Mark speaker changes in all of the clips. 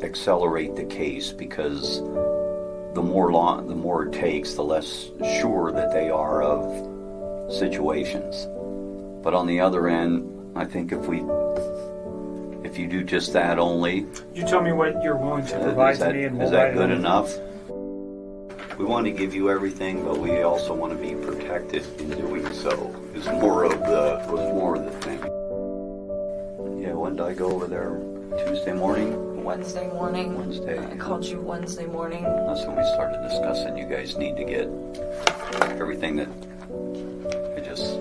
Speaker 1: accelerate the case, because the more it takes, the less sure that they are of situations. But on the other end, I think if you do just that only,
Speaker 2: you tell me what you're willing to provide to me, and we'll
Speaker 1: is that good enough? We want to give you everything, but we also want to be protected in doing so. Is more of the thing. Yeah, when did I go over there? Tuesday morning?
Speaker 3: Wednesday morning.
Speaker 1: Wednesday.
Speaker 3: I called you Wednesday morning.
Speaker 1: That's when we started discussing. You guys need to get everything that I just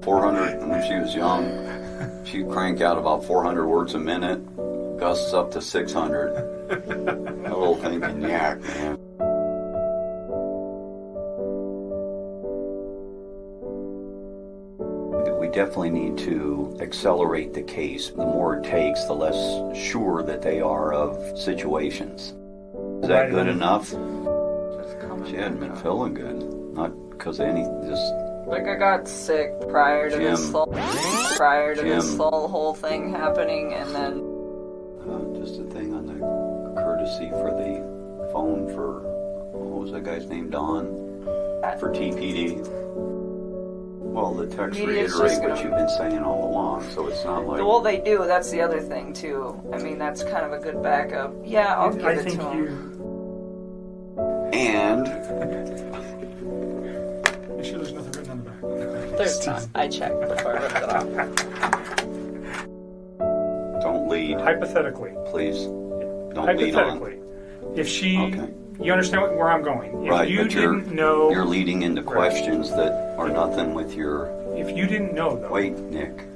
Speaker 1: 400 when she was young. She'd crank out about 400 words a minute. Gus is up to 600. That little thing can yak, man. We definitely need to accelerate the case. The more it takes, the less sure that they are of situations. Is that good enough? She hadn't been feeling good. Not because of anything, just...
Speaker 3: Like, I got sick prior to this whole thing happening, and then...
Speaker 1: just a thing on the courtesy for the phone for, what was that guy's name, Don? For TPD. Well, the text reiterate what you've been saying all along, so it's not like...
Speaker 3: Well, they do. That's the other thing, too. I mean, that's kind of a good backup. Yeah, I'll give it to him.
Speaker 1: And...
Speaker 2: Make sure there's nothing written on the back.
Speaker 3: There's not. I checked before I ripped it off.
Speaker 1: Don't lead.
Speaker 2: Hypothetically.
Speaker 1: Please. Don't lead on.
Speaker 2: Hypothetically. If she... Okay. You understand where I'm going. If
Speaker 1: right,
Speaker 2: you didn't know...
Speaker 1: You're leading into questions that are nothing with your...
Speaker 2: If you didn't know, though...
Speaker 1: Wait, Nick.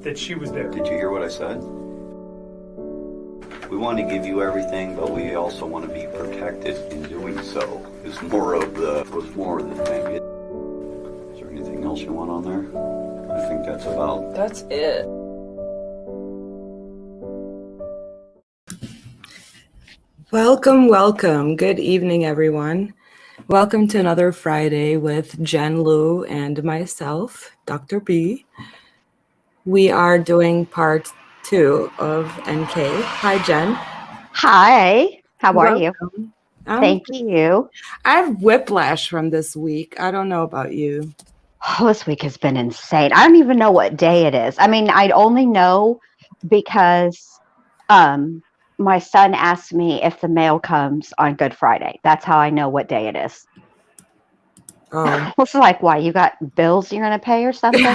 Speaker 2: That she was there.
Speaker 1: Did you hear what I said? We want to give you everything, but we also want to be protected in doing so. Was more of the thing. Is there anything else you want on there? I think that's about...
Speaker 3: That's it.
Speaker 4: Welcome. Good evening, everyone. Welcome to another Friday with Jenn Lu and myself, Dr. B. We are doing part 2 of NK. Hi, Jen.
Speaker 5: Hi. How are you? Thank you.
Speaker 4: I have whiplash from this week. I don't know about you.
Speaker 5: Oh, this week has been insane. I don't even know what day it is. I mean, I'd only know because my son asked me if the mail comes on Good Friday. That's how I know what day it is.
Speaker 4: Oh.
Speaker 5: It's like, why? You got bills you're going to pay or something?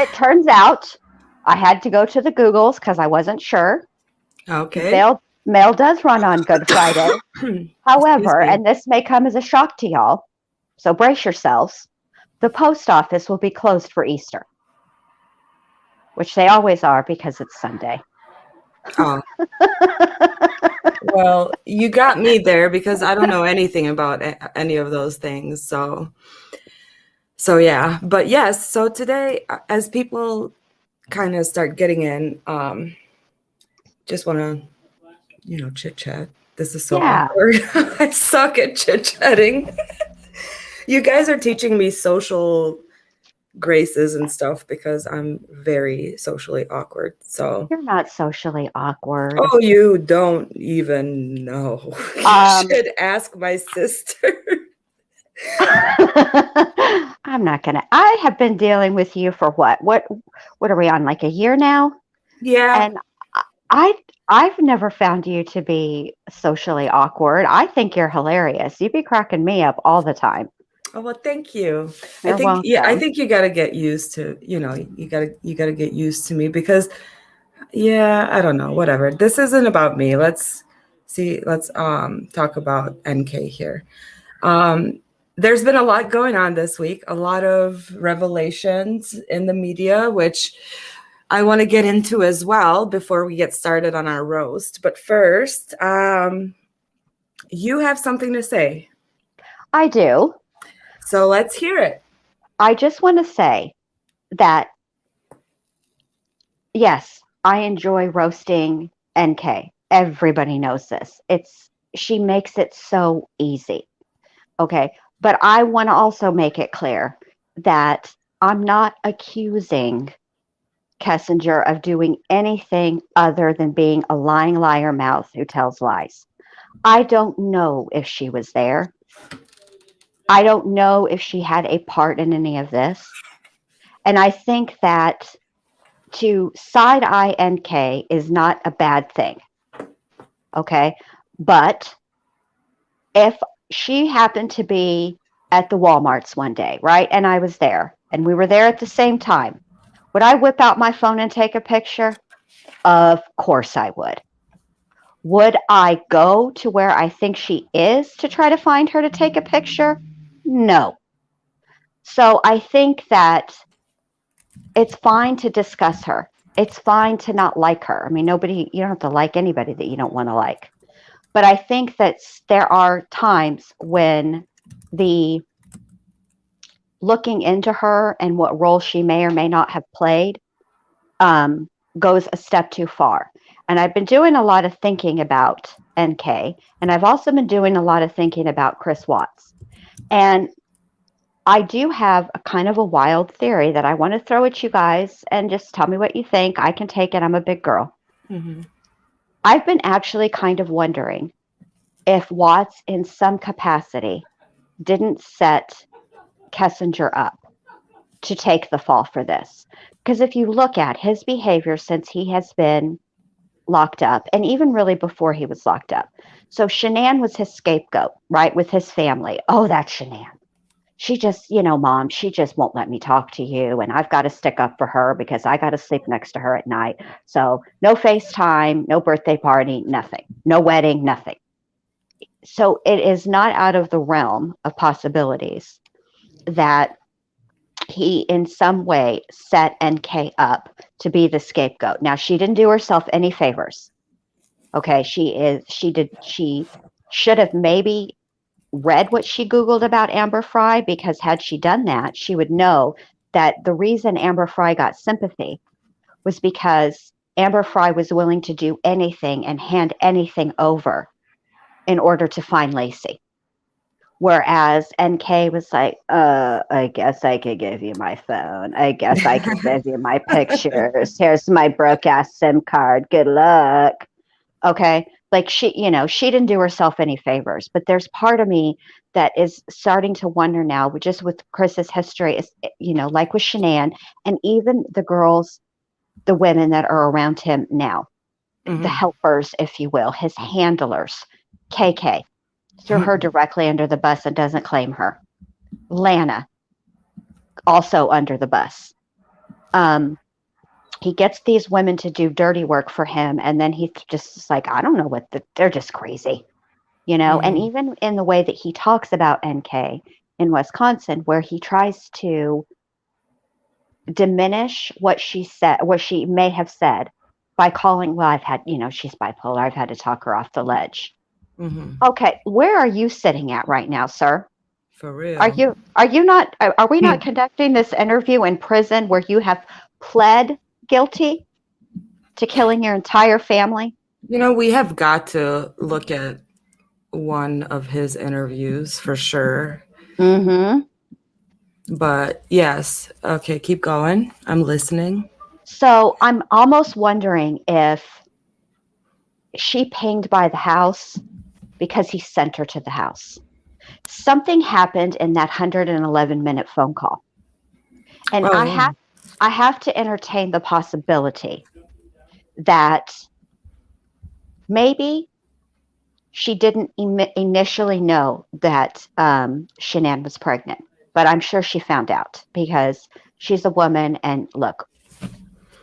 Speaker 5: It turns out I had to go to the Googles because I wasn't sure.
Speaker 4: Okay.
Speaker 5: Mail does run on Good Friday. However, and this may come as a shock to y'all, so brace yourselves, the post office will be closed for Easter. Which they always are because it's Sunday.
Speaker 4: Oh. Well, you got me there because I don't know anything about any of those things. So yeah. But yes, so today, as people kind of start getting in, just want to, chit chat. This is so awkward. I suck at chit chatting. You guys are teaching me social graces and stuff because I'm very socially awkward. So
Speaker 5: you're not socially awkward.
Speaker 4: Oh, you don't even know. You should ask my sister.
Speaker 5: I'm not gonna. I have been dealing with you for what are we on, like a year now?
Speaker 4: Yeah.
Speaker 5: And I've never found you to be socially awkward. I think you're hilarious. You be cracking me up all the time.
Speaker 4: Oh, well, thank you.
Speaker 5: You're welcome.
Speaker 4: I think you got to get used to, you got to get used to me because, I don't know, whatever. This isn't about me. Let's talk about NK here. There's been a lot going on this week, a lot of revelations in the media, which I want to get into as well before we get started on our roast. But first, you have something to say.
Speaker 5: I do.
Speaker 4: So let's hear it.
Speaker 5: I just want to say that, yes, I enjoy roasting NK. Everybody knows this. She makes it so easy. Okay. But I want to also make it clear that I'm not accusing Kessinger of doing anything other than being a lying liar mouth who tells lies. I don't know if she was there. I don't know if she had a part in any of this. And I think that to side eye NK is not a bad thing. Okay. But if she happened to be at the Walmarts one day, right? And I was there and we were there at the same time, would I whip out my phone and take a picture? Of course I would. Would I go to where I think she is to try to find her to take a picture? No. So I think that it's fine to discuss her. It's fine to not like her. I mean, you don't have to like anybody that you don't want to like. But I think that there are times when the looking into her and what role she may or may not have played goes a step too far. And I've been doing a lot of thinking about NK, and I've also been doing a lot of thinking about Chris Watts. And I do have a kind of a wild theory that I want to throw at you guys and just tell me what you think. I can take it. I'm a big girl. Mm-hmm. I've been actually kind of wondering if Watts in some capacity didn't set Kessinger up to take the fall for this. Because if you look at his behavior since he has been locked up, and even really before he was locked up. So Shanann was his scapegoat, right, with his family. Oh, that's Shanann. She just, Mom, she just won't let me talk to you. And I've got to stick up for her because I got to sleep next to her at night. So no FaceTime, no birthday party, nothing. No wedding, nothing. So it is not out of the realm of possibilities that he in some way set NK up to be the scapegoat. Now, she didn't do herself any favors. Okay, she should have maybe read what she Googled about Amber Fry, because had she done that, she would know that the reason Amber Fry got sympathy was because Amber Fry was willing to do anything and hand anything over in order to find Lacey. Whereas NK was like, I guess I could give you my phone. I guess I could give you my pictures. Here's my broke ass SIM card. Good luck. Okay. Like she didn't do herself any favors, but there's part of me that is starting to wonder now, just with Chris's history, is, like with Shanann and even the girls, the women that are around him now, mm-hmm. the helpers, if you will, his handlers, KK. Threw her directly under the bus and doesn't claim her. Lana, also under the bus. He gets these women to do dirty work for him, and then he's just like, I don't know they're just crazy, Mm-hmm. And even in the way that he talks about NK in Wisconsin, where he tries to diminish what she may have said by calling, well, I've had, she's bipolar. I've had to talk her off the ledge. Mm-hmm. Okay, where are you sitting at right now, sir?
Speaker 4: For real?
Speaker 5: Are we not conducting this interview in prison where you have pled guilty to killing your entire family?
Speaker 4: We have got to look at one of his interviews for sure. Mm-hmm. But yes, okay, keep going. I'm listening.
Speaker 5: So I'm almost wondering if she pinged by the house because he sent her to the house. Something happened in that 111-minute phone call. And I have to entertain the possibility that maybe she didn't initially know that Shanann was pregnant, but I'm sure she found out because she's a woman. And look,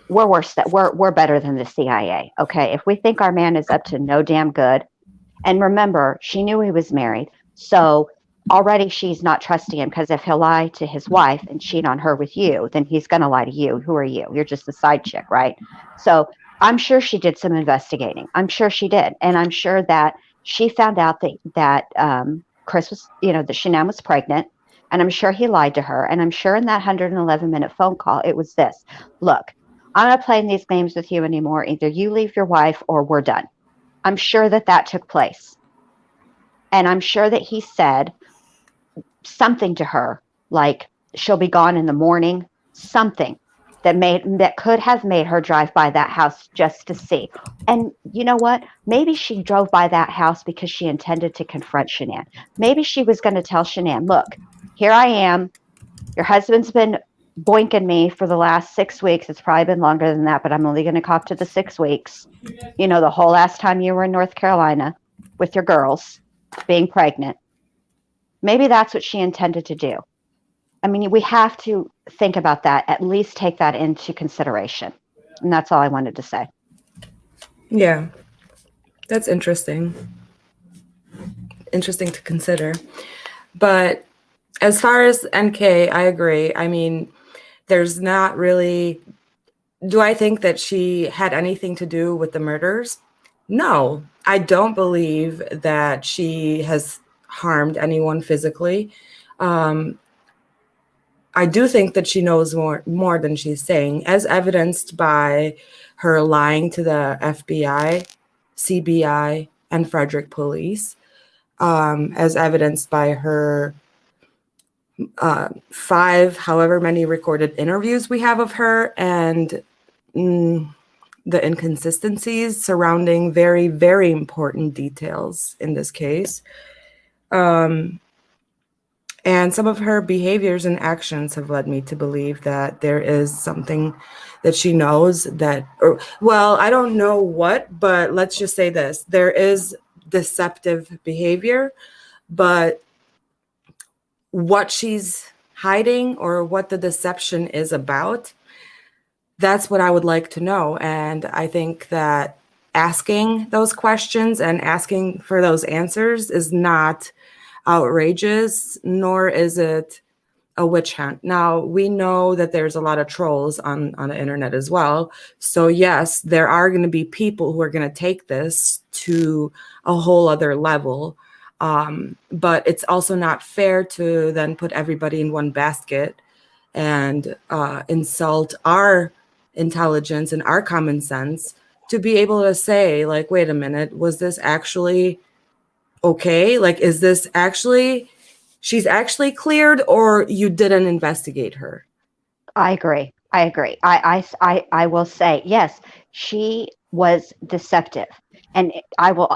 Speaker 5: we're better than the CIA. Okay, if we think our man is up to no damn good. And remember, she knew he was married. So already she's not trusting him, because if he'll lie to his wife and cheat on her with you, then he's going to lie to you. Who are you? You're just a side chick, right? So I'm sure she did some investigating. I'm sure she did. And I'm sure that she found out that Chris was, that Shanann was pregnant. And I'm sure he lied to her. And I'm sure in that 111-minute phone call, it was this. Look, I'm not playing these games with you anymore. Either you leave your wife or we're done. I'm sure that took place. And I'm sure that he said something to her like, she'll be gone in the morning, something that could have made her drive by that house just to see. And you know what? Maybe she drove by that house because she intended to confront Shanann. Maybe she was going to tell Shanann, look, here I am. Your husband's been boinking me for the last 6 weeks. It's probably been longer than that, but I'm only going to cop to the 6 weeks. You know, the whole last time you were in North Carolina with your girls being pregnant. Maybe that's what she intended to do. I mean, we have to think about that, at least take that into consideration. And that's all I wanted to say.
Speaker 4: Yeah, that's interesting. Interesting to consider. But as far as NK, I agree. I mean, there's not really, do I think that she had anything to do with the murders? No, I don't believe that she has harmed anyone physically. I do think that she knows more than she's saying, as evidenced by her lying to the FBI, CBI, and Frederick police, as evidenced by her 5, however many recorded interviews we have of her, and the inconsistencies surrounding very, very important details in this case. And some of her behaviors and actions have led me to believe that there is something that she knows that, or, well, I don't know what, but let's just say this. There is deceptive behavior, but what she's hiding or what the deception is about, that's what I would like to know. And I think that asking those questions and asking for those answers is not outrageous, nor is it a witch hunt. Now, we know that there's a lot of trolls on the internet as well. So yes, there are going to be people who are going to take this to a whole other level. But it's also not fair to then put everybody in one basket and insult our intelligence and our common sense to be able to say, like, wait a minute, was this actually okay? Like, is this actually, she's actually cleared, or you didn't investigate her?
Speaker 5: I agree. I will say, yes, she was deceptive. And I will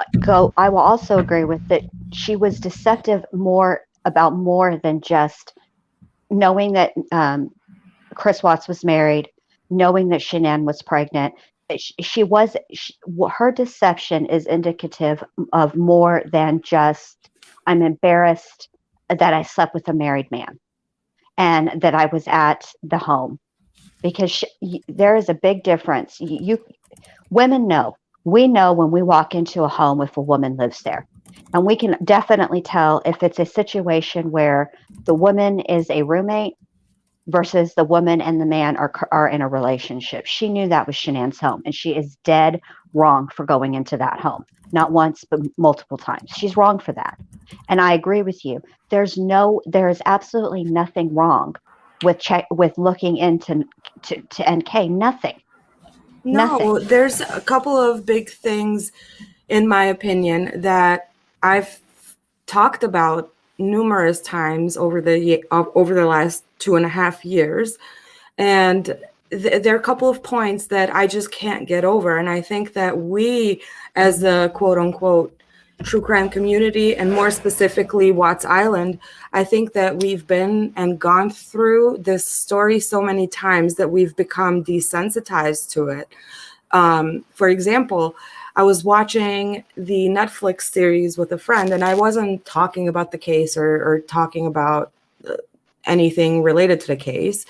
Speaker 5: also agree with that. She was deceptive more than just knowing that Chris Watts was married, knowing that Shanann was pregnant. Her deception is indicative of more than just, I'm embarrassed that I slept with a married man and that I was at the home, because there is a big difference. Women know. We know when we walk into a home if a woman lives there, and we can definitely tell if it's a situation where the woman is a roommate versus the woman and the man are in a relationship. She knew that was Shanann's home, and she is dead wrong for going into that home. Not once, but multiple times. She's wrong for that. And I agree with you. There is absolutely nothing wrong with looking into NK. Nothing.
Speaker 4: No, there's a couple of big things, in my opinion, that I've talked about numerous times over the last 2.5 years, and there are a couple of points that I just can't get over. And I think that we, as the quote unquote true crime community, and more specifically Watts Island, I think that we've been and gone through this story so many times that we've become desensitized to it. For example, I was watching the Netflix series with a friend, and I wasn't talking about the case or talking about anything related to the case,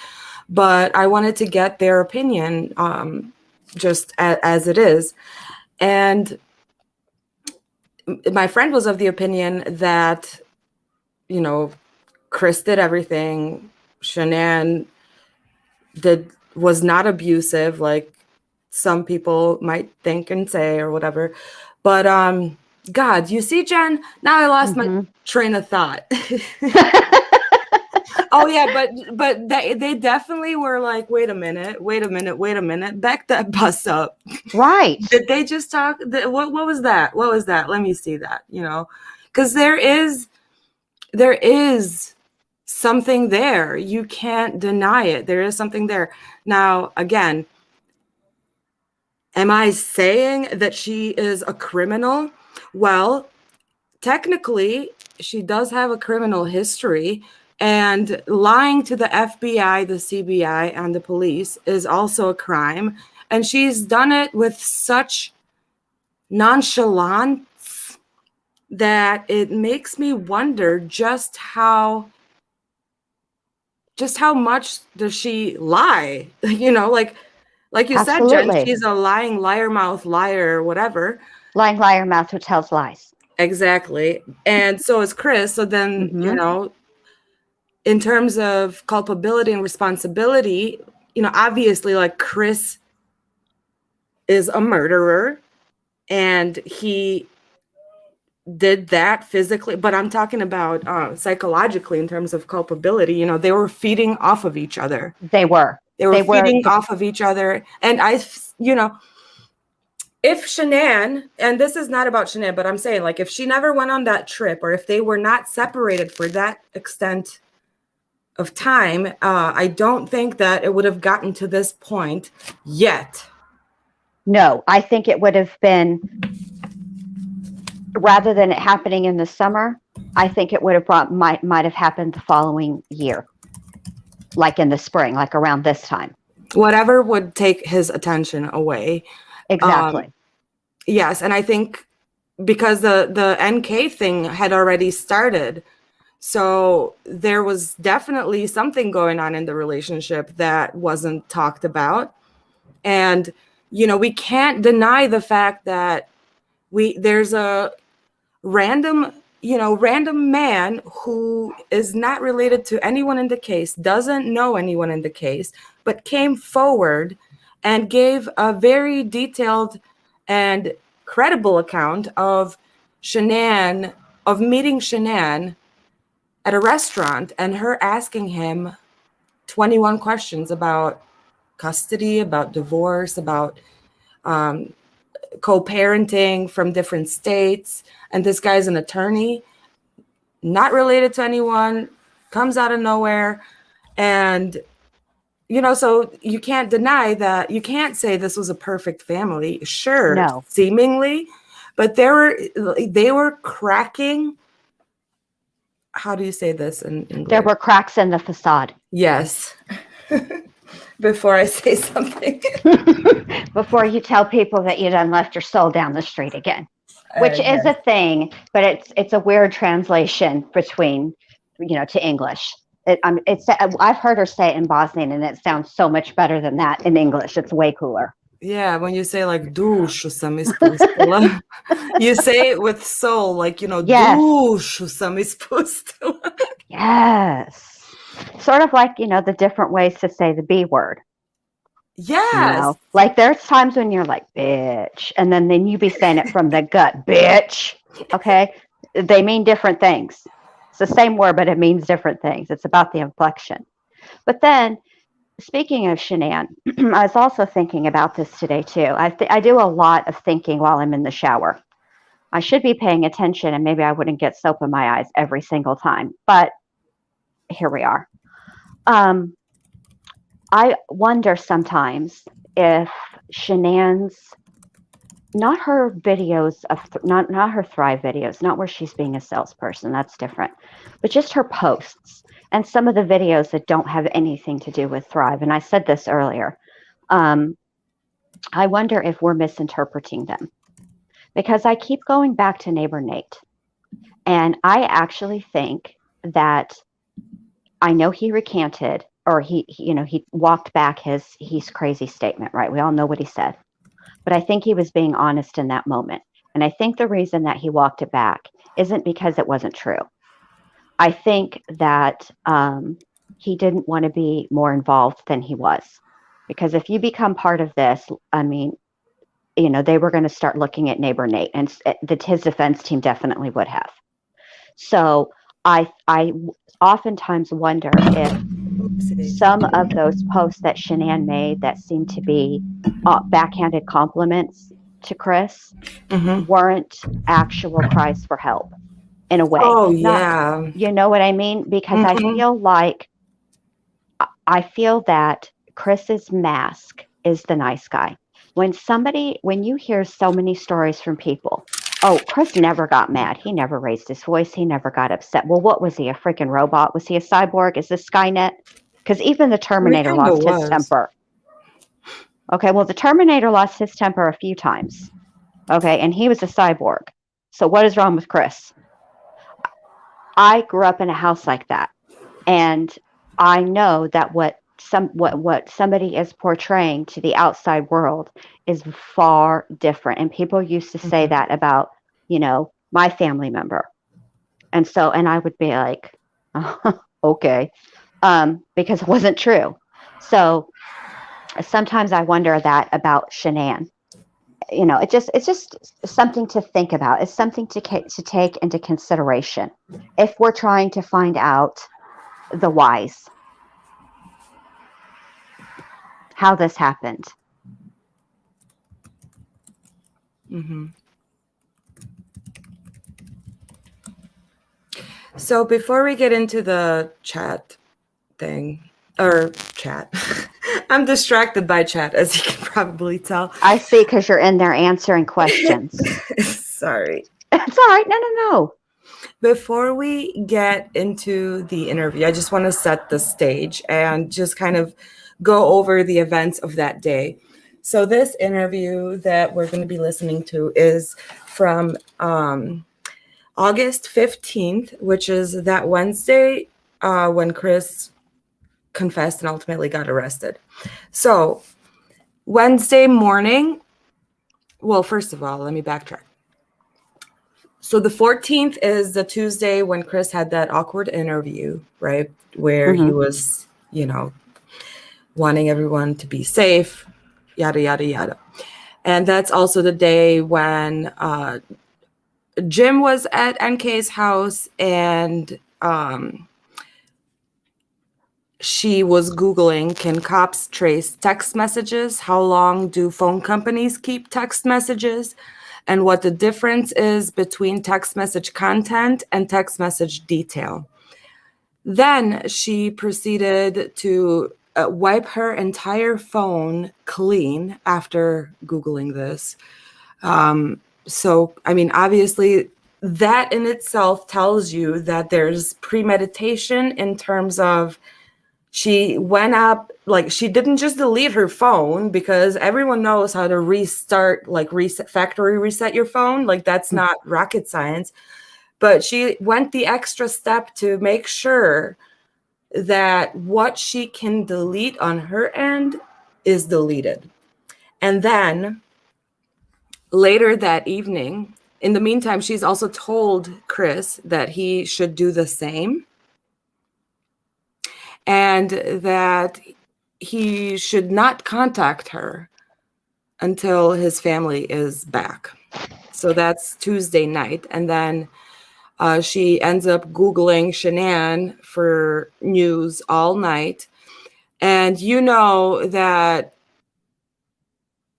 Speaker 4: but I wanted to get their opinion just as it is. And my friend was of the opinion that, Chris did everything. Shanann was not abusive, like some people might think and say or whatever. But God, you see, Jen, now I lost my train of thought. Oh yeah, but they definitely were like, wait a minute, back that bus up.
Speaker 5: Right.
Speaker 4: Did they just talk? What was that? What was that? Let me see that, because there is something there. You can't deny it. There is something there. Now, again, am I saying that she is a criminal? Well, technically, she does have a criminal history, and lying to the FBI, the CBI, and the police is also a crime. And she's done it with such nonchalance that it makes me wonder just how much does she lie? You know, like you said, Jen, she's a lying liar mouth liar or whatever.
Speaker 5: Lying liar mouth who tells lies.
Speaker 4: Exactly. And so is Chris. So then, you know, in terms of culpability and responsibility, you know, obviously, like, Chris is a murderer and he did that physically, but I'm talking about psychologically in terms of culpability. You know, they were feeding off of each other.
Speaker 5: They were
Speaker 4: feeding off of each other. And you know, if Shanann, and this is not about Shanann, but I'm saying, like, if she never went on that trip, or if they were not separated for that extent of time, I don't think that it would have gotten to this point yet.
Speaker 5: No, I think it would have been, rather than it happening in the summer, I think it would have might have happened the following year, like in the spring, like around this time.
Speaker 4: Whatever would take his attention away.
Speaker 5: Exactly.
Speaker 4: Yes, and I think because the NK thing had already started, so there was definitely something going on in the relationship that wasn't talked about. And, you know, we can't deny the fact that there's a random man who is not related to anyone in the case, doesn't know anyone in the case, but came forward and gave a very detailed and credible account of meeting Shanann at a restaurant and her asking him 21 questions about custody, about divorce, about co-parenting from different states. And this guy's an attorney, not related to anyone, comes out of nowhere. And, you know, so you can't deny that. You can't say this was a perfect family. Sure, no. Seemingly, but they were cracking. How do you say this in English?
Speaker 5: There were cracks in the facade.
Speaker 4: Yes. Before I say something.
Speaker 5: Before you tell people that you done left your soul down the street again. Which is a thing, but it's a weird translation between, you know, to English. I've heard her say it in Bosnian, and it sounds so much better than that in English. It's way cooler.
Speaker 4: Yeah, when you say like dušu sam ispustila, you say it with soul, like, you know, yes. Dušu sam ispustila.
Speaker 5: Yes. Sort of like, you know, the different ways to say the B word.
Speaker 4: Yes.
Speaker 5: You know? Like there's times when you're like, bitch, and then you be saying it from the gut, bitch. Okay. They mean different things. It's the same word, but it means different things. It's about the inflection. But then, speaking of Shanann, I was also thinking about this today too. I do a lot of thinking while I'm in the shower. I should be paying attention, and maybe I wouldn't get soap in my eyes every single time. But here we are. I wonder sometimes if Shanann's, not her videos of, not her Thrive videos, not where she's being a salesperson, that's different, but just her posts and some of the videos that don't have anything to do with Thrive. And I said this earlier. I wonder if we're misinterpreting them, because I keep going back to neighbor Nate. And I actually think that, I know he recanted, or he walked back his "he's crazy" statement, right? We all know what he said. But I think he was being honest in that moment. And I think the reason that he walked it back isn't because it wasn't true. I think that he didn't want to be more involved than he was. Because if you become part of this, I mean, you know, they were going to start looking at neighbor Nate, and his defense team definitely would have. So I oftentimes wonder if some of those posts that Shanann made that seemed to be backhanded compliments to Chris weren't actual cries for help. in a way.
Speaker 4: Oh,
Speaker 5: Not,
Speaker 4: yeah.
Speaker 5: you know what I mean? Because I feel that Chris's mask is the nice guy. When you hear so many stories from people, oh, Chris never got mad. He never raised his voice. He never got upset. Well, what was he, a freaking robot? Was he a cyborg? Is this Skynet? Because even the Terminator lost his temper. Okay, well, the Terminator lost his temper a few times. Okay, and he was a cyborg. So what is wrong with Chris? I grew up in a house like that. And I know that what somebody is portraying to the outside world is far different. And people used to say that about, my family member. And I would be like, okay, because it wasn't true. So sometimes I wonder that about Shanann. It's just something to think about. It's something to take into consideration if we're trying to find out the whys, how this happened.
Speaker 4: So before we get into the chat thing, or chat, I'm distracted by chat, as you can probably tell.
Speaker 5: I see, because you're in there answering questions.
Speaker 4: Sorry.
Speaker 5: It's all right. No.
Speaker 4: Before we get into the interview, I just want to set the stage and just kind of go over the events of that day. So this interview that we're going to be listening to is from August 15th, which is that Wednesday when Chris confessed and ultimately got arrested. So Wednesday morning, well, first of all, let me backtrack. So the 14th is the Tuesday when Chris had that awkward interview, right? Where he was, wanting everyone to be safe, yada, yada, yada. And that's also the day when Jim was at NK's house and she was Googling, can cops trace text messages? How long do phone companies keep text messages? And what the difference is between text message content and text message detail. Then she proceeded to wipe her entire phone clean after Googling this. So, obviously, that in itself tells you that there's premeditation in terms of she went up, she didn't just delete her phone, because everyone knows how to factory reset your phone. That's not rocket science. But she went the extra step to make sure that what she can delete on her end is deleted. And then later that evening, in the meantime, she's also told Chris that he should do the same. And that he should not contact her until his family is back. So that's Tuesday night. And then she ends up Googling Shanann for news all night. And you know that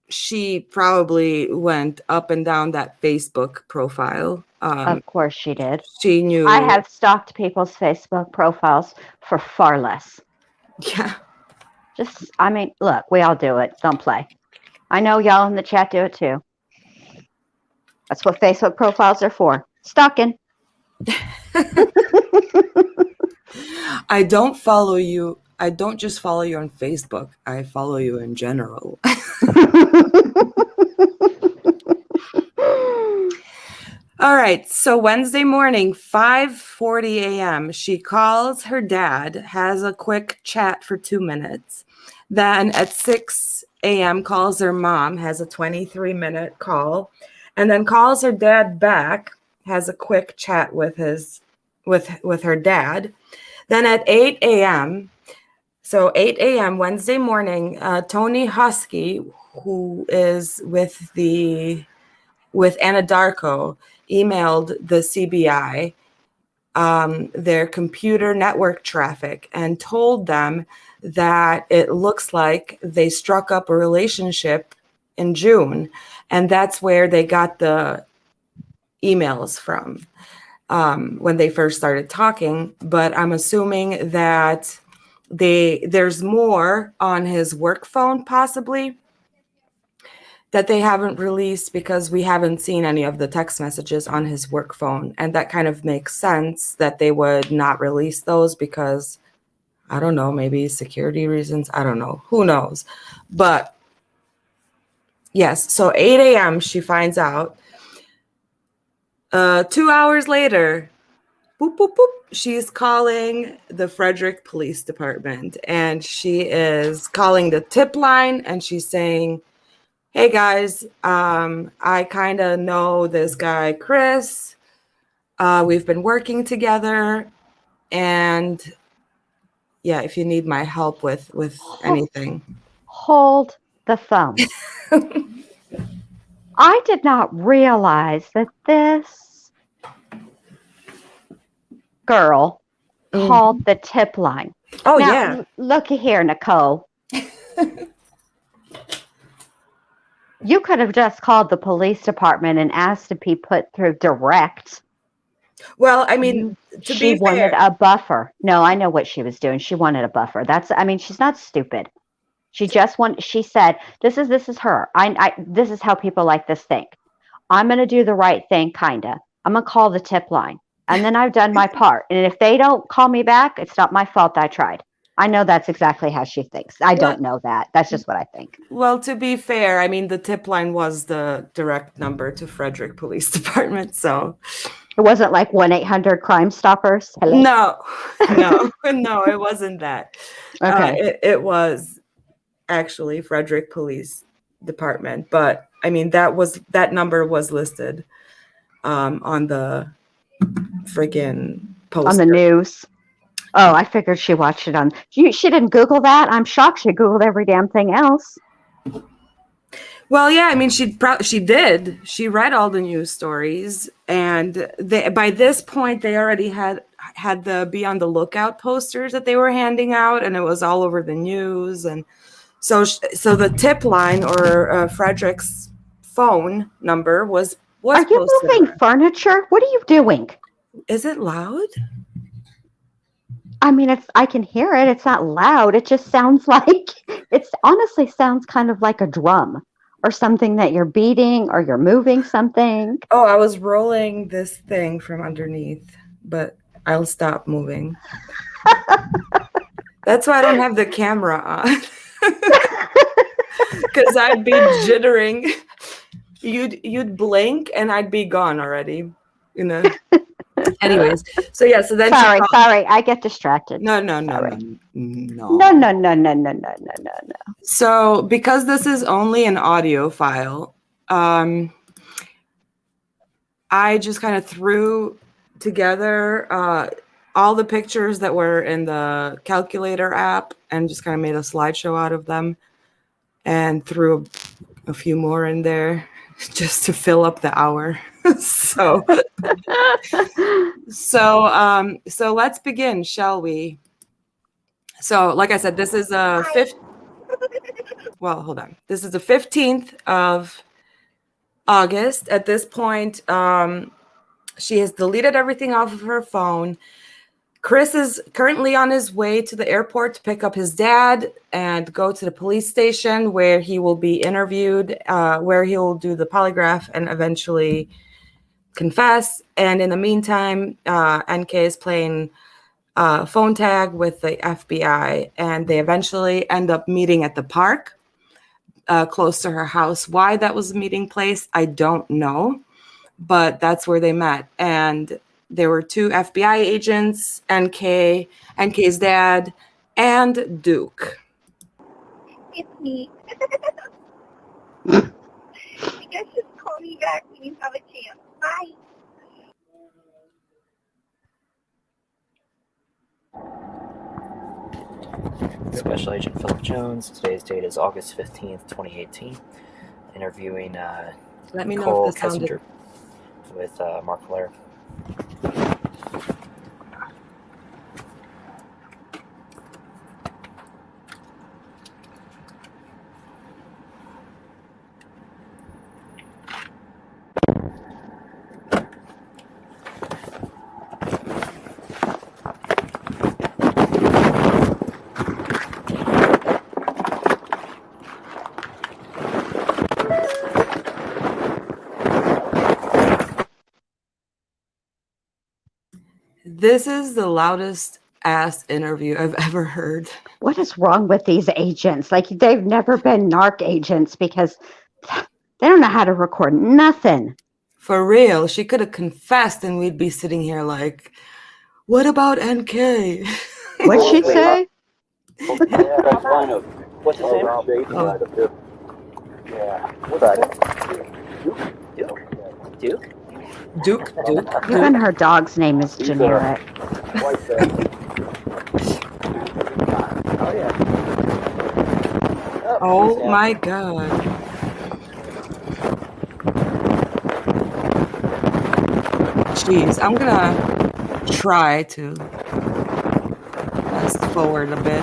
Speaker 4: she probably went up and down that Facebook profile.
Speaker 5: Of course she did.
Speaker 4: She knew.
Speaker 5: I have stalked people's Facebook profiles for far less.
Speaker 4: Yeah.
Speaker 5: Look, we all do it. Don't play. I know y'all in the chat do it too. That's what Facebook profiles are for. Stalking.
Speaker 4: I don't follow you. I don't just follow you on Facebook. I follow you in general. All right. So Wednesday morning, 5:40 a.m., she calls her dad, has a quick chat for 2 minutes. Then at 6 a.m., calls her mom, has a 23-minute call, and then calls her dad back, has a quick chat with her dad. Then at 8 a.m., so 8 a.m. Wednesday morning, Tony Husky, who is with Anadarko, emailed the CBI their computer network traffic and told them that it looks like they struck up a relationship in June, and that's where they got the emails from. when they first started talking, but I'm assuming that there's more on his work phone possibly that they haven't released because we haven't seen any of the text messages on his work phone. And that kind of makes sense that they would not release those because, I don't know, maybe security reasons. I don't know. Who knows? But yes, so 8 a.m. she finds out. 2 hours later, boop, boop, boop, she's calling the Frederick Police Department. And she is calling the tip line and she's saying, hey guys, I kind of know this guy, Chris. We've been working together. And yeah, if you need my help with anything.
Speaker 5: Hold the phone. I did not realize that this girl called the tip line.
Speaker 4: Oh,
Speaker 5: now,
Speaker 4: yeah.
Speaker 5: Looky here, Nicole. You could have just called the police department and asked to be put through direct.
Speaker 4: Well, I mean,
Speaker 5: she wanted a buffer. No, I know what she was doing. She wanted a buffer. She's not stupid. She said, this is her. This is how people like this think. I'm going to do the right thing, kind of. I'm going to call the tip line. And then I've done my part. And if they don't call me back, it's not my fault I tried. I know that's exactly how she thinks. I don't know that. That's just what I think.
Speaker 4: Well, to be fair, I mean, the tip line was the direct number to Frederick Police Department, so.
Speaker 5: It wasn't like 1-800 Crime Stoppers? Hello?
Speaker 4: No, it wasn't that.
Speaker 5: Okay.
Speaker 4: It was actually Frederick Police Department, but I mean, that number was listed on the friggin' poster.
Speaker 5: On the news. Oh, I figured she watched it on. She didn't Google that. I'm shocked she Googled every damn thing else.
Speaker 4: Well, yeah, I mean, she did. She read all the news stories, and by this point, they already had the be on the lookout posters that they were handing out, and it was all over the news. And so the tip line or Frederick's phone number was. Are
Speaker 5: you moving furniture? What are you doing?
Speaker 4: Is it loud?
Speaker 5: I mean, I can hear it. It's not loud. It just sounds like, honestly sounds kind of like a drum or something that you're beating or you're moving something.
Speaker 4: Oh, I was rolling this thing from underneath, but I'll stop moving. That's why I don't have the camera on. Because I'd be jittering. You'd blink and I'd be gone already, you know. Anyways, so then
Speaker 5: sorry, I get distracted.
Speaker 4: No. So because this is only an audio file, I just kind of threw together all the pictures that were in the calculator app and just kind of made a slideshow out of them and threw a few more in there just to fill up the hour. So let's begin, shall we? So, like I said, this is This is the 15th of August. At this point, she has deleted everything off of her phone. Chris is currently on his way to the airport to pick up his dad and go to the police station where he will be interviewed, where he'll do the polygraph and eventually confess. And in the meantime, NK is playing phone tag with the FBI, and they eventually end up meeting at the park close to her house. Why that was a meeting place, I don't know, but that's where they met. And there were 2 FBI agents, NK's dad, and Duke.
Speaker 6: It's me. You guys just call me back when you have a chance. Bye.
Speaker 7: Special Agent Philip Jones. Today's date is August 15th, 2018. Interviewing
Speaker 4: Let me know
Speaker 7: Nicole
Speaker 4: if this sounded...
Speaker 7: Kessinger with Mark Blair.
Speaker 4: This is the loudest ass interview I've ever heard.
Speaker 5: What is wrong with these agents? Like, they've never been narc agents because they don't know how to record nothing.
Speaker 4: For real, she could have confessed and we'd be sitting here like, what about NK?
Speaker 5: What'd she say?
Speaker 7: What's his name?
Speaker 4: Duke?
Speaker 5: Even her dog's name is generic.
Speaker 4: Oh my god. Jeez, I'm gonna try to fast forward a bit.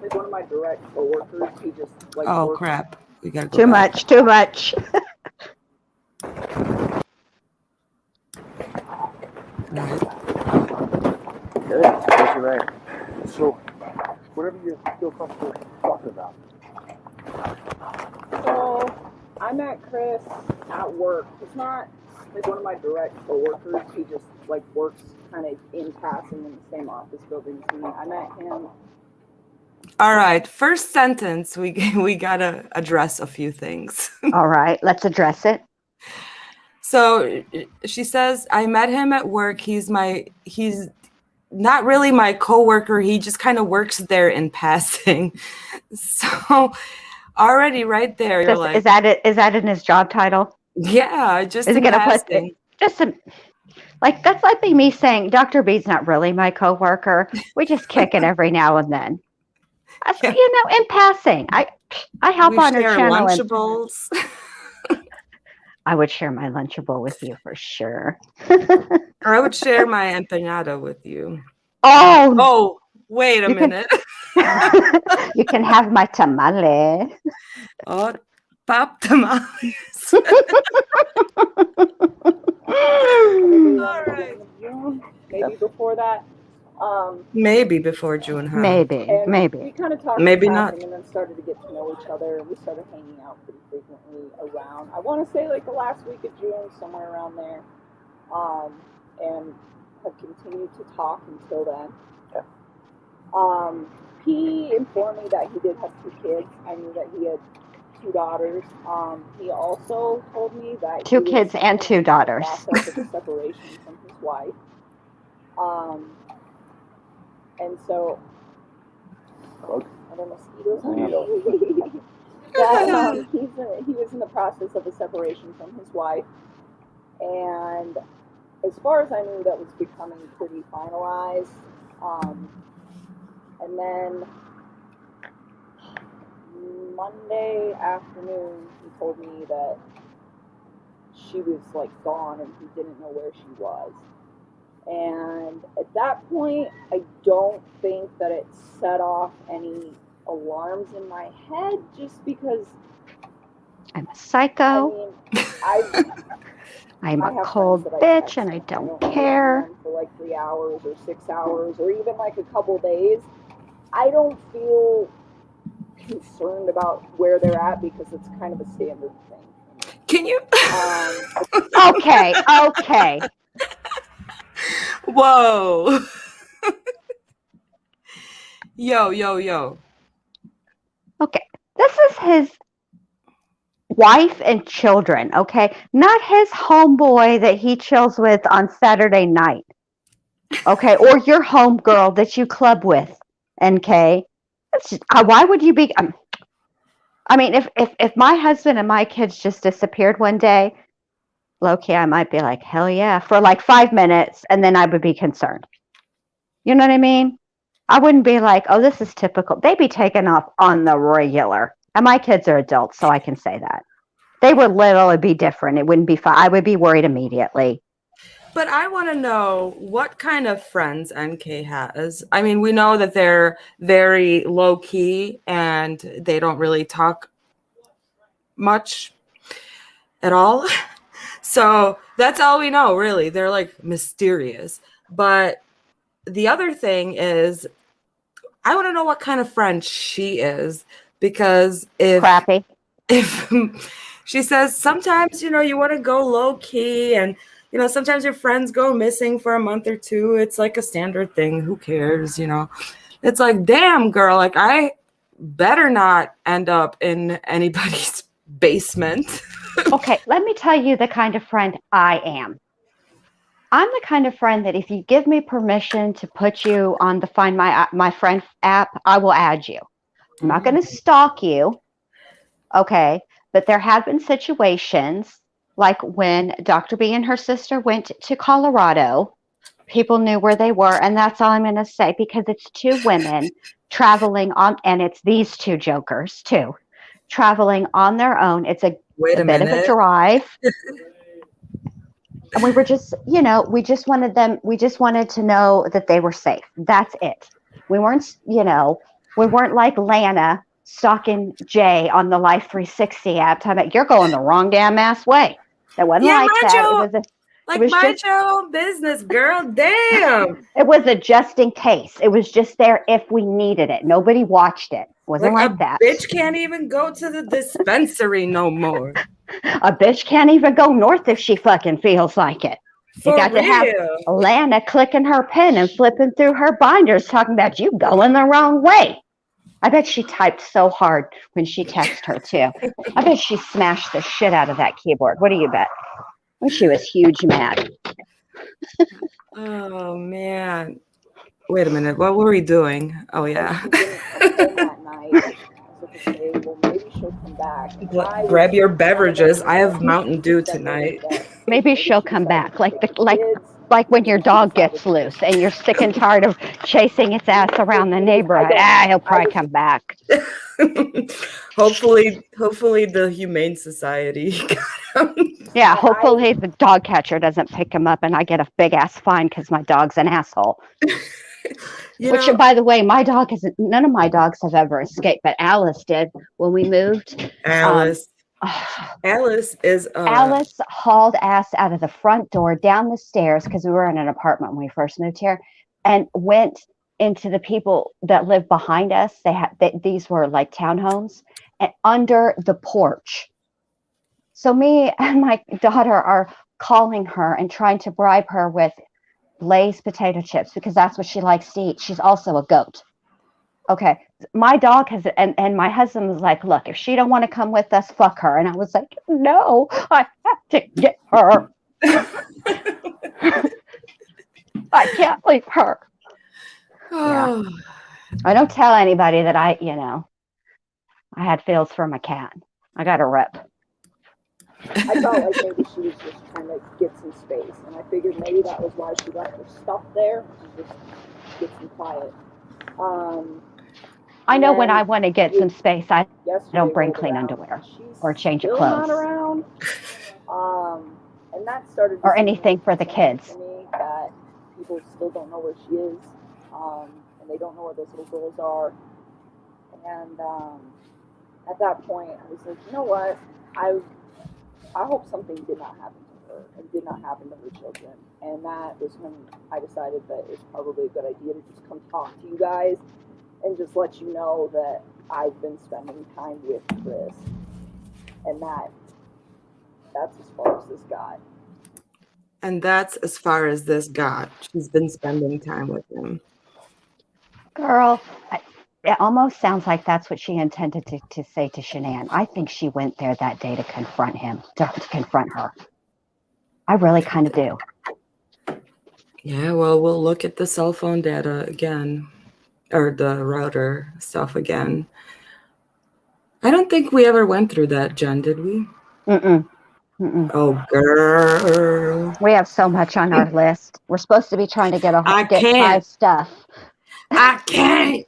Speaker 8: Like one of my direct coworkers, he just like
Speaker 4: Oh crap. We gotta go
Speaker 5: Too
Speaker 4: back.
Speaker 5: much, too much.
Speaker 4: Right.
Speaker 9: Good, that's right. So, whatever you feel comfortable talking about.
Speaker 8: So I met Chris at work. He's not like one of my direct coworkers. He just like works kind of in passing in the same office building as me. I met him.
Speaker 4: All right, first sentence, we gotta address a few things.
Speaker 5: All right, let's address it.
Speaker 4: So she says, I met him at work. He's not really my coworker. He just kind of works there in passing. So already right there, you're like,
Speaker 5: Is that it? Is that in his job title?
Speaker 4: yeah, just
Speaker 5: Is it
Speaker 4: in
Speaker 5: gonna
Speaker 4: passing.
Speaker 5: put just some? Like, that's like me saying Dr. B's not really my coworker. We just kick it every now and then.
Speaker 4: Yeah.
Speaker 5: You know, in passing. I help
Speaker 4: We
Speaker 5: on her
Speaker 4: share
Speaker 5: channel.
Speaker 4: Lunchables.
Speaker 5: I would share my Lunchable with you for sure.
Speaker 4: Or I would share my empanada with you.
Speaker 5: Oh,
Speaker 4: Wait a minute.
Speaker 5: You can have my tamale.
Speaker 4: Oh, pop tamales.
Speaker 8: All right. Maybe before that.
Speaker 4: Maybe before June, huh?
Speaker 5: Maybe.
Speaker 8: We kind of talked
Speaker 4: Maybe
Speaker 8: in
Speaker 4: not.
Speaker 8: passing and then started to get to know each other, and we started hanging out pretty frequently around. I want to say like the last week of June, somewhere around there, and have continued to talk until then.
Speaker 7: Okay.
Speaker 8: He informed me that he did have 2 kids. I knew that he had 2 daughters. He also told me that
Speaker 5: 2 kids and 2 daughters.
Speaker 8: process of a separation from his wife. And so, I don't know, that, he was in the process of a separation from his wife, and as far as I knew, that was becoming pretty finalized. And then Monday afternoon, he told me that she was like gone and he didn't know where she was. And at that point, I don't think that it set off any alarms in my head, just because
Speaker 5: I'm a psycho.
Speaker 8: I mean,
Speaker 5: I'm
Speaker 8: I
Speaker 5: a
Speaker 8: have
Speaker 5: cold
Speaker 8: friends that I
Speaker 5: bitch
Speaker 8: text
Speaker 5: and I
Speaker 8: and
Speaker 5: don't
Speaker 8: hear
Speaker 5: care.
Speaker 8: from for like 3 hours or 6 hours or even like a couple days. I don't feel concerned about where they're at because it's kind of a standard thing.
Speaker 4: Can you?
Speaker 5: Okay.
Speaker 4: Whoa. Yo.
Speaker 5: Okay. This is his wife and children, okay? Not his homeboy that he chills with on Saturday night. Okay, or your homegirl that you club with, NK. Why would you be I mean, if my husband and my kids just disappeared one day, low-key, I might be like, hell yeah, for like 5 minutes, and then I would be concerned. You know what I mean? I wouldn't be like, oh, this is typical. They'd be taken off on the regular. And my kids are adults, so I can say that. They would literally be different. It wouldn't be fun. I would be worried immediately.
Speaker 4: But I want to know what kind of friends NK has. I mean, we know that they're very low-key and they don't really talk much at all. So that's all we know, really. They're like mysterious. But the other thing is, I want to know what kind of friend she is, because if she says sometimes, you know, you want to go low key and you know, sometimes your friends go missing for a month or two. It's like a standard thing. Who cares, you know? It's like, damn, girl, like I better not end up in anybody's basement.
Speaker 5: Okay, let me tell you the kind of friend I am. I'm the kind of friend that if you give me permission to put you on the Find My Friend app, I will add you. I'm not going to stalk you, okay? But there have been situations like when Dr. B and her sister went to Colorado, people knew where they were, and that's all I'm going to say because it's two women traveling on, and it's these two jokers too, traveling on their own. It's a bit of a drive. And we were just, you know, we just wanted to know that they were safe. That's it. We weren't, you know, we weren't like Lana stalking Jay on the Life 360 app, talking about you're going the wrong damn ass way. That wasn't like that.
Speaker 4: Mind your own business, girl. Damn.
Speaker 5: It was a just in case. It was just there if we needed it. Nobody watched it. Wasn't like that.
Speaker 4: Bitch can't even go to the dispensary no more.
Speaker 5: A bitch can't even go north if she fucking feels like it. You got to have Lana clicking her pen and flipping through her binders talking about you going the wrong way. I bet she typed so hard when she texted her too. I bet she smashed the shit out of that keyboard. What do you bet? Well, she was huge mad.
Speaker 4: Oh man. Wait a minute. What were we doing? Oh yeah. Grab your beverages. I have Mountain Dew tonight.
Speaker 5: Maybe she'll come back, like when your dog gets loose and you're sick and tired of chasing its ass around the neighborhood. He'll probably come back.
Speaker 4: Hopefully the Humane Society got him.
Speaker 5: Yeah, hopefully the dog catcher doesn't pick him up and I get a big ass fine because my dog's an asshole. Which, by the way, none of my dogs have ever escaped, but Alice did when we moved.
Speaker 4: Alice
Speaker 5: hauled ass out of the front door, down the stairs, because we were in an apartment when we first moved here, and went into the people that lived behind us. These were like townhomes, and under the porch. So me and my daughter are calling her and trying to bribe her with Lay's potato chips because that's what she likes to eat. She's also a goat. Okay, my dog has, and my husband was like, look, if she don't want to come with us, fuck her. And I was like, no, I have to get her. I can't leave her. Yeah. I don't tell anybody that I had feels for my cat. I got a rep.
Speaker 8: I felt like maybe she was just trying to get some space, and I figured maybe that was why she left her stuff there, to just get some quiet.
Speaker 5: I know when I want to get some space, I don't bring clean underwear or change of clothes. Not around. And that started or anything for the kids. To me that people still don't know where she is, and they don't know where those little girls are. And at that point, I was like, you know what? I hope something did not happen to her and did not happen to her children. And that was when I decided that it's probably a good idea to just come talk to you guys and just let you know that I've been spending time with Chris. And that's as far as this got.
Speaker 4: And that's as far as this got. She's been spending time with him.
Speaker 5: Girl, it almost sounds like that's what she intended to say to Shanann. I think she went there that day to confront him, to confront her. I really kind of do.
Speaker 4: Yeah, well, we'll look at the cell phone data again, or the router stuff again. I don't think we ever went through that, Jen, did we?
Speaker 5: Mm-mm. Mm-mm.
Speaker 4: Oh, girl.
Speaker 5: We have so much on our list. We're supposed to be trying to get 5 stuff.
Speaker 4: I can't.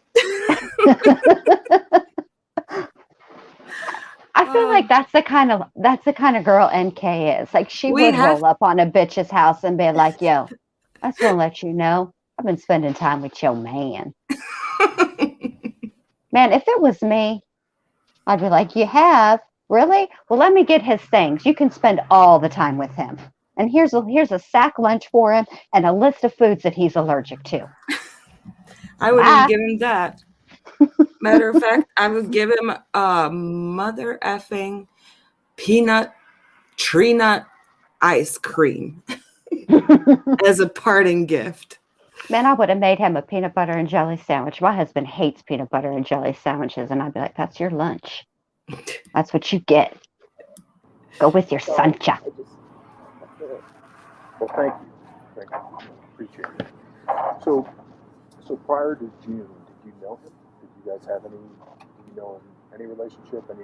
Speaker 5: I feel like that's the kind of girl NK is. Like she would roll up on a bitch's house and be like, yo, I just want to let you know I've been spending time with your man. Man, if it was me, I'd be like, you have? Really? Well, let me get his things. You can spend all the time with him. And here's a sack lunch for him and a list of foods that he's allergic to.
Speaker 4: I wouldn't give him that. Matter of fact, I would give him a mother effing peanut tree nut ice cream. as a parting gift.
Speaker 5: Man, I would have made him a peanut butter and jelly sandwich. My husband hates peanut butter and jelly sandwiches, and I'd be like, that's your lunch. That's what you get. Go with your suncha.
Speaker 9: Well, thank you. Thank you. Appreciate it. So prior to June, did you know him? Did you guys have any, did you know him, any relationship? Did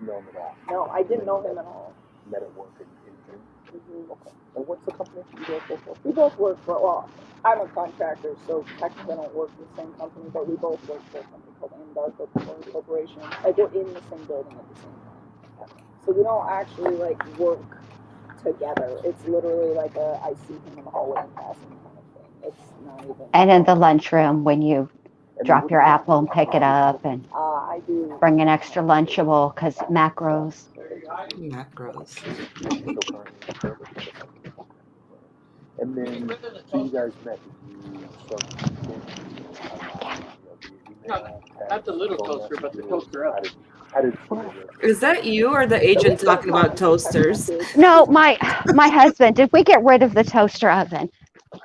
Speaker 9: you know him at all?
Speaker 8: No, I didn't know him at all.
Speaker 9: Met at work in June?
Speaker 8: Mm-hmm.
Speaker 9: Okay. And what's the company you guys both work for?
Speaker 8: We both work for, well, I'm a contractor, so technically I don't work for the same company, but we both work for a company called Corporation. Like, we're in the same building at the same time. So we don't actually, like, work together. It's literally like I see him in the hallway and pass him kind of thing. It's not even...
Speaker 5: And in the lunchroom, when you drop your apple and pick it up and
Speaker 8: I do
Speaker 5: bring an extra Lunchable because macros.
Speaker 9: And then, so you guys met, did you start
Speaker 10: not the little toaster, but the toaster up.
Speaker 4: Is that you or the agent talking about toasters?
Speaker 5: No, my husband. Did we get rid of the toaster oven?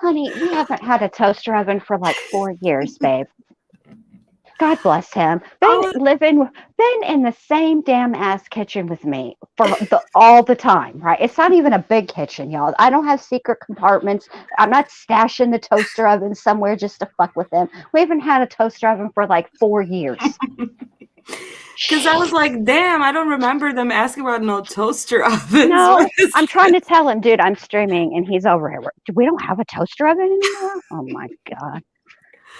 Speaker 5: Honey, we haven't had a toaster oven for like 4 years, babe. God bless him. Been in the same damn ass kitchen with me for all the time, right? It's not even a big kitchen, y'all. I don't have secret compartments. I'm not stashing the toaster oven somewhere just to fuck with him. We haven't had a toaster oven for like 4 years.
Speaker 4: Because I was like, damn, I don't remember them asking about no toaster ovens.
Speaker 5: No, I'm trying to tell him, dude, I'm streaming, and he's over here. We don't have a toaster oven anymore? Oh, my God.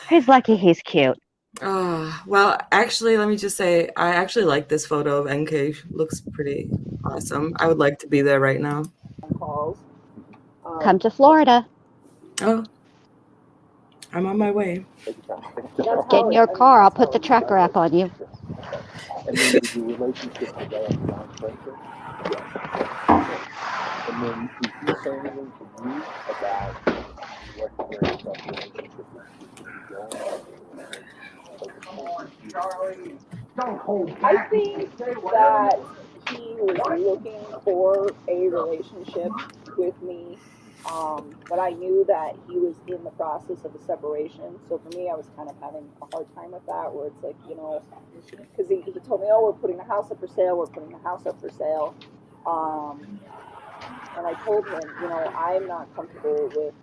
Speaker 5: He's lucky he's cute.
Speaker 4: Well, actually, let me just say, I actually like this photo of NK. Looks pretty awesome. I would like to be there right now.
Speaker 5: Come to Florida.
Speaker 4: Oh, I'm on my way.
Speaker 5: Get in your car. I'll put the tracker app on you.
Speaker 9: And then did your relationship develop beyond friendship? And then did you say anything to you about what your relationship was
Speaker 8: I think that he was looking for a relationship with me, but I knew that he was in the process of a separation. So for me, I was kind of having a hard time with that, where it's like, you know, because he told me, oh, we're putting the house up for sale, and I told him, you know, I'm not comfortable with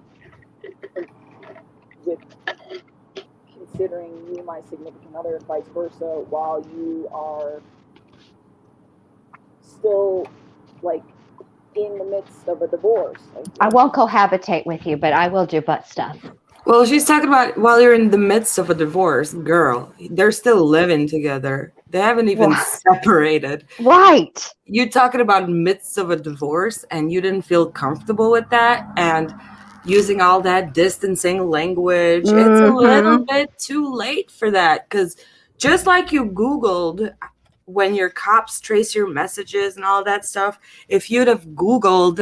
Speaker 8: considering you my significant other and vice versa while you are still like in the midst of a divorce.
Speaker 5: I won't cohabitate with you, but I will do butt stuff.
Speaker 4: Well, she's talking about while you're in the midst of a divorce, girl. They're still living together. They haven't even separated.
Speaker 5: Right.
Speaker 4: You're talking about midst of a divorce and you didn't feel comfortable with that and using all that distancing language. It's a little bit too late for that, because just like you Googled when your cops trace your messages and all that stuff, if you'd have Googled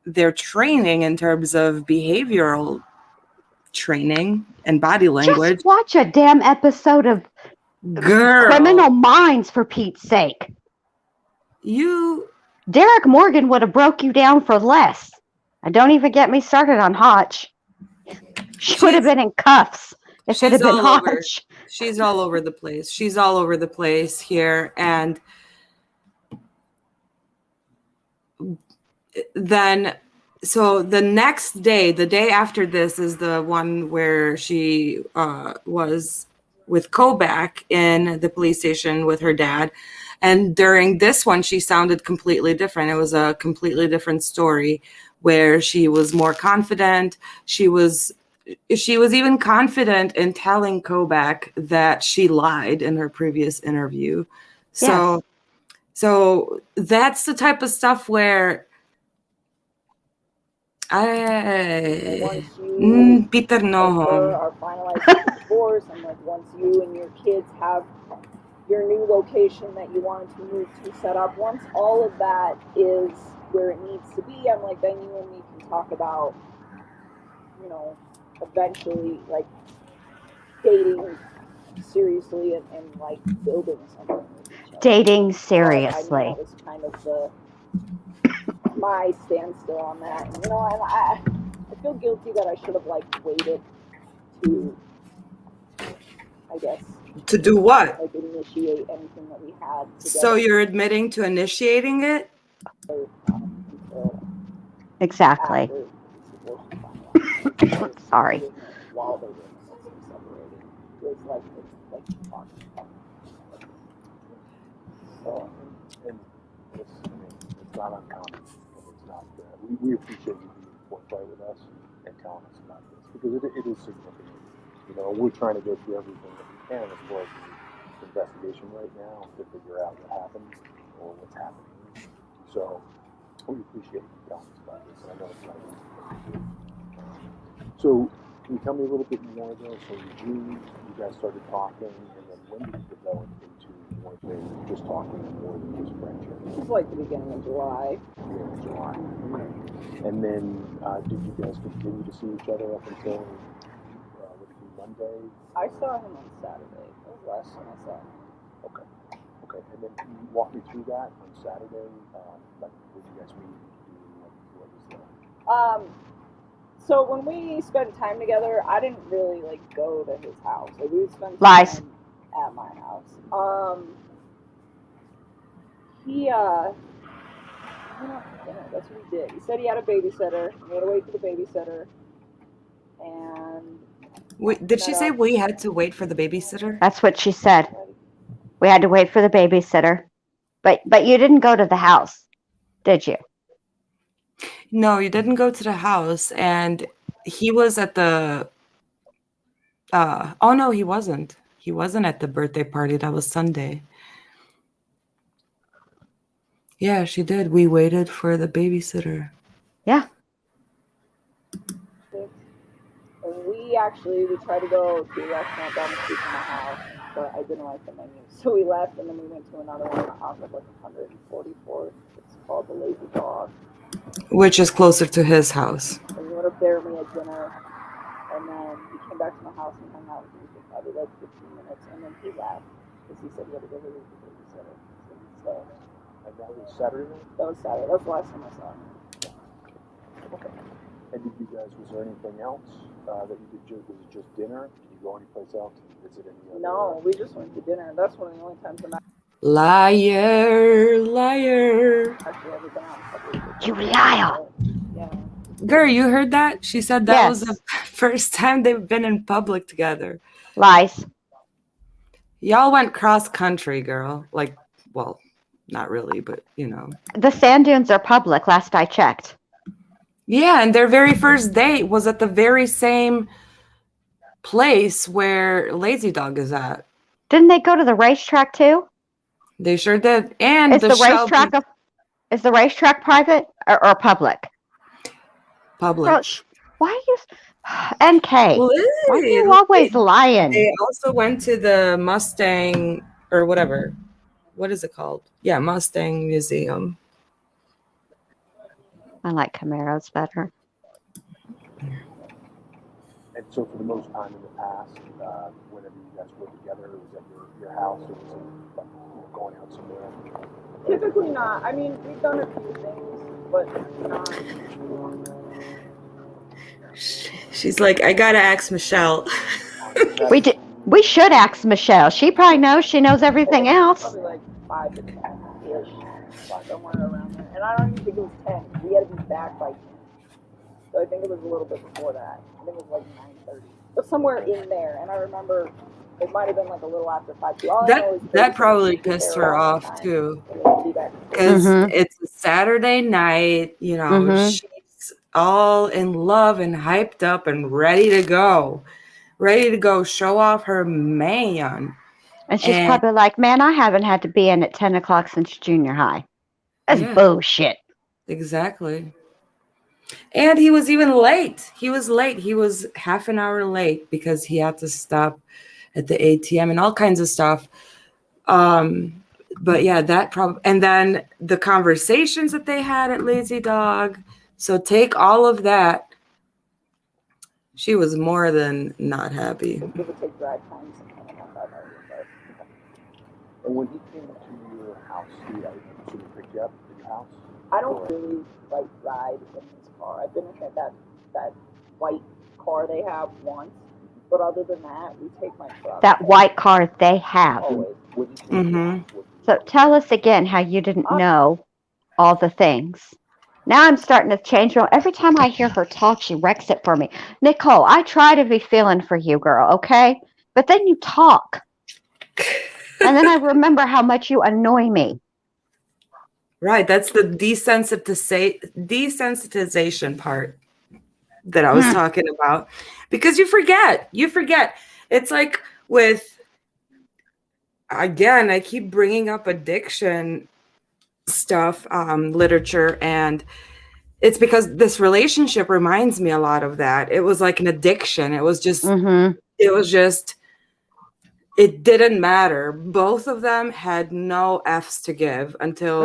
Speaker 4: their training in terms of behavioral training and body language.
Speaker 5: Just watch a damn episode of Criminal Minds, for Pete's sake. Derek Morgan would have broke you down for less. And don't even get me started on Hotch. She would have been in cuffs if it had been Hotch.
Speaker 4: She's all over the place. She's all over the place here. And then, so the next day, the day after this is the one where she was with Kobach in the police station with her dad. And during this one, she sounded completely different. It was a completely different story where she was more confident. She was even confident in telling Kobach that she lied in her previous interview. So that's the type of stuff where Peter no.
Speaker 8: Are finalizing the divorce, and like once you and your kids have your new location that you wanted to move to set up, once all of that is where it needs to be, I'm like, then you and me can talk about, you know, eventually like dating seriously and like building something.
Speaker 5: Dating seriously.
Speaker 8: That was kind of the my standstill on that. And, you know, and I feel guilty that I should have like waited to, I guess.
Speaker 4: To do what?
Speaker 8: Like initiate anything that we had together.
Speaker 4: So you're admitting to initiating it?
Speaker 5: Exactly. Sorry.
Speaker 8: While they were separated, it was like
Speaker 9: So, and it's not uncommon. It's not. We appreciate you being forthright with us and telling us about this because it is significant. You know, we're trying to go through everything that we can as far as the investigation right now to figure out what happened or what's happening. So we appreciate you telling us about this. I know it's not easy. So can you tell me a little bit more though? So in June, you guys started talking, and then when did it develop into more than just talking more than just friendship?
Speaker 8: It was like the beginning of July.
Speaker 9: Beginning of July. And then did you guys continue to see each other up until Monday?
Speaker 8: I saw him on Saturday. That was the last time I saw him.
Speaker 9: Okay. Okay. And then can you walk me through that on Saturday? Like, what did you guys meet? What was that?
Speaker 8: So when we spent time together, I didn't really like go to his house. Like we would spend
Speaker 5: Lies.
Speaker 8: time at my house. He went out for dinner. That's what he did. He said he had a babysitter. We had to wait for the babysitter. And
Speaker 4: Wait, did she say we had to wait for the babysitter?
Speaker 5: That's what she said. We had to wait for the babysitter. But you didn't go to the house, did you?
Speaker 4: No, you didn't go to the house, and he was at the oh no, he wasn't. He wasn't at the birthday party. That was Sunday. Yeah, she did. We waited for the babysitter.
Speaker 5: Yeah.
Speaker 8: And we tried to go to a restaurant down the street from my house, but I didn't like the menu. So we left, and then we went to another one off of like 144th. It's called the Lazy Dog.
Speaker 4: Which is closer to his house.
Speaker 8: And we went up there, we had dinner, and then he came back to my house and hung out with me for probably like 15 minutes, and then he left because he said he had to go visit the babysitter. So
Speaker 9: And that was Saturday night?
Speaker 8: that was Saturday. That was the last time I saw him.
Speaker 9: Okay. And did you guys, was there anything else that you did? Was it just dinner? Did you go anyplace else? Did you visit any other?
Speaker 8: No, we just went to dinner. That's one of the only times I'm
Speaker 4: Liar, liar.
Speaker 8: actually ever been out in public.
Speaker 5: You liar.
Speaker 8: Yeah.
Speaker 4: Girl, you heard that? She said that
Speaker 5: Yes.
Speaker 4: was the first time they've been in public together.
Speaker 5: Lies.
Speaker 4: Y'all went cross country, girl. Like, well, not really, but you know.
Speaker 5: The sand dunes are public, last I checked.
Speaker 4: Yeah, and their very first date was at the very same place where Lazy Dog is at.
Speaker 5: Didn't they go to the racetrack too?
Speaker 4: They sure did. And
Speaker 5: Is the racetrack private or public?
Speaker 4: Public.
Speaker 5: Girl, why are you NK? Why are you always lying?
Speaker 4: They also went to the Mustang or whatever. What is it called? Yeah, Mustang Museum.
Speaker 5: I like Camaros better.
Speaker 9: And so for the most time in the past, whenever you guys were together, was at your house or was it like going out somewhere?
Speaker 8: Typically not. I mean, we've done a few things, but not.
Speaker 4: She's like, I gotta ask Michelle.
Speaker 5: We should ask Michelle. She probably knows. She knows everything else.
Speaker 8: Probably like 5 to 10-ish, somewhere around there. And I don't even think it was 10. We had to be back by 10. So I think it was a little bit before that. I think it was like 9:30. But somewhere in there. And I remember it might have been like a little after 5.
Speaker 4: That probably pissed her off too. Because it's a Saturday night, you know, she's all in love and hyped up and ready to go show off her man.
Speaker 5: And she's probably like, man, I haven't had to be in at 10 o'clock since junior high. That's bullshit.
Speaker 4: Exactly. And he was even late. He was late. He was half an hour late because he had to stop at the ATM and all kinds of stuff. But yeah, that problem. And then the conversations that they had at Lazy Dog. So take all of that. She was more than not happy.
Speaker 9: And when he came to your house, he picked you up at your house?
Speaker 8: I don't really like ride in his car. I've been in that white car they have once, but other than that, we take my truck.
Speaker 5: That white car they have.
Speaker 8: Always.
Speaker 4: Mm-hmm.
Speaker 5: So tell us again how you didn't know all the things. Now I'm starting to change. Every time I hear her talk, she wrecks it for me. Nicole, I try to be feeling for you, girl, okay? But then you talk. And then I remember how much you annoy me.
Speaker 4: Right. That's the desensitization part that I was talking about. Because you forget. It's like with, again, I keep bringing up addiction stuff, literature, and it's because this relationship reminds me a lot of that. It was like an addiction. It was just, it didn't matter. Both of them had no F's to give until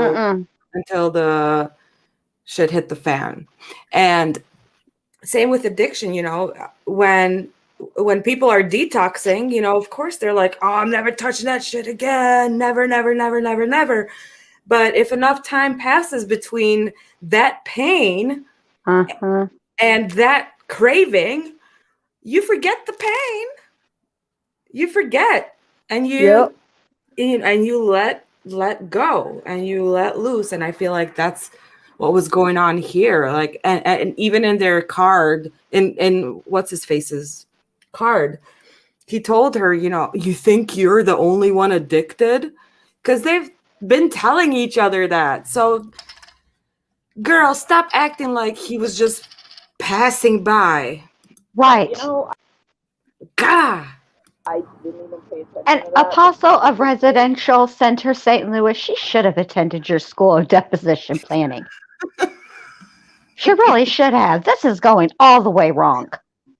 Speaker 4: the shit hit the fan. And same with addiction, when people are detoxing, of course they're like, oh, I'm never touching that shit again. Never, never, never, never, never. But if enough time passes between that pain and that craving, you forget the pain. You forget, and you let go, and you let loose. And I feel like that's what was going on here. Like, and even in their card, in what's his face's card, he told her, you think you're the only one addicted, because they've been telling each other that. So, girl, stop acting like he was just passing by.
Speaker 5: Right.
Speaker 4: God.
Speaker 8: I didn't even pay attention
Speaker 5: An
Speaker 8: to that.
Speaker 5: apostle of residential center St. Louis, she should have attended your school of deposition planning. She really should have. This is going all the way wrong.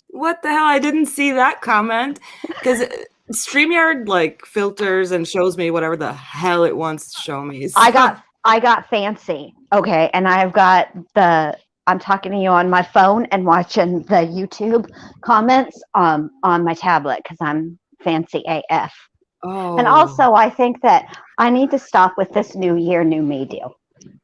Speaker 4: What the hell? I didn't see that comment, because StreamYard filters and shows me whatever the hell it wants to show me. So.
Speaker 5: I got fancy. Okay. And I'm talking to you on my phone and watching the YouTube comments on my tablet because I'm fancy AF. Oh. And also, I think that I need to stop with this new year, new me deal.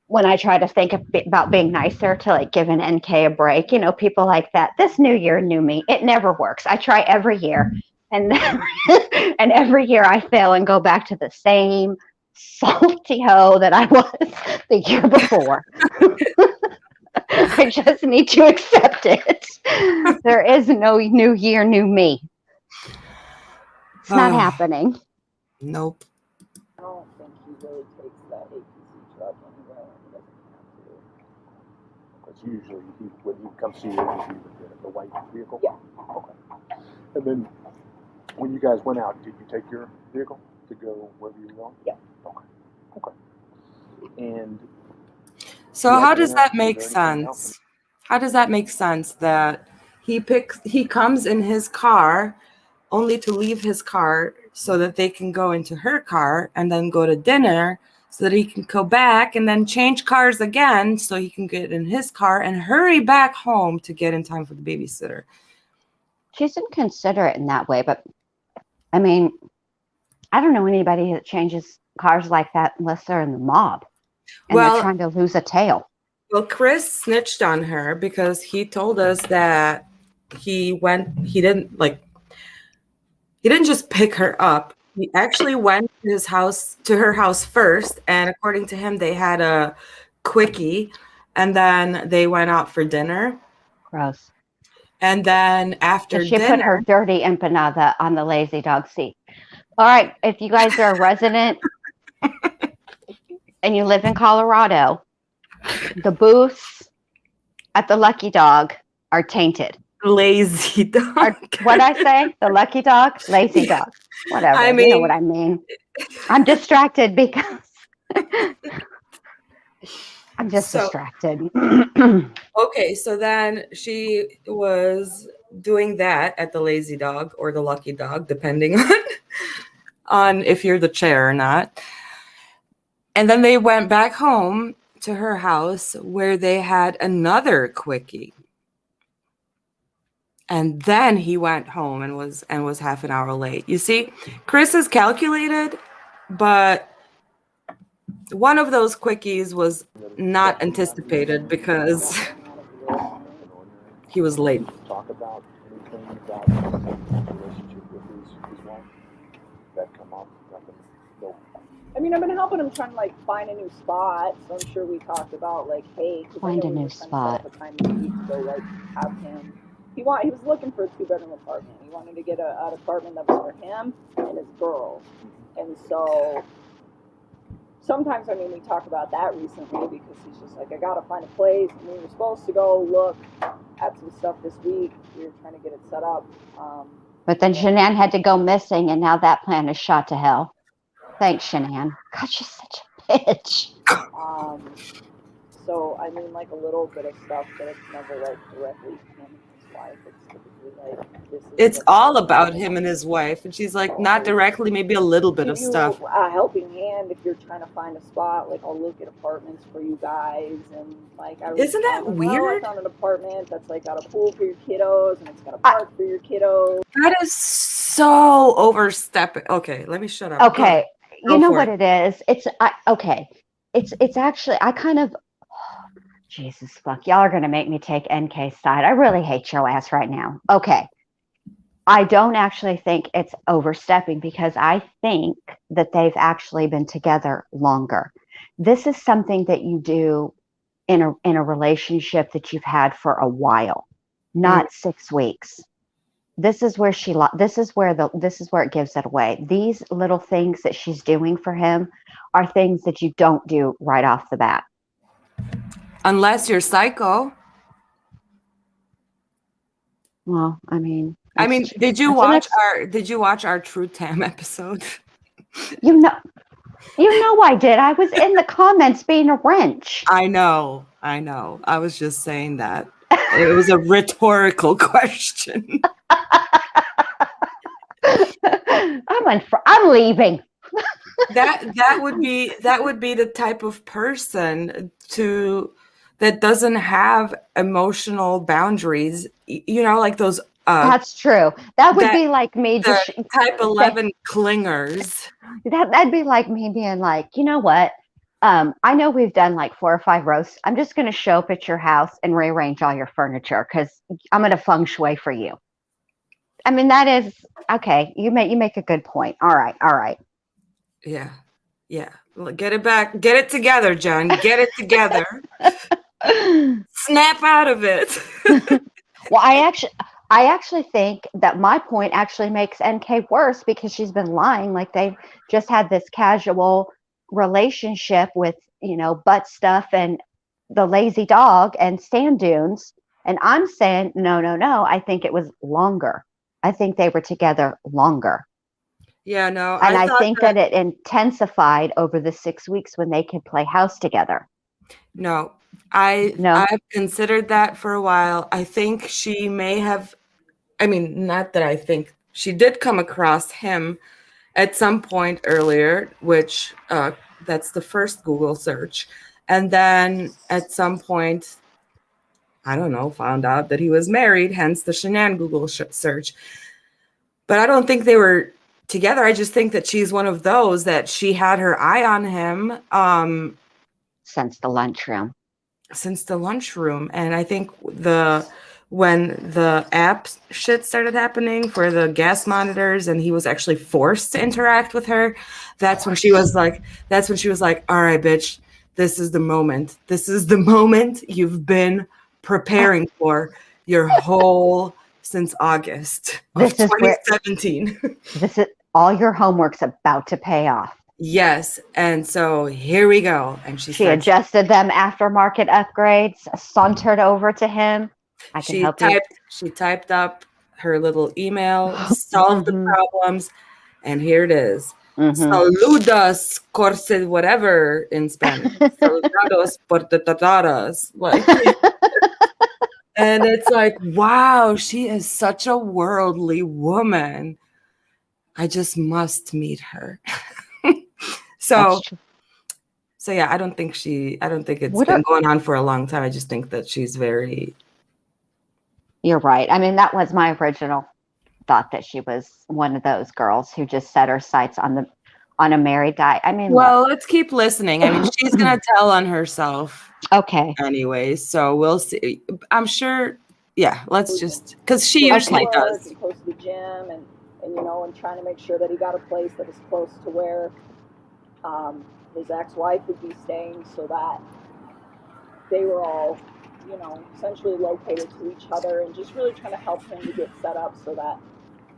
Speaker 5: When I try to think about being nicer to give an NK a break, people like that. This new year, new me, it never works. I try every year, and and every year I fail and go back to the same salty hoe that I was the year before. I just need to accept it. There is no new year, new me. It's not happening.
Speaker 4: Nope.
Speaker 8: I don't think he really takes that APC drug anywhere. He doesn't have to.
Speaker 9: Because usually when he comes to you, the white vehicle?
Speaker 8: Yeah.
Speaker 9: Okay. And then when you guys went out, did you take your vehicle to go wherever you were going?
Speaker 8: Yeah.
Speaker 9: Okay. And
Speaker 4: so how does that make sense? How does that make sense that he comes in his car only to leave his car so that they can go into her car and then go to dinner so that he can go back and then change cars again so he can get in his car and hurry back home to get in time for the babysitter?
Speaker 5: She didn't consider it in that way, but I mean, I don't know anybody that changes cars like that unless they're in the mob and they're trying to lose a tail.
Speaker 4: Well, Chris snitched on her because he told us that he didn't just pick her up. He actually went to her house first, and according to him, they had a quickie, and then they went out for dinner.
Speaker 5: Gross.
Speaker 4: And then after
Speaker 5: she put her dirty empanada on the lazy dog seat. All right, if you guys are a resident and you live in Colorado, the booths at the Lucky Dog are tainted.
Speaker 4: Lazy dog.
Speaker 5: What'd I say? The Lucky Dog? Lazy dog. Whatever. I mean, you know what I mean. I'm distracted because I'm just distracted.
Speaker 4: Okay, so then she was doing that at the Lazy Dog or the Lucky Dog, depending on if you're the chair or not. And then they went back home to her house where they had another quickie. And then he went home and was half an hour late. You see, Chris is calculated, but one of those quickies was not anticipated because he was late.
Speaker 9: Talk about anything about his relationship with his wife that come up. Nothing. No.
Speaker 8: I mean, I've been helping him trying to like find a new spot. So I'm sure we talked about like, hey,
Speaker 5: Find a new spot.
Speaker 8: A time this week to go like have him. He was looking for a 2-bedroom apartment. He wanted to get an apartment that was for him and his girls. And so sometimes, I mean, we talked about that recently because he's just like, I gotta find a place. And we were supposed to go look at some stuff this week. We were trying to get it set up.
Speaker 5: But then Shanann had to go missing, and now that plan is shot to hell. Thanks, Shanann. God, she's such a bitch.
Speaker 8: So, I mean, like a little bit of stuff, but it's never like directly him and his wife. It's typically like this.
Speaker 4: It's all about him and his wife, and she's like, not directly, maybe a little bit of stuff.
Speaker 8: A helping hand if you're trying to find a spot. Like, I'll look at apartments for you guys, and like,
Speaker 4: isn't that weird?
Speaker 8: I found an apartment that's like got a pool for your kiddos, and it's got a park for your kiddos.
Speaker 4: That is so overstepping. Okay, let me shut up.
Speaker 5: Okay, you know what it is? It's actually, I kind of. Jesus fuck, y'all are going to make me take NK's side. I really hate your ass right now. Okay. I don't actually think it's overstepping because I think that they've actually been together longer. This is something that you do in a relationship that you've had for a while, not 6 weeks. This is where this is where it gives it away. These little things that she's doing for him are things that you don't do right off the bat.
Speaker 4: Unless you're psycho.
Speaker 5: Well, I mean,
Speaker 4: did you watch our True Tam episode?
Speaker 5: You know I did. I was in the comments being a wrench.
Speaker 4: I know. I was just saying that. It was a rhetorical question.
Speaker 5: I'm leaving.
Speaker 4: that would be the type of person that doesn't have emotional boundaries, like those.
Speaker 5: That's true. That would be like me.
Speaker 4: Just type 11 clingers.
Speaker 5: That'd be like me being like, you know what? I know we've done like 4 or 5 roasts. I'm just going to show up at your house and rearrange all your furniture because I'm going to feng shui for you. I mean, that is okay. You make a good point. All right.
Speaker 4: Yeah. Get it back. Get it together, John. Get it together. Snap out of it.
Speaker 5: Well, I actually think that my point actually makes NK worse because she's been lying. Like they've just had this casual relationship with, butt stuff and the lazy dog and sand dunes. And I'm saying, no. I think it was longer. I think they were together longer.
Speaker 4: Yeah, no.
Speaker 5: And I think that it intensified over the 6 weeks when they could play house together.
Speaker 4: No, I've considered that for a while. I think she may have, not that I think, she did come across him at some point earlier, which that's the first Google search. And then at some point, I don't know, found out that he was married, hence the Shanann Google search. But I don't think they were together. I just think that she's one of those that she had her eye on him
Speaker 5: since the lunchroom.
Speaker 4: And I think when the app shit started happening for the gas monitors and he was actually forced to interact with her, that's when she was like, all right, bitch, this is the moment you've been preparing for your whole since August of 2017.
Speaker 5: This is all your homework's about to pay off.
Speaker 4: Yes, and so here we go. And she
Speaker 5: adjusted them aftermarket upgrades, sauntered over to him.
Speaker 4: She typed up her little email, solved the problems, and here it is. Saludos, corse, whatever in Spanish. Saludos por tataras. And it's like, wow, she is such a worldly woman. I just must meet her. So yeah, I don't think it's been going on for a long time. I just think that she's very.
Speaker 5: You're right. That was my original thought, that she was one of those girls who just set her sights on on a married guy. I mean,
Speaker 4: well, let's keep listening. I mean, she's gonna tell on herself.
Speaker 5: Okay.
Speaker 4: Anyways, so we'll see. I'm sure. Yeah, let's just because she usually does.
Speaker 8: And close to the gym, and and trying to make sure that he got a place that was close to where his ex-wife would be staying, so that they were all, essentially located to each other, and just really trying to help him to get set up so that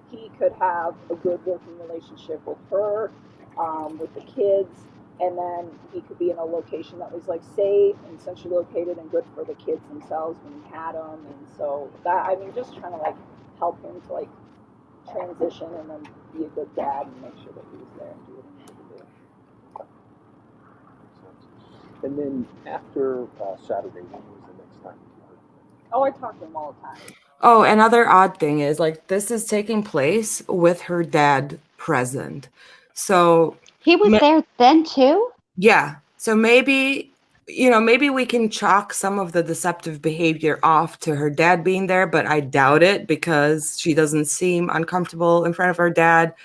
Speaker 8: he could have a good working relationship with her, with the kids, and then he could be in a location that was like safe and centrally located and good for the kids themselves when he had them. And so that, just trying to like help him to like transition and then be a good dad and make sure that he was there and do what he needed to do.
Speaker 9: And then after Saturday, when was the next time you heard from him?
Speaker 8: Oh, I talk to him all the time.
Speaker 4: Oh, another odd thing is like this is taking place with her dad present. So
Speaker 5: he was there then too?
Speaker 4: Yeah. So maybe, maybe we can chalk some of the deceptive behavior off to her dad being there, but I doubt it because she doesn't seem uncomfortable in front of her dad.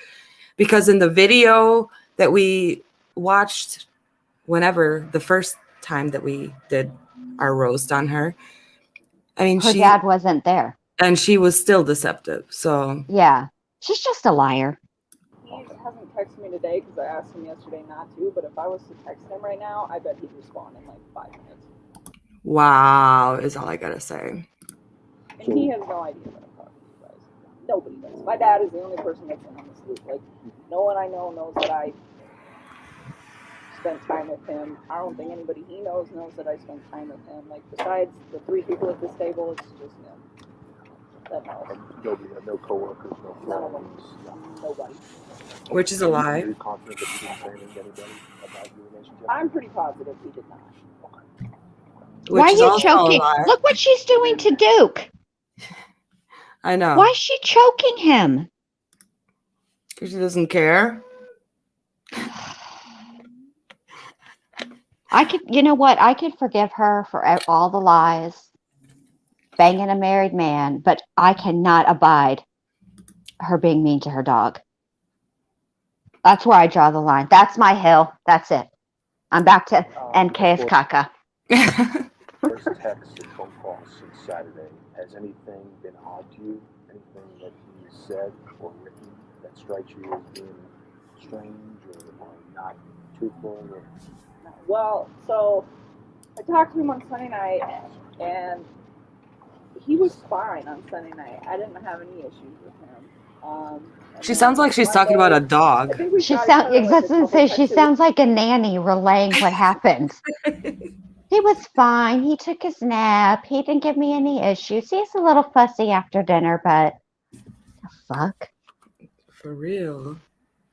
Speaker 4: Because in the video that we watched whenever the first time that we did our roast on her, I mean,
Speaker 5: her dad wasn't there.
Speaker 4: And she was still deceptive. So
Speaker 5: yeah, she's just a liar.
Speaker 8: He hasn't texted me today because I asked him yesterday not to, but if I was to text him right now, I bet he'd respond in like 5 minutes.
Speaker 4: Wow, is all I gotta say.
Speaker 8: And he has no idea that I'm talking to you guys. Nobody does. My dad is the only person that's in on this loop. Like, no one I know knows that I spent time with him. I don't think anybody he knows that I spent time with him. Like, besides the 3 people at this table, it's just him. That knows.
Speaker 9: Nobody, no coworkers, no friends.
Speaker 8: Nobody.
Speaker 4: Which is a lie.
Speaker 9: Are you confident that you didn't say anything to anybody about your relationship?
Speaker 8: I'm pretty positive he did not.
Speaker 9: Okay.
Speaker 5: Why are you choking? Look what she's doing to Duke.
Speaker 4: I know.
Speaker 5: Why is she choking him?
Speaker 4: Because she doesn't care.
Speaker 5: You know what? I could forgive her for all the lies, banging a married man, but I cannot abide her being mean to her dog. That's where I draw the line. That's my hill. That's it. I'm back to NK's caca.
Speaker 9: First texts and phone calls since Saturday. Has anything been odd to you? Anything that he said or written that strikes you as being strange or not truthful? Or...
Speaker 8: Well, so I talked to him on Sunday night, and he was fine on Sunday night. I didn't have any issues with him.
Speaker 4: She sounds like she's talking about a dog.
Speaker 5: She sounds like a nanny relaying what happened. He was fine. He took his nap. He didn't give me any issues. He's a little fussy after dinner, but the fuck?
Speaker 4: For real.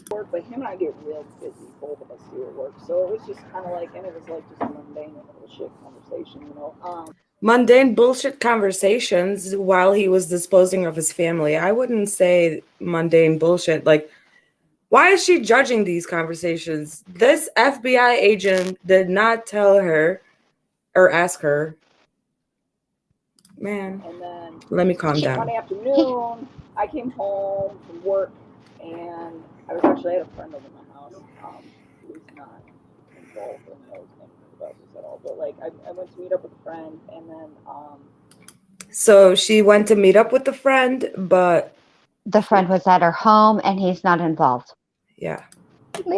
Speaker 8: But him and I get real busy, both of us do at work. So it was just kind of like, and it was like just a mundane little shit conversation,
Speaker 4: Mundane bullshit conversations while he was disposing of his family. I wouldn't say mundane bullshit. Like, why is she judging these conversations? This FBI agent did not tell her or ask her. Man,
Speaker 8: and then
Speaker 4: let me calm down.
Speaker 8: Monday afternoon, I came home from work, and I was actually at a friend over my house who was not involved in those things at all. But like, I went to meet up with a friend, and then
Speaker 4: So she went to meet up with the friend, but
Speaker 5: the friend was at her home, and he's not involved.
Speaker 4: Yeah,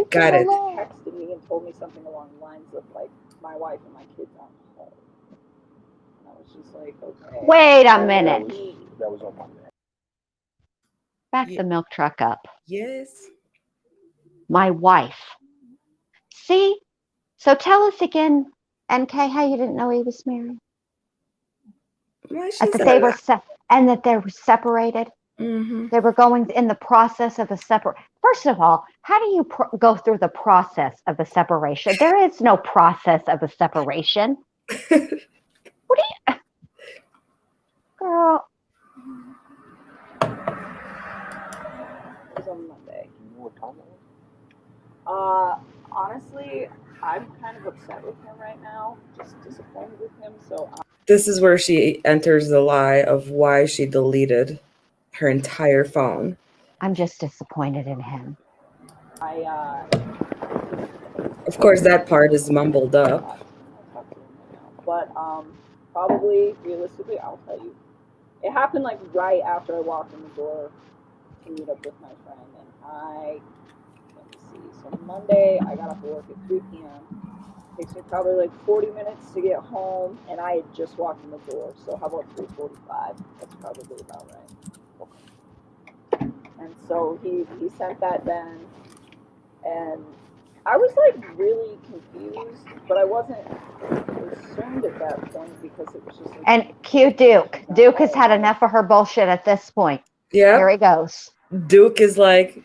Speaker 8: got it. Texted me and told me something along the lines of like, my wife and my kids aren't home. And I was just like, okay.
Speaker 5: Wait a minute.
Speaker 9: That was on Monday.
Speaker 5: Back the milk truck up.
Speaker 4: Yes.
Speaker 5: My wife. See? So tell us again, NK, how you didn't know he was married. And that they were separated.
Speaker 4: Mm-hmm.
Speaker 5: They were going in the process of a separate. First of all, how do you go through the process of a separation? There is no process of a separation. What do you, girl?
Speaker 8: It was on Monday. Honestly, I'm kind of upset with him right now. Just disappointed with him. So.
Speaker 4: This is where she enters the lie of why she deleted her entire phone.
Speaker 5: I'm just disappointed in him.
Speaker 4: Of course, that part is mumbled up.
Speaker 8: But probably, realistically, I'll tell you. It happened like right after I walked in the door to meet up with my friend, and let me see, so Monday I got off work at 3 p.m. Takes me probably like 40 minutes to get home, and I had just walked in the door, so how about 3:45? That's probably about right. And so he sent that then, and I was like really confused, but I wasn't concerned at that point because it was just like,
Speaker 5: And cue Duke. Duke has had enough of her bullshit at this point.
Speaker 4: Yeah.
Speaker 5: Here he goes.
Speaker 4: Duke is like,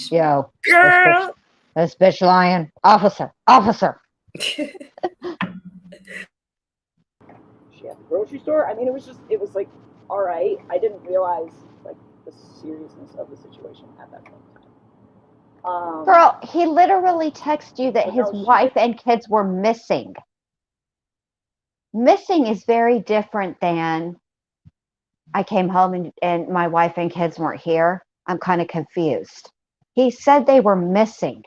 Speaker 5: yo,
Speaker 4: girl.
Speaker 5: This bitch lying. Officer.
Speaker 8: she at the grocery store. I mean, it was like, all right. I didn't realize like the seriousness of the situation at that point in time.
Speaker 5: Girl, he literally texted you that his wife and kids were missing. Missing is very different than I came home and my wife and kids weren't here. I'm kind of confused. He said they were missing.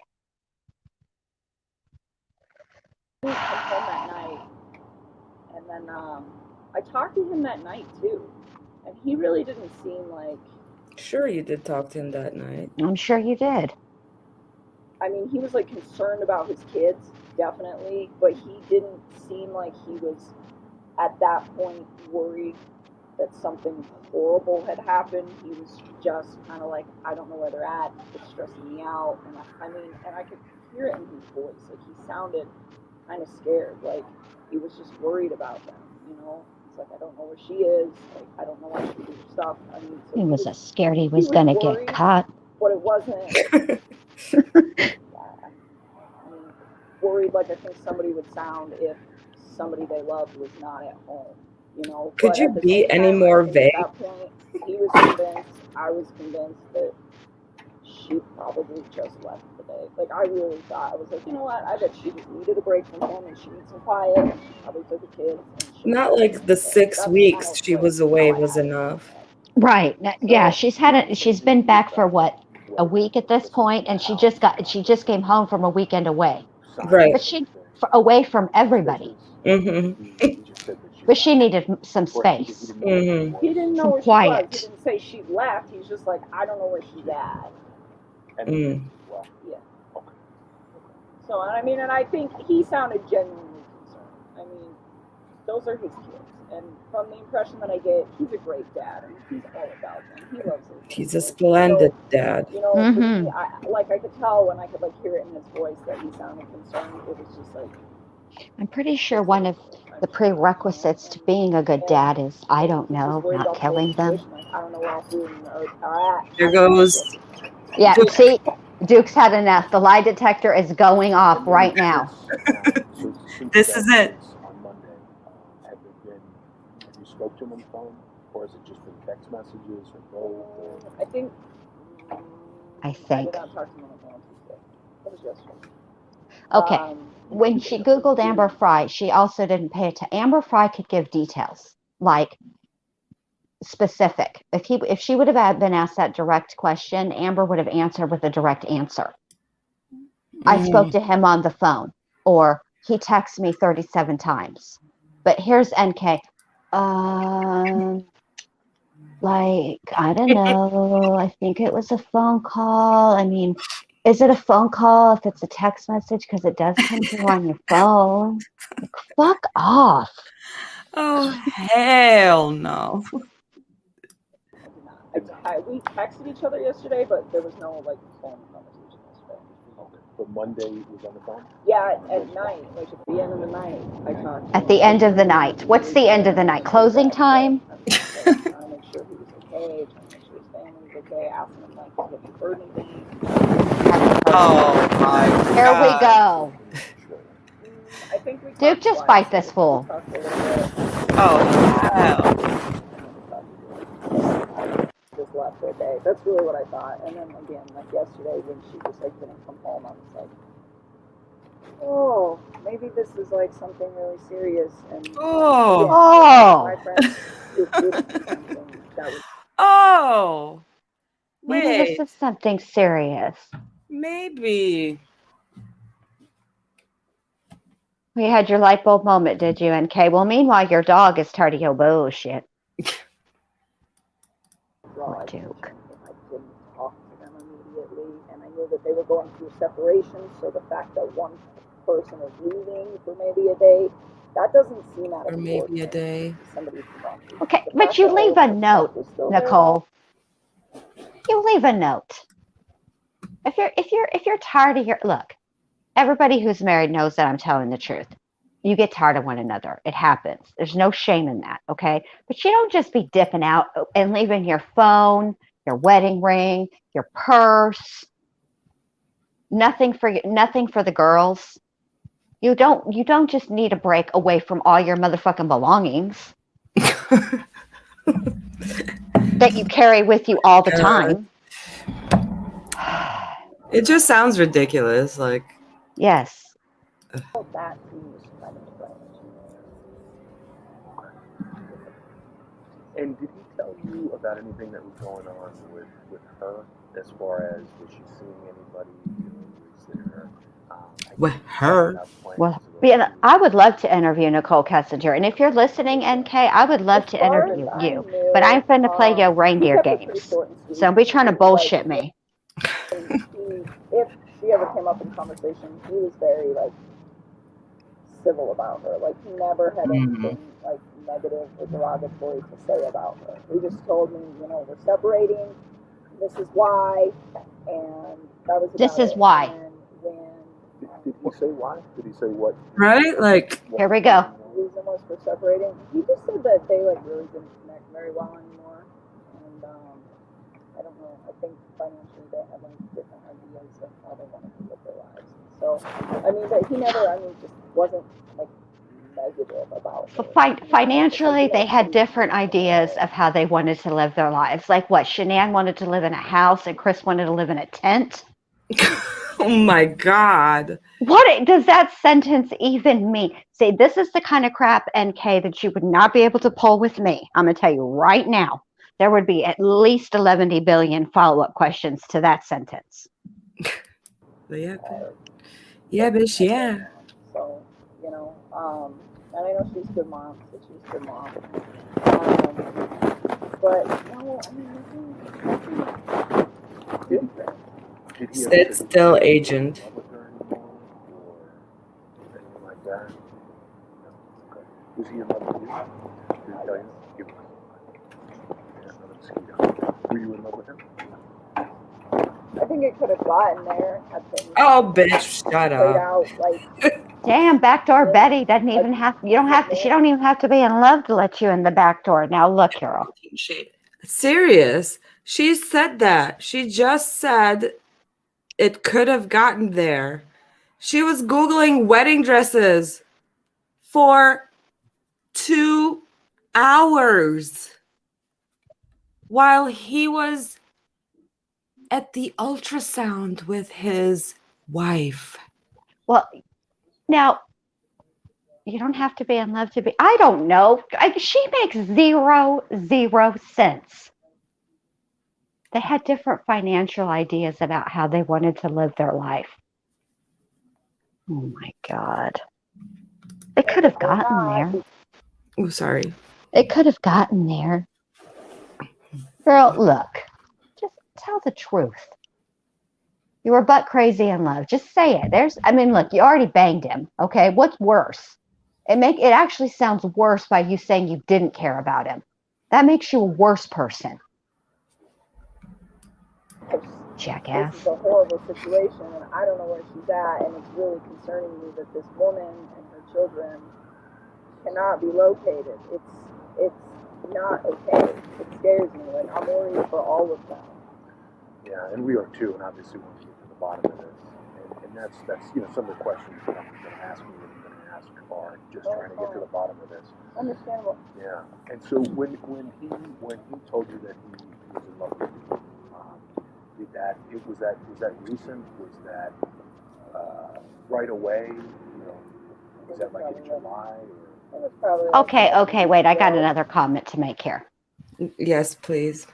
Speaker 8: He came home that night, and then I talked to him that night too, and he really didn't seem like.
Speaker 4: Sure, you did talk to him that night.
Speaker 5: I'm sure you did.
Speaker 8: I mean, he was like concerned about his kids, definitely, but he didn't seem like he was at that point worried that something horrible had happened. He was just kind of like, I don't know where they're at. It's stressing me out, and I could hear it in his voice. Like he sounded kind of scared, like he was just worried about them, you know? It's like, I don't know where she is, like, I don't know why she did her stuff. I mean, so
Speaker 5: he was scared he was going to get caught.
Speaker 8: But it wasn't, worried like I think somebody would sound if somebody they loved was not at home, you know?
Speaker 4: Could you be any more vague?
Speaker 8: At that point, he was convinced, I was convinced that she probably just left the day. Like, I really thought, I was like, you know what, I bet she just needed a break from home and she needs some quiet, and she probably took the kids.
Speaker 4: Not like the 6 weeks she was away was enough.
Speaker 5: Right. Yeah, she's been back for what, a week at this point, and she just came home from a weekend away.
Speaker 4: Right.
Speaker 5: But she away from everybody.
Speaker 4: Mm-hmm.
Speaker 5: But she needed some space.
Speaker 4: Mm-hmm.
Speaker 8: He didn't know where
Speaker 5: quiet.
Speaker 8: she was. He didn't say she left. He's just like, I don't know where she's at.
Speaker 4: Mm.
Speaker 8: Yeah. So, and I think he sounded genuinely concerned. I mean, those are his kids. And from the impression that I get, he's a great dad. And he's all about them. He loves them.
Speaker 4: He's a splendid dad.
Speaker 8: You know,
Speaker 5: Mm-hmm.
Speaker 8: I could tell when I could hear it in his voice that he sounded concerned. It was just like,
Speaker 5: I'm pretty sure one of the prerequisites to being a good dad is, I don't know, not killing them.
Speaker 8: I don't know where else we are at.
Speaker 4: There goes.
Speaker 5: Yeah, see, Duke's had enough. The lie detector is going off right now.
Speaker 4: This is it.
Speaker 9: On Monday, have you spoke to him on the phone, or has it just been text messages or both?
Speaker 8: I think.
Speaker 5: I
Speaker 8: I
Speaker 5: think.
Speaker 8: did not talk to him on the phone Tuesday. That was yesterday.
Speaker 5: Okay. When she Googled Amber Fry, she also didn't pay it to Amber Fry could give details, like specific. If she would have been asked that direct question, Amber would have answered with a direct answer. I spoke to him on the phone, or he texted me 37 times. But here's NK. Like, I don't know. I think it was a phone call. I mean, is it a phone call if it's a text message? Because it does come through on your phone. Like, fuck off.
Speaker 4: Oh, hell no.
Speaker 8: We texted each other yesterday, but there was no phone conversation yesterday.
Speaker 9: Okay. But Monday was on the phone?
Speaker 8: Yeah, at night, at the end of the night, I talked to him.
Speaker 5: At the end of the night. What's the end of the night? Closing time?
Speaker 8: Trying to make sure he was okay, trying to make sure his family was okay, asking him, have you heard anything?
Speaker 4: Oh, my God.
Speaker 5: Here we go.
Speaker 8: I think we
Speaker 5: Duke, just fight this fool.
Speaker 4: Oh, hell.
Speaker 8: Just left for a day. That's really what I thought. And then again, yesterday when she just didn't come home, I was like, oh, maybe this is something really serious. And my friend,
Speaker 4: oh,
Speaker 5: maybe this is something serious.
Speaker 4: Maybe.
Speaker 5: You had your light bulb moment, did you, NK? Well, meanwhile, your dog is tired of your bullshit.
Speaker 8: Well,
Speaker 5: Duke.
Speaker 8: I didn't talk to them immediately, and I knew that they were going through separation, so the fact that one person is leaving for maybe a day, that doesn't seem out of
Speaker 4: Or
Speaker 8: the
Speaker 4: maybe a
Speaker 8: ordinary.
Speaker 4: day.
Speaker 8: Somebody who's gone through.
Speaker 5: Okay,
Speaker 8: The
Speaker 5: but
Speaker 8: fact
Speaker 5: you
Speaker 8: that
Speaker 5: leave
Speaker 8: all
Speaker 5: a
Speaker 8: of the stuff
Speaker 5: note,
Speaker 8: was still there,
Speaker 5: Nicole. You leave a note. If you're tired of your look, everybody who's married knows that I'm telling the truth. You get tired of one another. It happens. There's no shame in that, okay? But you don't just be dipping out and leaving your phone, your wedding ring, your purse, nothing for the girls. You don't just need a break away from all your motherfucking belongings that you carry with you all the time.
Speaker 4: It just sounds ridiculous. Like,
Speaker 5: yes.
Speaker 8: That to me was kind of strange.
Speaker 9: And did he tell you about anything that was going on with her, as far as was she seeing anybody? Was there
Speaker 4: with her?
Speaker 5: Well, I would love to interview Nicole Kessinger, and if you're listening, NK, I would love to interview you. But I'm going to play your reindeer games, so don't be trying to bullshit me.
Speaker 8: If she ever came up in conversation, he was very like civil about her. Like he never had anything like negative or derogatory to say about her. He just told me, we're separating. This is why, and that was about
Speaker 5: This is
Speaker 8: it.
Speaker 5: why.
Speaker 8: And when
Speaker 9: did he say why? Did he say what?
Speaker 4: Right? Like,
Speaker 5: here we go.
Speaker 8: The reason was for separating. He just said that they like really didn't connect very well anymore, and I don't know. I think financially they had like different ideas of how they wanted to live their lives. So I mean, but he never. I mean, just wasn't like negative about it.
Speaker 5: So financially, they had different ideas of how they wanted to live their lives. Like what? Shanann wanted to live in a house, and Chris wanted to live in a tent.
Speaker 4: Oh my God.
Speaker 5: What does that sentence even mean? See, this is the kind of crap, NK, that you would not be able to pull with me. I'm going to tell you right now, there would be at least 11 billion follow-up questions to that sentence.
Speaker 4: Yeah, bitch, yeah.
Speaker 8: So, and I know she's a good mom, so she's a good mom. But, no, I mean, nothing different.
Speaker 4: Sit still, agent.
Speaker 9: Was he in love with you? Did he tell you? Were you in love with him?
Speaker 8: I think it could have gotten there.
Speaker 4: Oh, bitch, shut up.
Speaker 8: Out, like,
Speaker 5: damn, backdoor Betty doesn't even have. You don't have to. She don't even have to be in love to let you in the back door. Now look, Carol.
Speaker 4: Serious. She said that. She just said it could have gotten there. She was Googling wedding dresses for 2 hours while he was at the ultrasound with his wife.
Speaker 5: Well, now, you don't have to be in love to be. I don't know. She makes zero sense. They had different financial ideas about how they wanted to live their life. Oh my God. It could have gotten there.
Speaker 4: Oh, sorry.
Speaker 5: It could have gotten there. Girl, look. Just tell the truth. You were butt crazy in love. Just say it. Look, you already banged him. Okay, what's worse? It actually sounds worse by you saying you didn't care about him. That makes you a worse person. Jackass.
Speaker 8: This is a horrible situation, and I don't know where she's at, and it's really concerning me that this woman and her children cannot be located. It's not okay. It scares me. Like, I'm worried for all of them.
Speaker 9: Yeah, and we are too, and obviously we want to get to the bottom of this. And that's some of the questions that I'm going to ask you and I'm going to ask are just trying to get to the bottom of this.
Speaker 8: Understandable.
Speaker 9: Yeah. And so when he told you that he was in love with you, was that recent? Was that right away? Was that like in July?
Speaker 5: Okay, wait, I got another comment to make here.
Speaker 4: Yes, please.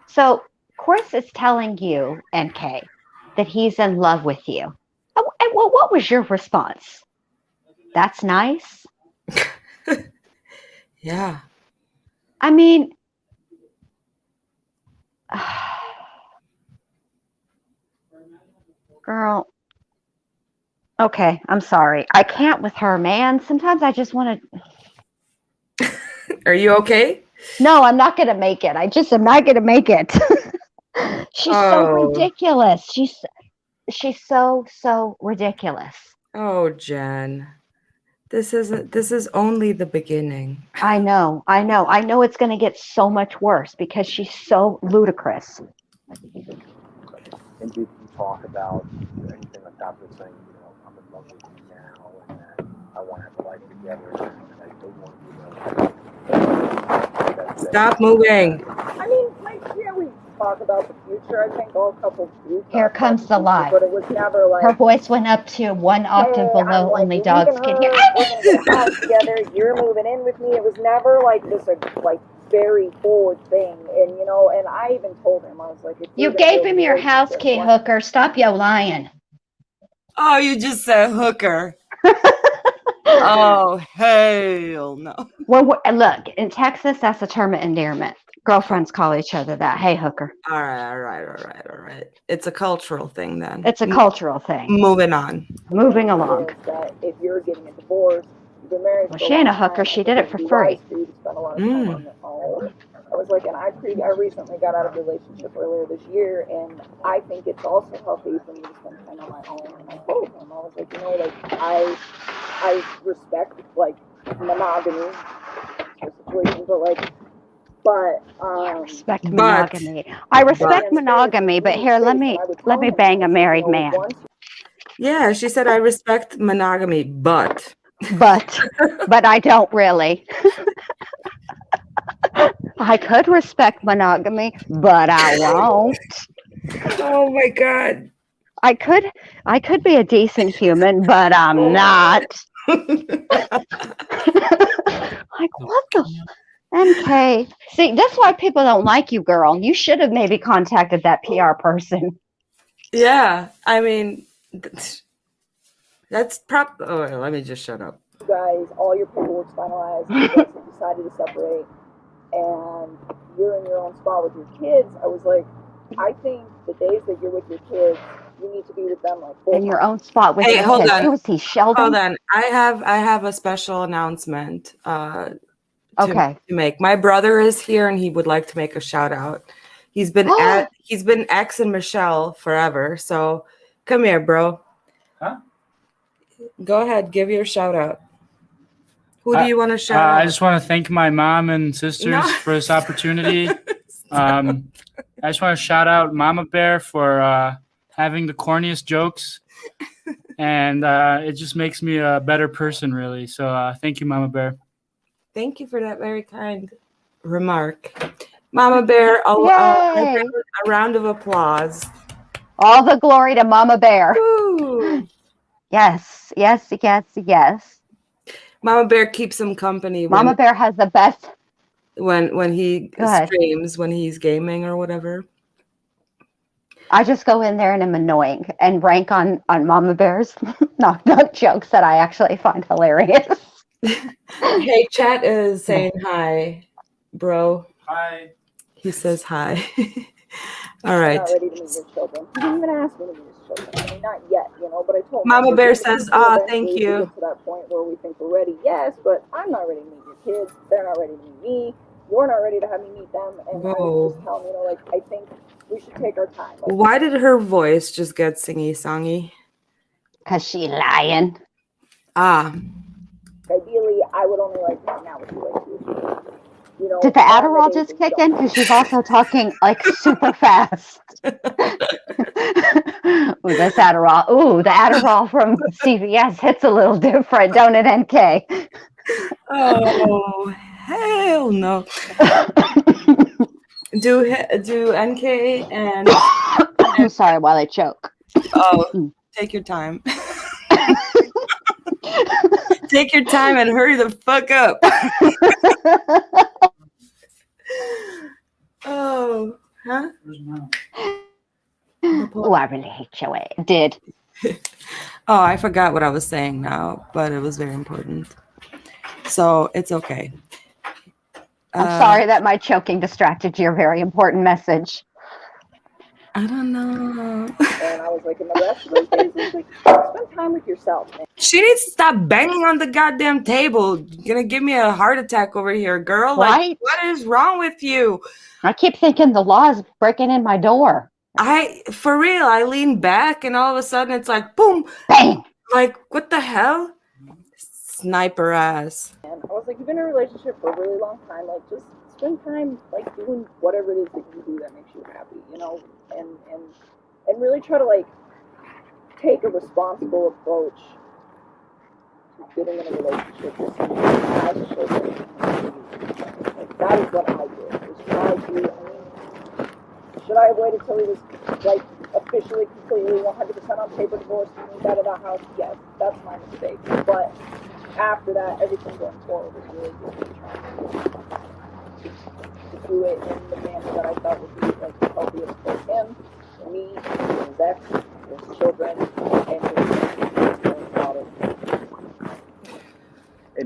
Speaker 5: So Chris is telling you, NK, that he's in love with you. And what was your response? That's nice.
Speaker 4: Yeah.
Speaker 5: I mean, girl. Okay, I'm sorry. I can't with her, man. Sometimes I just want
Speaker 4: to. Are you okay?
Speaker 5: No, I'm not going to make it. I just am not going to make it. She's so ridiculous. She's so ridiculous.
Speaker 4: Oh, Jen. This is only the beginning.
Speaker 5: I know it's going to get so much worse because she's so ludicrous.
Speaker 9: And did you talk about anything on top of saying, I'm in love with you now and that I want to have a life together and I don't want to
Speaker 4: Stop moving.
Speaker 8: I mean, we talk about the future. I think all couples do.
Speaker 5: Here comes the lie.
Speaker 8: But it was never like
Speaker 5: her voice went up to one octave below. Only dogs can hear.
Speaker 8: We're gonna get a house together. You're moving in with me. It was never like this, like very forward thing. And and I even told him, I was like,
Speaker 5: you gave him your house key, hooker. Stop yo lying.
Speaker 4: Oh, you just said hooker. Oh, hell no.
Speaker 5: Well, look, in Texas, that's a term of endearment. Girlfriends call each other that. Hey, hooker.
Speaker 4: All right. It's a cultural thing then.
Speaker 5: It's a cultural thing.
Speaker 4: Moving on.
Speaker 5: Moving along.
Speaker 8: That if you're getting a divorce, you've been married.
Speaker 5: Well, she ain't a hooker. She did it for free.
Speaker 8: Spend a lot of time on your own. I was like, and I recently got out of a relationship earlier this year, and I think it's also healthy for me to spend time on my own. And I told him, I was like, I respect monogamy situation, but I
Speaker 5: respect monogamy. I respect monogamy, but here, let me bang a married man.
Speaker 4: Yeah, she said I respect monogamy, but
Speaker 5: I don't really. I could respect monogamy, but I won't.
Speaker 4: Oh my God.
Speaker 5: I could be a decent human, but I'm not. Like, what the NK? See, that's why people don't like you, girl. You should have maybe contacted that PR person.
Speaker 4: Yeah, I mean, that's Oh, let me just shut up.
Speaker 8: You guys, all your paperwork's finalized. You guys have decided to separate, and you're in your own spot with your kids. I was like, I think the days that you're with your kids, you need to be with them
Speaker 5: in your own spot with your
Speaker 4: hold
Speaker 5: kids.
Speaker 4: On.
Speaker 5: Who is he, Sheldon?
Speaker 4: Hold on. I have a special announcement to make. My brother is here and he would like to make a shout out. He's been exing Michelle forever. So come here, bro.
Speaker 2: Huh?
Speaker 4: Go ahead, give your shout out. Who do you want to shout out?
Speaker 2: I just want to thank my mom and sisters for this opportunity. I just want to shout out Mama Bear for having the corniest jokes, and it just makes me a better person, really. So thank you, Mama Bear.
Speaker 4: Thank you for that very kind remark. Mama Bear, a round of applause.
Speaker 5: All the glory to Mama Bear.
Speaker 4: Woo.
Speaker 5: Yes.
Speaker 4: Mama Bear keeps him company.
Speaker 5: Mama Bear has the best.
Speaker 4: When he streams, when he's gaming or whatever.
Speaker 5: I just go in there and I'm annoying and rank on Mama Bear's knock jokes that I actually find hilarious.
Speaker 4: Hey, chat is saying hi, bro.
Speaker 2: Hi.
Speaker 4: He says hi. All right.
Speaker 8: I'm not ready to meet your children. He didn't even ask me to meet his children. I mean, not yet, but I told him.
Speaker 4: Mama Bear says, thank you.
Speaker 8: To get to that point where we think we're ready, yes, but I'm not ready to meet your kids. They're not ready to meet me. You're not ready to have me meet them. And I was just telling I think we should take our time.
Speaker 4: Why did her voice just get singy-songy?
Speaker 5: Because she lying.
Speaker 8: Ideally, I would only like to hang out with you
Speaker 5: Did the Adderall just kick in? Because she's also talking super fast. Ooh, this Adderall. Ooh, the Adderall from CVS hits a little different, don't it, NK?
Speaker 4: Oh, hell no. Do NK and
Speaker 5: I'm sorry while I choke.
Speaker 4: Oh, take your time. Take your time and hurry the fuck up. Oh, huh?
Speaker 5: Oh, I really hate you. It did.
Speaker 4: Oh, I forgot what I was saying now, but it was very important. So it's okay.
Speaker 5: I'm sorry that my choking distracted your very important message.
Speaker 4: I don't know.
Speaker 8: And I was like, in the rest of those days, I was like, spend time with yourself, man.
Speaker 4: She needs to stop banging on the goddamn table. You're gonna give me a heart attack over here, girl. Like,
Speaker 5: Right?
Speaker 4: what is wrong with you?
Speaker 5: I keep thinking the law is breaking in my door.
Speaker 4: For real, I lean back and all of a sudden it's like, boom,
Speaker 5: bang.
Speaker 4: Like, what the hell? Sniper ass.
Speaker 8: And I was like, you've been in a relationship for a really long time. Like, just spend time, like, doing whatever it is that you do that makes you happy, you know? And really try to, like, take a responsible approach to getting in a relationship with someone who has children. Like, that is what I did. Is try to, I mean, should I have waited till he was, like, officially, completely, 100% on paper divorced and moved out of the house? Yes, that's my mistake. But after that, everything going forward was really just trying to do it in the manner that I thought would be, like, the healthiest for him, for me, his ex, his children, and his daughter.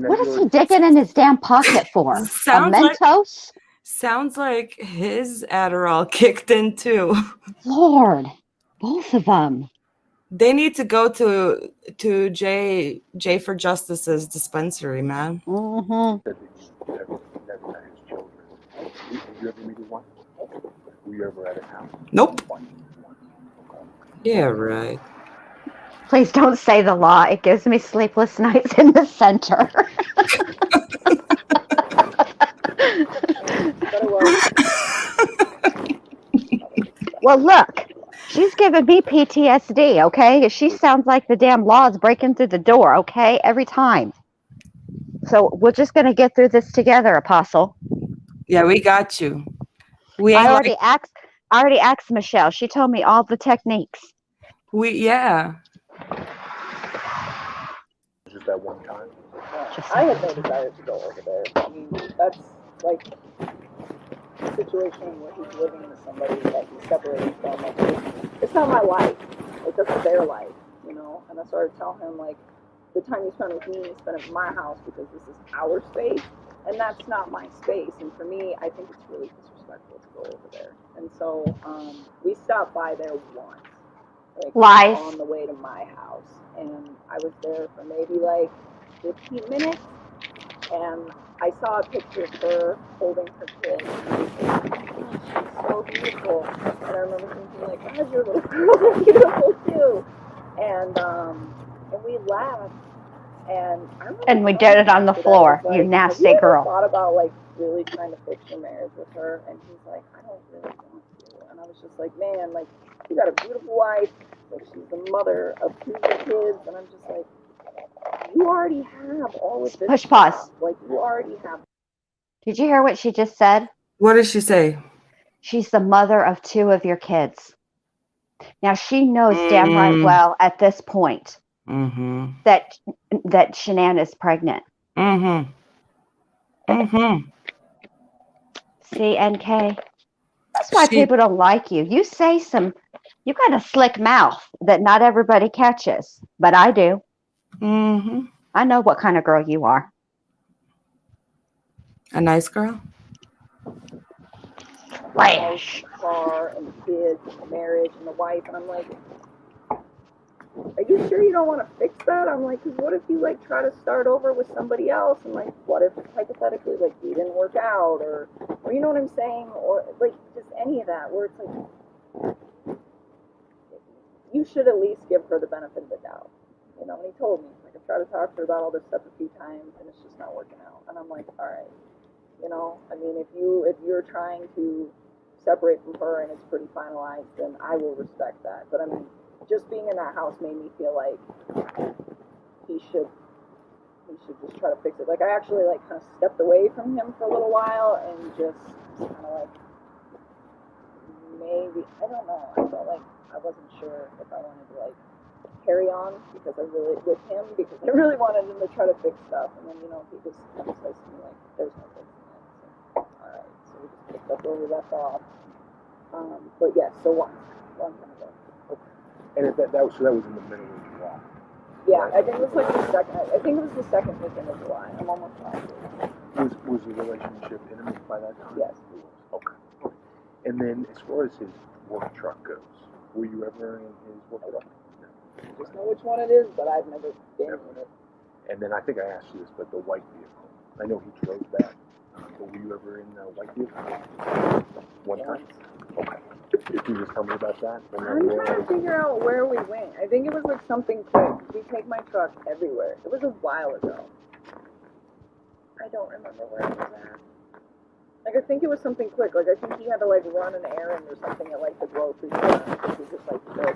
Speaker 5: What is he digging in his damn pocket for? A Mentos?
Speaker 4: Sounds like his Adderall kicked in too.
Speaker 5: Lord, both of them.
Speaker 4: They need to go to J for Justice's dispensary, man.
Speaker 5: Mm-hmm.
Speaker 9: Did you ever meet his wife? Were you ever at his house?
Speaker 4: Nope. Yeah, right.
Speaker 5: Please don't say the law. It gives me sleepless nights in the center. Well, look, she's giving me PTSD, okay? She sounds like the damn law is breaking through the door, okay? Every time. So we're just going to get through this together, Apostle.
Speaker 4: Yeah, we got you.
Speaker 5: I already asked Michelle. She told me all the techniques.
Speaker 4: Yeah.
Speaker 9: Just that one time?
Speaker 8: I had no desire to go over there. I mean, that's like a situation where he's living with somebody that he's separated from. Like, it's not my life. Like, that's their life, you know? And I started telling him, like, the time you spend with me, you spend at my house because this is our space, and that's not my space. And for me, I think it's really disrespectful to go over there. And so we stopped by there once. Like,
Speaker 5: Lies.
Speaker 8: On the way to my house. And I was there for maybe, like, 15 minutes, and I saw a picture of her holding her kid. She's so beautiful. And I remember thinking, like, God, your little girls are beautiful too. And we laughed. And
Speaker 5: we did it on the floor, like, you nasty
Speaker 8: have you
Speaker 5: girl.
Speaker 8: Ever thought about, like, really trying to fix your marriage with her? And he's like, I don't really want to. And I was just like, man, like, you got a beautiful wife. Like, she's the mother of 2 kids. And I'm just like, you already have all of this.
Speaker 5: Push pause.
Speaker 8: Stuff. Like, you already have.
Speaker 5: Did you hear what she just said?
Speaker 4: What did she say?
Speaker 5: She's the mother of 2 of your kids. Now, she knows damn right well at this point that Shanann is pregnant. See, NK? That's why people don't like you. You you got a slick mouth that not everybody catches, but I do. I know what kind of girl you are.
Speaker 4: A nice girl?
Speaker 5: Rash.
Speaker 8: Car and the kids and the marriage and the wife, and I'm like, are you sure you don't want to fix that? I'm like, because what if you, like, try to start over with somebody else, and, like, what if hypothetically, like, you didn't work out, or you know what I'm saying, or, like, just any of that, where it's like, you should at least give her the benefit of the doubt, you know. And he told me, like, I've tried to talk to her about all this stuff a few times, and it's just not working out. And I'm like, all right, you know, I mean, if you're trying to separate from her and it's pretty finalized, then I will respect that. But I mean, just being in that house made me feel like he should just try to fix it. Like, I actually, like, kind of stepped away from him for a little while and just kind of, like, maybe, I don't know, I felt like I wasn't sure if I wanted to, like, carry on with him because I really wanted him to try to fix stuff. And then, you know, he just kind of says to me, like, there's no fixing it. So, all right, so we just picked up where we left off. But yes, so once. long time ago.
Speaker 9: And that was in the middle of July.
Speaker 8: Yeah, I think it was like the second. I think it was the second weekend of July. I'm almost positive.
Speaker 9: Was the relationship intimate by that time?
Speaker 8: Yes.
Speaker 9: It was. Okay. And then, as far as his work truck goes, were you ever in his work truck? No.
Speaker 8: Just know which one it is, but I've never been in it.
Speaker 9: And then I think I asked you this, but the white vehicle. I know he drove that, but were you ever in a white vehicle? One time? Okay. Can you just tell me about that?
Speaker 8: I'm trying to figure out where we went. I think it was like something quick. We take my truck everywhere. It was a while ago. I don't remember where it was at. Like, I think it was something quick. Like, I think he had to, like, run an errand or something at, like, the grocery store. And he just, like, took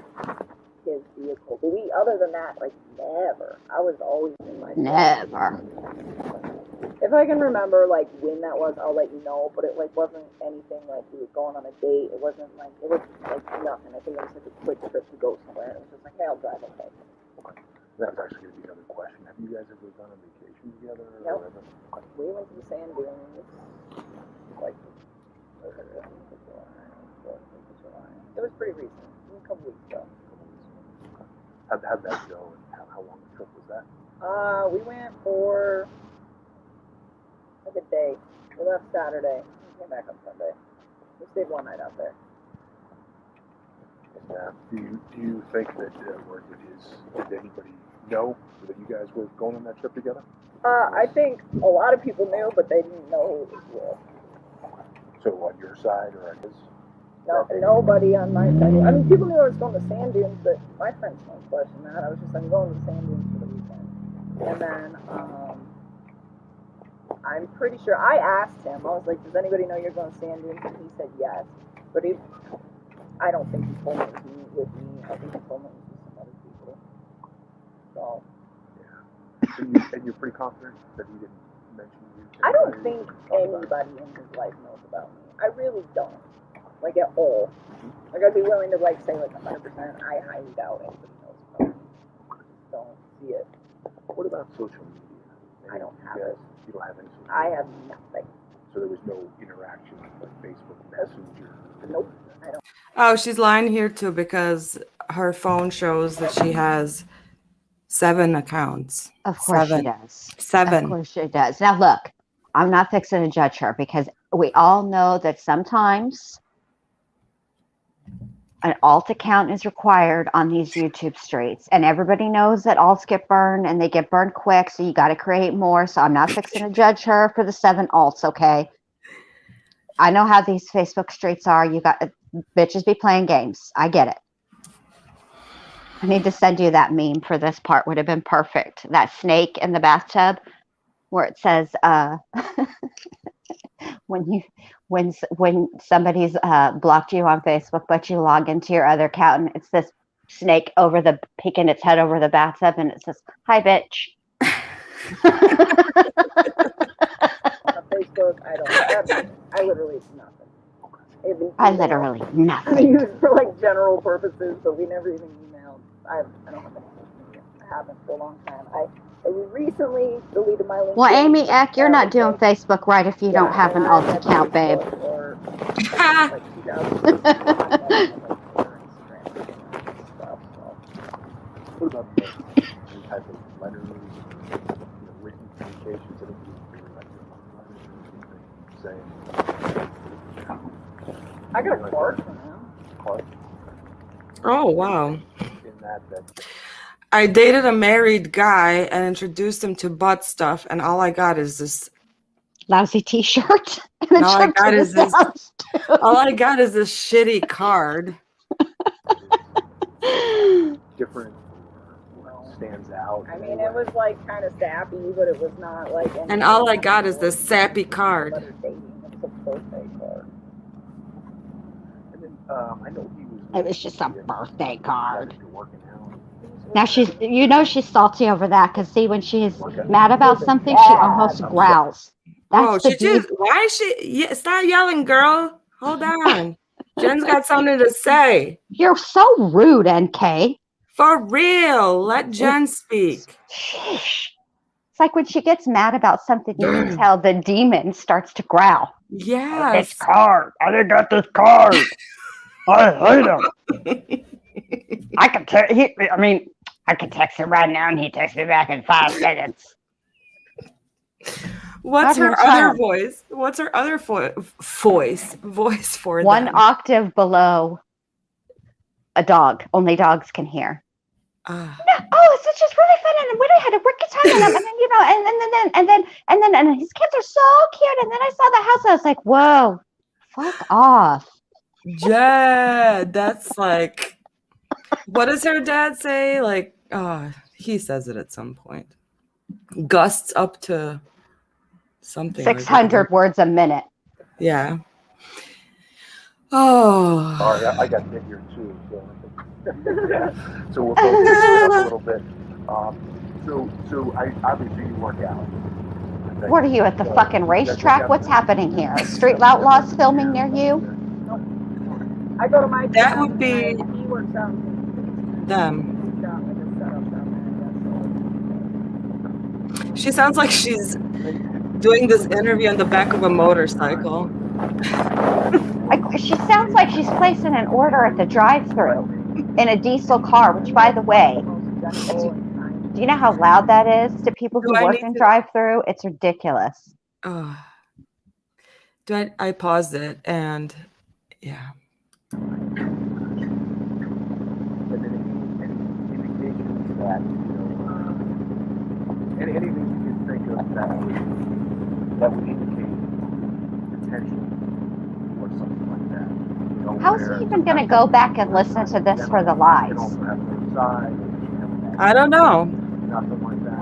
Speaker 8: his vehicle. But other than that, like, never. I was always in my truck.
Speaker 5: Never.
Speaker 8: If I can remember, like, when that was, I'll let you know. But it, like, wasn't anything like we were going on a date. It wasn't, like, it was, like, nothing. I think it was, like, a quick trip to go somewhere. It was just like, hey, I'll drive, okay.
Speaker 9: That was actually going to be another question. Have you guys ever gone on vacation together?
Speaker 8: Nope.
Speaker 9: Or ever?
Speaker 8: We went to the sand dunes, like, July. It was pretty recent. A couple weeks ago.
Speaker 9: How'd that go? And how long a trip was that?
Speaker 8: We went for like a day. We left Saturday. We came back on Sunday. We stayed one night out there.
Speaker 9: Do you think that, or did anybody know that you guys were going on that trip together?
Speaker 8: I think a lot of people knew, but they didn't know who it was with.
Speaker 9: So on your side or on his?
Speaker 8: No, nobody on my side. I mean, people knew I was going to sand dunes, but my friends don't question that. I was just like, I'm going to the sand dunes for the weekend. And then, I'm pretty sure, I asked him, I was like, does anybody know you're going to sand dunes? And he said yes. But I don't think he told me it was with me. I think he told me it was with some other people. So.
Speaker 9: And you're pretty confident that he didn't mention you?
Speaker 8: I don't think anybody in his life knows about me. I really don't. Like, at all. Like, I'd be willing to, like, say, like, 100%. I highly doubt anybody knows about me. Don't see it.
Speaker 9: What about social media?
Speaker 8: I don't have it.
Speaker 9: You don't have any social media?
Speaker 8: I have nothing.
Speaker 9: So there was no interaction like Facebook Messenger?
Speaker 8: Nope. I don't.
Speaker 4: Oh, she's lying here too because her phone shows that she has 7 accounts.
Speaker 5: Of course
Speaker 4: 7.
Speaker 5: she does.
Speaker 4: 7.
Speaker 5: Of course she does. Now, look, I'm not fixing to judge her because we all know that sometimes an alt account is required on these YouTube streets. And everybody knows that alts get burned and they get burned quick. So you got to create more. So I'm not fixing to judge her for the 7 alts, okay? I know how these Facebook streets are. You got bitches be playing games. I get it. I need to send you that meme for this part. Would have been perfect. That snake in the bathtub where it says, when somebody's blocked you on Facebook, but you log into your other account and it's this snake peeking its head over the bathtub and it says, "Hi, bitch."
Speaker 8: On Facebook, I don't have I literally nothing.
Speaker 5: I literally
Speaker 8: We
Speaker 5: nothing.
Speaker 8: use it for like general purposes, but we never even emailed. I don't have any social media. I haven't for a long time. I recently deleted my LinkedIn.
Speaker 5: Well, Amy Eck, you're not doing Facebook right if you don't have an alt account, babe.
Speaker 8: Or, like, 2000.
Speaker 9: What about any type of letters or written communications that you like saying?
Speaker 8: I got a card from him.
Speaker 9: Card?
Speaker 4: Oh, wow.
Speaker 9: In that
Speaker 4: I dated a married guy and introduced him to butt stuff, and all I got is this
Speaker 5: lousy T-shirt.
Speaker 4: All I got is this shitty card.
Speaker 9: different stands out.
Speaker 8: I mean, it was like kind of sappy, but it was not like.
Speaker 4: And all I got is this sappy card.
Speaker 8: It was a birthday card.
Speaker 9: And then I know he was.
Speaker 5: It was just a birthday card.
Speaker 9: Working out.
Speaker 5: Now she's salty over that because see, when she's mad about something, she almost growls.
Speaker 4: Why is she? Yeah, stop yelling, girl. Hold on. Jen's got something to say.
Speaker 5: You're so rude, NK.
Speaker 4: For real. Let Jen speak.
Speaker 5: Sheesh. It's like when she gets mad about something, you can tell the demon starts to growl.
Speaker 4: Yes.
Speaker 5: This card. I didn't got this card.
Speaker 11: I hate him. I could text him right now, and he texts me back in 5 seconds.
Speaker 4: What's
Speaker 5: How do
Speaker 4: her
Speaker 5: you
Speaker 4: other
Speaker 5: sound?
Speaker 4: voice? What's her other voice for
Speaker 5: One
Speaker 4: them?
Speaker 5: octave below a dog. Only dogs can hear.
Speaker 4: Ah.
Speaker 5: Oh, it's just really fun, and we had a wicked time, and then and his kids are so cute, and then I saw the house, and I was like, whoa, fuck off.
Speaker 4: Yeah, that's like, what does her dad say? Like, he says it at some point. Gusts up to something.
Speaker 5: 600 words a minute.
Speaker 4: Yeah. Oh.
Speaker 9: Sorry, I got hit here too. So we'll both get it up a little bit. So I obviously you work out.
Speaker 5: What are you, at the fucking racetrack? What's happening here? Street outlaws filming near you?
Speaker 8: I go to my
Speaker 4: That
Speaker 8: gym,
Speaker 4: would be
Speaker 8: and he works out.
Speaker 4: them. She sounds like she's doing this interview on the back of a motorcycle.
Speaker 5: She sounds like she's placing an order at the drive-thru in a diesel car, which, by the way, do you know how loud that is to people who work in drive-thru? It's ridiculous.
Speaker 4: Oh. I paused it, and yeah.
Speaker 9: And then any indications that, anything you can think of that would indicate potential or something like that.
Speaker 5: How's he even going to go back and listen to this for the lies?
Speaker 4: I don't know.
Speaker 9: Nothing like that.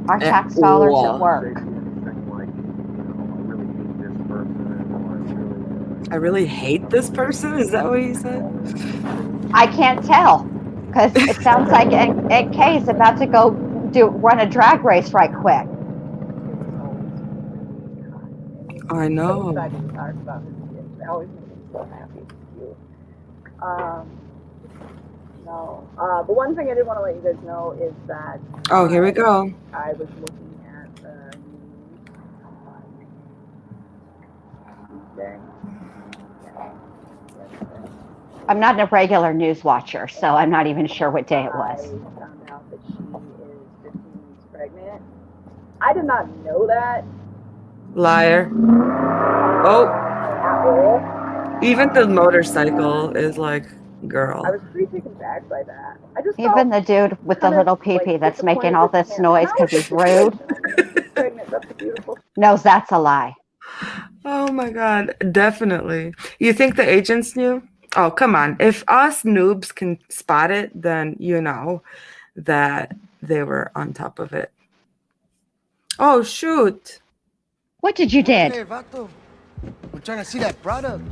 Speaker 5: Our tax dollars at work.
Speaker 4: I really hate this person? Is that what you said?
Speaker 5: I can't tell, because it sounds like NK is about to go run a drag race right quick.
Speaker 4: I know.
Speaker 8: I always make him so happy. It's cute. But one thing I did want to let you guys know is that.
Speaker 4: Oh, here we go.
Speaker 8: I was looking at the news.
Speaker 5: I'm not a regular news watcher, so I'm not even sure what day it was.
Speaker 8: I found out that she is 15 weeks pregnant. I did not know that.
Speaker 4: Liar. Oh. Even the motorcycle is like, girl.
Speaker 8: I was pretty taken back by that. I just
Speaker 5: Even the dude with the little pee-pee that's making all this noise because he's rude knows that's a lie.
Speaker 4: Oh my God, definitely. You think the agents knew? Oh, come on. If us noobs can spot it, then you know that they were on top of it. Oh, shoot.
Speaker 5: What did you did?
Speaker 12: Hey, vato. We're trying to see that product.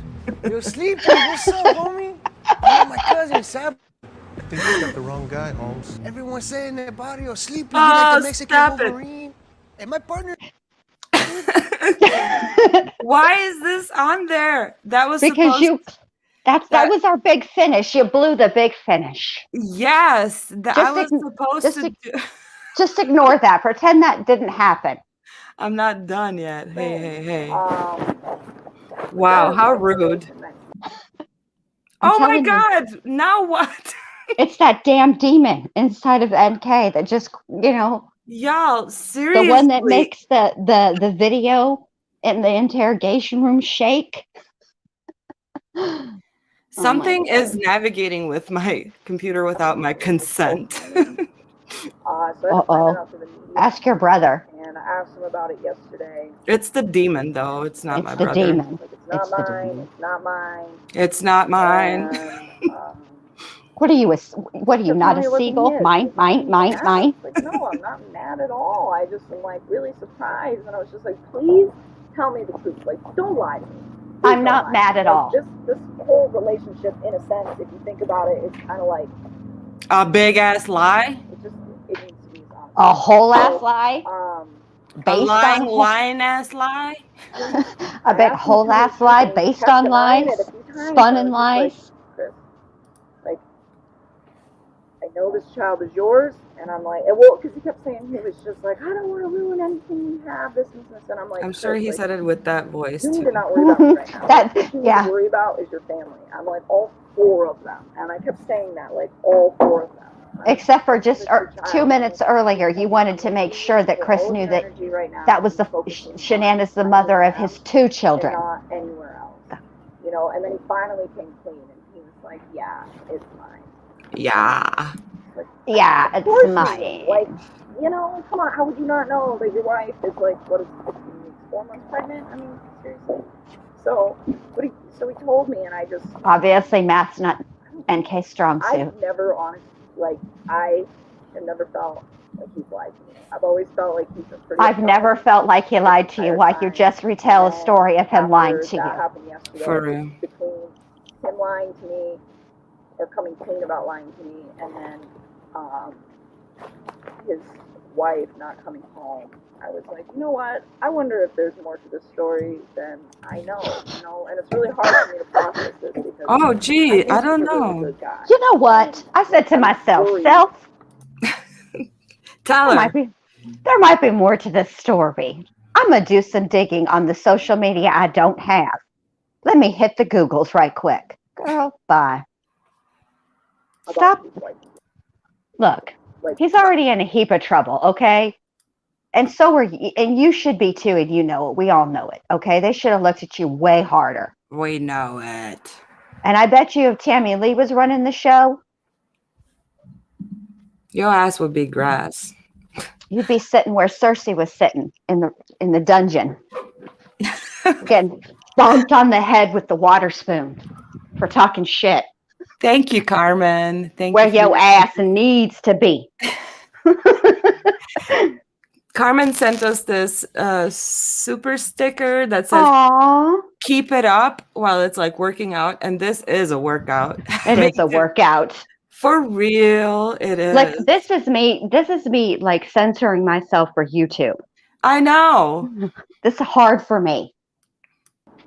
Speaker 12: You're sleeping. What's up, homie? I'm my cousin, Sam.
Speaker 13: I think you got the wrong guy, Holmes.
Speaker 12: Everyone's saying that body or sleeping. You're like the Mexican
Speaker 4: stop it.
Speaker 12: Wolverine. And my partner.
Speaker 4: Why is this on there? That was
Speaker 5: because that was our big finish. You blew the big finish.
Speaker 4: Yes, I was supposed to
Speaker 5: just ignore that. Pretend that didn't happen.
Speaker 4: I'm not done yet. Hey. Wow, how rude. Oh my God, now what?
Speaker 5: It's that damn demon inside of NK that just,
Speaker 4: Y'all, seriously.
Speaker 5: The one that makes the video in the interrogation room shake.
Speaker 4: Something is navigating with my computer without my consent.
Speaker 5: Ask your brother.
Speaker 8: And I asked him about it yesterday.
Speaker 4: It's the demon, though. It's not my brother.
Speaker 5: Demon.
Speaker 8: It's not mine.
Speaker 4: It's not mine.
Speaker 5: What are you? What are you? Not a seagull? Mine.
Speaker 8: Like, no, I'm not mad at all. I just am like really surprised, and I was just like, please tell me the truth. Like, don't lie to me.
Speaker 5: I'm not mad at all.
Speaker 8: This whole relationship, in a sense, if you think about it, it's kind of like
Speaker 4: a big ass lie.
Speaker 8: It needs to be honest.
Speaker 5: A whole ass lie.
Speaker 4: A lying ass lie.
Speaker 5: A big whole ass lie based on lies, spun in lies.
Speaker 8: Like, I know this child is yours. And I'm like, well, because he kept saying, he was just like, I don't want to ruin anything we have, this and this. And I'm like,
Speaker 4: I'm sure he
Speaker 8: like,
Speaker 4: said it with that voice
Speaker 8: you need
Speaker 4: too.
Speaker 8: to not worry about me right now. What you need
Speaker 5: yeah.
Speaker 8: to worry about is your family. I'm like, all 4 of them. And I kept saying that, like, all 4 of them.
Speaker 5: Except for just 2 minutes earlier, you wanted to make sure that Chris knew that that was the Shenanigans, the mother of his 2 children.
Speaker 8: And not anywhere else. You know, and then he finally came clean, and he was like, yeah, it's mine.
Speaker 4: Yeah.
Speaker 8: Like,
Speaker 5: yeah, it's mine.
Speaker 8: Like, you know, come on, how would you not know that your wife is like, what is 15 weeks, 4 months pregnant? I mean, seriously. So he told me, and I just...
Speaker 5: Obviously, Matt's not NK strong suit.
Speaker 8: I've never, honestly, like, I have never felt like he's lied to me. I've always felt like he's been pretty...
Speaker 5: I've never felt like he lied to you, like you just retell a story of him lying to you.
Speaker 8: That happened yesterday.
Speaker 4: For real.
Speaker 8: Between him lying to me, or coming clean about lying to me, and then his wife not coming home. I was like, you know what? I wonder if there's more to this story than I know, you know? And it's really hard for me to process this because...
Speaker 4: Oh, gee, I don't know.
Speaker 5: You know what? I said to myself, Self,
Speaker 4: tell her.
Speaker 5: There might be more to this story. I'm going to do some digging on the social media I don't have. Let me hit the Googles right quick. Girl, bye. Stop. Look, he's already in a heap of trouble, okay? And so are you, and you should be too, and you know it. We all know it, okay? They should have looked at you way harder.
Speaker 4: We know it.
Speaker 5: And I bet you if Tammy Lee was running the show,
Speaker 4: your ass would be grass.
Speaker 5: You'd be sitting where Cersei was sitting in the dungeon, getting bonked on the head with the water spoon for talking shit.
Speaker 4: Thank you, Carmen. Thank
Speaker 5: where
Speaker 4: you.
Speaker 5: Where your ass needs to be.
Speaker 4: Carmen sent us this super sticker that says,
Speaker 5: Aww.
Speaker 4: Keep it up while it's like working out. And this is a workout.
Speaker 5: It is a workout.
Speaker 4: For real, it is.
Speaker 5: Like, this is me like censoring myself for YouTube.
Speaker 4: I know.
Speaker 5: This is hard for me.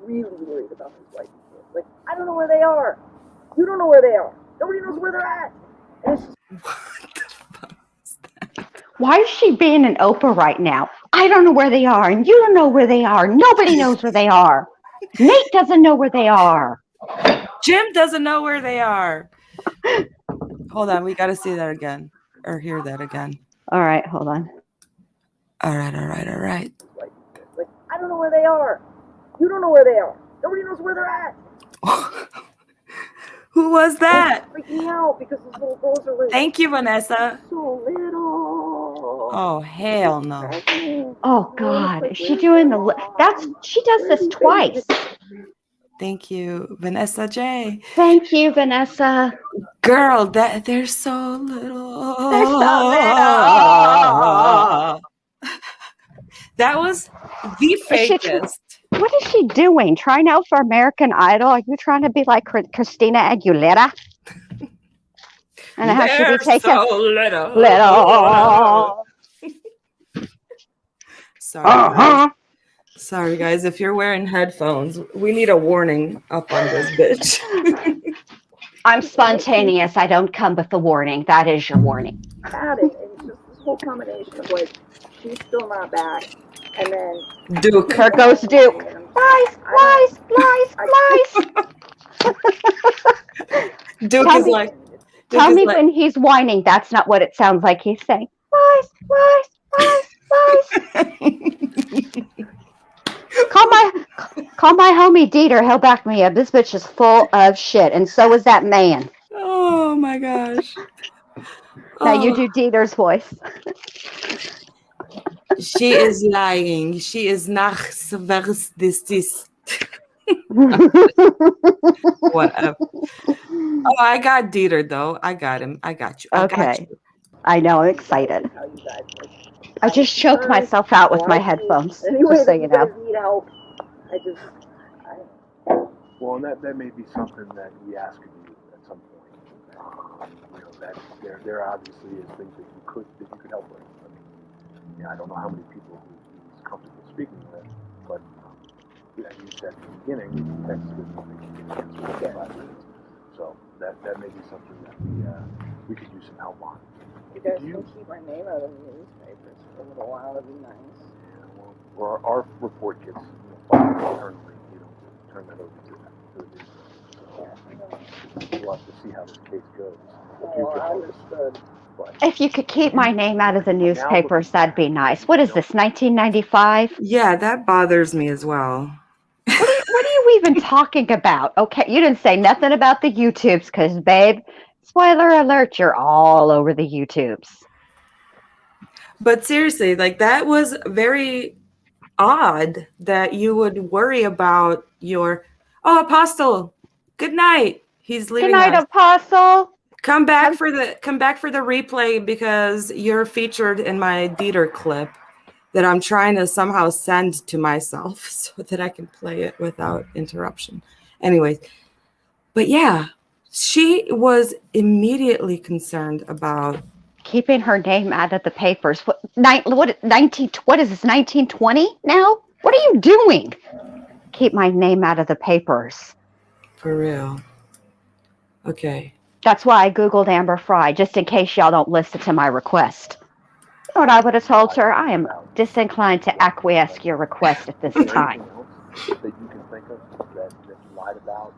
Speaker 8: Really worried about his wife. Like, I don't know where they are. You don't know where they are. Nobody knows where they're at. And it's just...
Speaker 4: What the fuck is that?
Speaker 5: Why is she being an Oprah right now? I don't know where they are, and you don't know where they are. Nobody knows where they are. Nate doesn't know where they are.
Speaker 4: Jim doesn't know where they are. Hold on, we got to see that again, or hear that again.
Speaker 5: All right, hold on.
Speaker 4: All right.
Speaker 8: Like, I don't know where they are. You don't know where they are. Nobody knows where they're at.
Speaker 4: Who was that?
Speaker 8: It's freaking me out because those little girls are like...
Speaker 4: Thank you, Vanessa.
Speaker 8: So little.
Speaker 4: Oh, hell no.
Speaker 5: Oh, God. Is she doing she does this twice.
Speaker 4: Thank you, Vanessa J.
Speaker 5: Thank you, Vanessa.
Speaker 4: Girl, they're so little.
Speaker 5: They're so little.
Speaker 4: That was the fakest.
Speaker 5: What is she doing? Trying out for American Idol? Are you trying to be like Christina Aguilera? And how should be taken?
Speaker 4: So little. Sorry. Sorry, guys. If you're wearing headphones, we need a warning up on this bitch.
Speaker 5: I'm spontaneous. I don't come with a warning. That is your warning.
Speaker 8: And it's just this whole combination of like, she's still not back. And then
Speaker 4: Duke.
Speaker 5: Here goes Duke. Lies.
Speaker 4: Duke is like.
Speaker 5: Tell me when he's whining. That's not what it sounds like he's saying. Lies. Call my homie Dieter. He'll back me up. This bitch is full of shit, and so is that man.
Speaker 4: Oh my gosh.
Speaker 5: Now you do Dieter's voice.
Speaker 4: She is lying. She is not this. Whatever. Oh, I got Dieter though. I got him. I got you.
Speaker 5: Okay. I know. I'm excited. I just choked myself out with my headphones.
Speaker 8: Anyway,
Speaker 5: just so you know.
Speaker 8: Need help.
Speaker 9: Well, and that may be something that we ask of you at some point. You know, that there obviously is things that you could help with. I mean, yeah, I don't know how many people he's comfortable speaking with, but as you said at the beginning, text with 5 minutes. So that may be something that we could use some help on.
Speaker 8: You guys can keep my name out of the newspapers for a little while. That'd be nice.
Speaker 9: Yeah, well, our report gets filed internally. You don't turn that over to the newspaper. So we'll have to see how this case goes.
Speaker 8: Understood.
Speaker 5: If you could keep my name out of the newspapers, that'd be nice. What is this, 1995?
Speaker 4: Yeah, that bothers me as well.
Speaker 5: What are you even talking about? Okay, you didn't say nothing about the YouTubes because, babe, spoiler alert, you're all over the YouTubes.
Speaker 4: But seriously, like that was very odd that you would worry about your Apostle. Good night. He's leaving.
Speaker 5: Good night,
Speaker 4: us.
Speaker 5: Apostle.
Speaker 4: Come back for the replay because you're featured in my Dieter clip that I'm trying to somehow send to myself so that I can play it without interruption. Anyways, but yeah, she was immediately concerned about
Speaker 5: keeping her name out of the papers. What is this, 1920 now? What are you doing? Keep my name out of the papers.
Speaker 4: For real. Okay.
Speaker 5: That's why I Googled Amber Fry, just in case y'all don't listen to my request. You know what I would have told her? I am disinclined to acquiesce your request at this time.
Speaker 9: That you can think of that you lied about?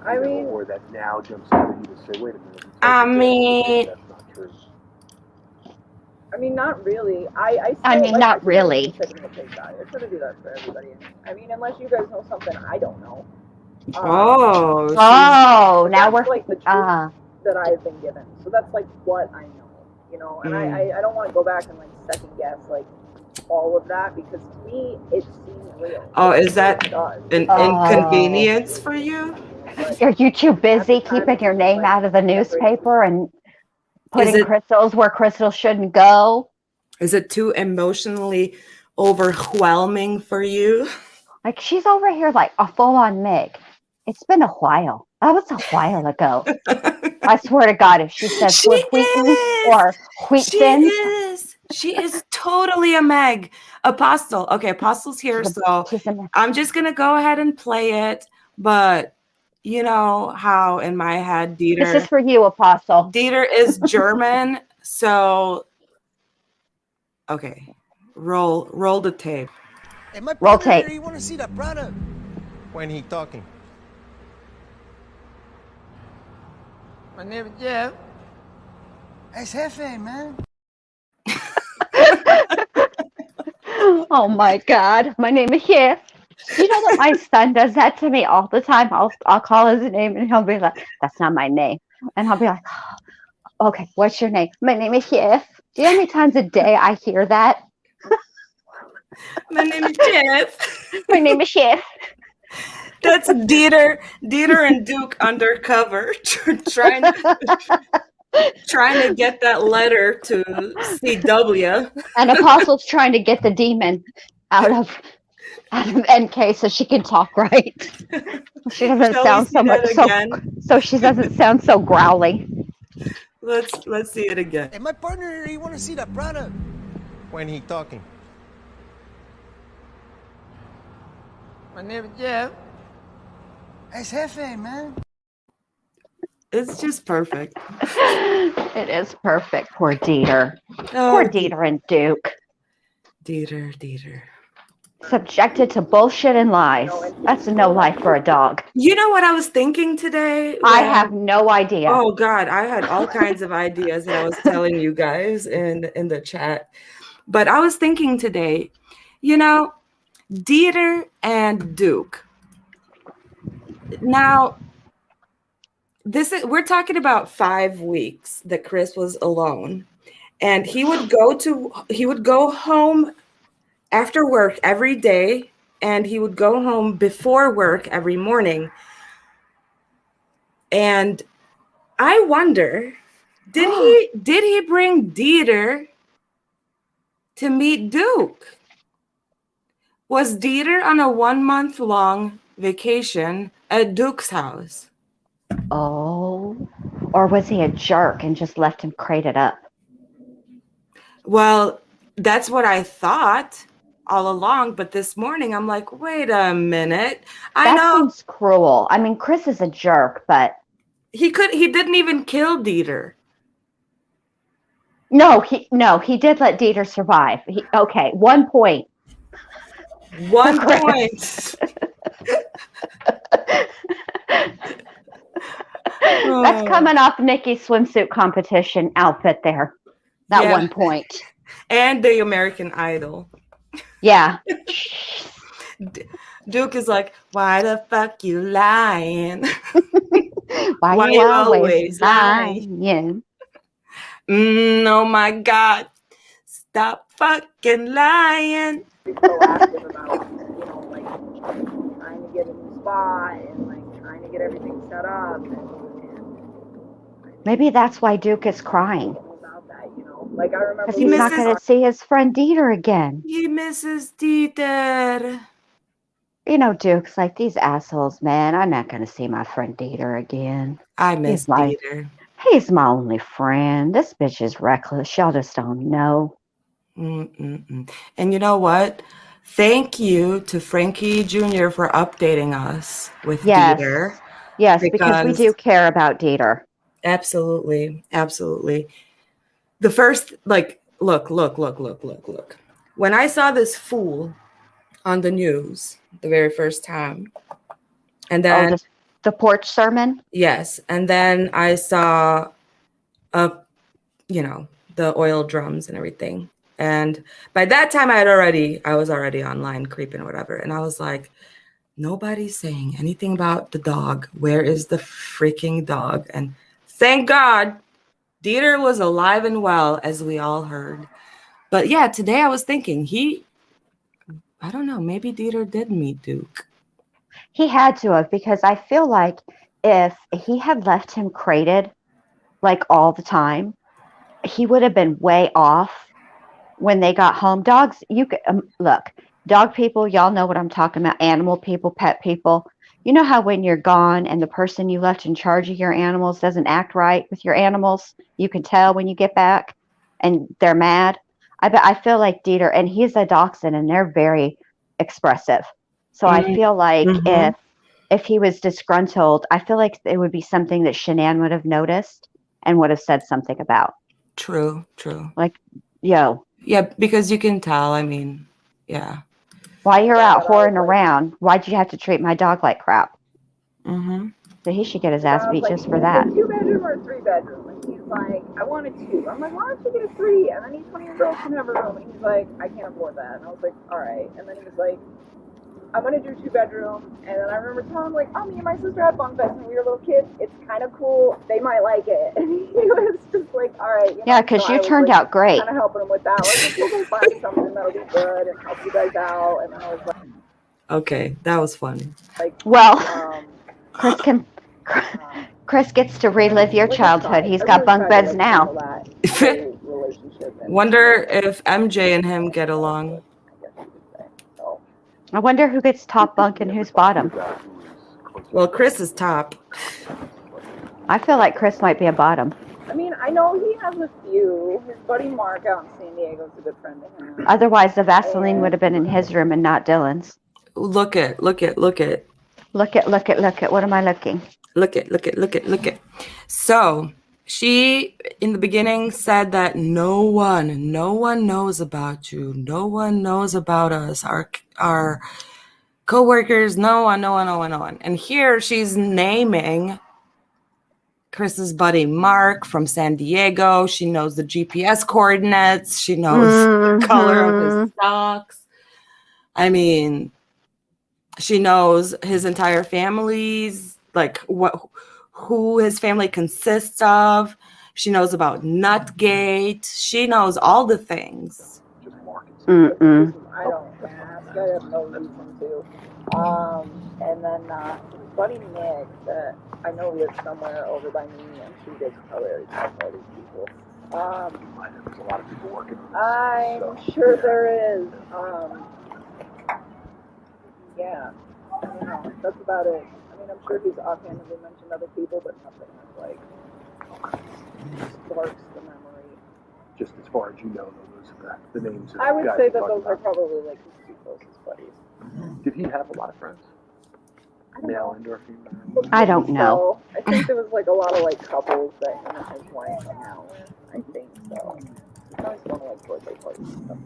Speaker 8: I mean,
Speaker 9: or that now jumps out at you to say, wait a minute.
Speaker 4: I mean,
Speaker 9: that's not true.
Speaker 8: I mean, not really.
Speaker 5: Not really.
Speaker 8: I try to do that for everybody. I mean, unless you guys know something I don't know.
Speaker 5: Now we're
Speaker 8: like the truth that I've been given. So that's like what I know, you know. And I don't want to go back and like second guess like all of that because to me it seems real.
Speaker 4: Oh, is that an inconvenience for you?
Speaker 5: Are you too busy keeping your name out of the newspaper and putting crystals where crystals shouldn't go?
Speaker 4: Is it too emotionally overwhelming for you?
Speaker 5: Like she's over here like a full-on Meg. It's been a while. That was a while ago. I swear to God, if she says we're Wheaton or Wheaton.
Speaker 4: She is totally a Meg. Apostle. Okay, Apostle's here, so I'm just going to go ahead and play it. But you know how in my head, Dieter.
Speaker 5: This is for you, Apostle.
Speaker 4: Dieter is German, so. Okay, roll the tape.
Speaker 12: Hey, my
Speaker 5: Roll
Speaker 12: brother,
Speaker 5: tape.
Speaker 12: you want to see that product?
Speaker 13: When he talking?
Speaker 12: My name is Jeff. It's Jefe, man.
Speaker 5: Oh my God, my name is Jeff. You know that my son does that to me all the time. I'll call his name and he'll be like, "That's not my name," and I'll be like, oh, "Okay, what's your name?" "My name is Jeff." Do you know how many times a day I hear that?
Speaker 4: My name is Jeff.
Speaker 5: My name is Jeff.
Speaker 4: That's Dieter and Duke undercover trying to get that letter to CW.
Speaker 5: And Apostle's trying to get the demon out of NK so she can talk right. She doesn't sound so much so she doesn't sound so growly.
Speaker 4: Let's see it again.
Speaker 12: Hey, my partner, you want to see that product?
Speaker 13: When he talking?
Speaker 12: My name is Jeff. It's Jefe, man.
Speaker 4: It's just perfect.
Speaker 5: It is perfect. Poor Dieter. Poor Dieter and Duke.
Speaker 4: Dieter.
Speaker 5: Subjected to bullshit and lies. That's no life for a dog.
Speaker 4: You know what I was thinking today?
Speaker 5: I have no idea.
Speaker 4: Oh God, I had all kinds of ideas that I was telling you guys in the chat. But I was thinking today, you know, Dieter and Duke. Now, we're talking about 5 weeks that Chris was alone, and he would go home after work every day, and he would go home before work every morning. And I wonder, did he bring Dieter to meet Duke? Was Dieter on a 1-month-long vacation at Duke's house?
Speaker 5: Oh, or was he a jerk and just left him crated up?
Speaker 4: Well, that's what I thought. all along, but this morning I'm like, wait a minute. I
Speaker 5: That
Speaker 4: know
Speaker 5: seems cruel. I mean, Chris is a jerk, but
Speaker 4: he didn't even kill Dieter.
Speaker 5: no, he did let Dieter survive. Okay, 1 point.
Speaker 4: 1 point.
Speaker 5: That's coming off Nikki's swimsuit competition outfit there. That
Speaker 4: Yeah.
Speaker 5: 1 point.
Speaker 4: And the American Idol.
Speaker 5: Yeah.
Speaker 4: Duke is like, why the fuck you lying?
Speaker 5: Why you always lying? Yeah.
Speaker 4: Oh my God. Stop fucking lying.
Speaker 8: Be proactive about, like trying to get a new spot and like trying to get everything set up.
Speaker 5: Maybe that's why Duke is crying.
Speaker 8: About that, like I remember
Speaker 5: because he's not going to see his friend Dieter again.
Speaker 4: He misses Dieter.
Speaker 5: Duke's like, these assholes, man. I'm not going to see my friend Dieter again.
Speaker 4: I miss Dieter.
Speaker 5: He's my only friend. This bitch is reckless. Y'all just don't know.
Speaker 4: And you know what? Thank you to Frankie Jr. for updating us with Dieter.
Speaker 5: Yes, because we do care about Dieter.
Speaker 4: Absolutely. Absolutely. The first, look. When I saw this fool on the news the very first time, and then
Speaker 5: the porch sermon?
Speaker 4: Yes. And then I saw, the oil drums and everything. And by that time I was already online creeping or whatever. And I was like, nobody's saying anything about the dog. Where is the freaking dog? And thank God Dieter was alive and well, as we all heard. But yeah, today I was thinking I don't know, maybe Dieter did meet Duke.
Speaker 5: He had to have, because I feel like if he had left him crated like all the time, he would have been way off when they got home. Dogs, you could look, dog people, y'all know what I'm talking about. Animal people, pet people. You know how when you're gone and the person you left in charge of your animals doesn't act right with your animals, you can tell when you get back and they're mad. I feel like Dieter, and he's a dachshund, and they're very expressive. So I feel like if he was disgruntled, I feel like it would be something that Shanann would have noticed and would have said something about.
Speaker 4: True.
Speaker 5: Like, yo.
Speaker 4: Yeah, because you can tell. I mean, yeah.
Speaker 5: While you're out whoring around, why'd you have to treat my dog like crap?
Speaker 4: Mm-hmm.
Speaker 5: So he should get his ass beat just for that.
Speaker 8: 2-bedroom or 3-bedroom? And he's like, I want a 2. I'm like, why don't you get a 3? And then he's 20-year-old can have a room. And he's like, I can't afford that. And I was like, all right. And then he was like, I'm going to do 2-bedroom. And then I remember telling him, like, me and my sister had bunk beds when we were little kids. It's kind of cool. They might like it. And he was just like, all right.
Speaker 5: Yeah, because you turned out great.
Speaker 8: Kind of helping him with that. Like, we'll go find something that'll be good and help you guys out. And then I was like,
Speaker 4: okay, that was funny.
Speaker 5: Well, Chris gets to relive your childhood. He's got bunk beds now.
Speaker 4: Wonder if MJ and him get along.
Speaker 5: I wonder who gets top bunk and who's bottom.
Speaker 4: Well, Chris is top.
Speaker 5: I feel like Chris might be a bottom.
Speaker 8: I mean, I know he has a few. His buddy Mark out in San Diego is a good friend of him.
Speaker 5: Otherwise, the Vaseline would have been in his room and not Dylan's.
Speaker 4: Look at.
Speaker 5: Look at. What am I looking?
Speaker 4: Look at. So she, in the beginning, said that no one knows about you. No one knows about us. Our co-workers, no one. And here she's naming Chris's buddy Mark from San Diego. She knows the GPS coordinates. She knows the color of his socks. I mean, she knows his entire family's, like, who his family consists of. She knows about Nutgate. She knows all the things.
Speaker 8: I don't ask. I have no reason to. And then his buddy Nick, that I know lives somewhere over by me, and she does hilarious stuff for all these people.
Speaker 9: There's a lot of people working.
Speaker 8: I'm sure there is. Yeah. I don't know. That's about it. I mean, I'm sure he's offhandedly mentioned other people, but nothing that, like, sparks the memory.
Speaker 9: just as far as you know, those are the names of
Speaker 8: I would
Speaker 9: guys
Speaker 8: say
Speaker 9: you're
Speaker 8: that
Speaker 9: talking
Speaker 8: those are
Speaker 9: about.
Speaker 8: probably like his two closest buddies.
Speaker 9: Did he have a lot of friends? Male and or female?
Speaker 5: I don't know.
Speaker 8: So I think there was like a lot of like couples that him and his wife hung out with. I think so. He's always going to like birthday parties and stuff.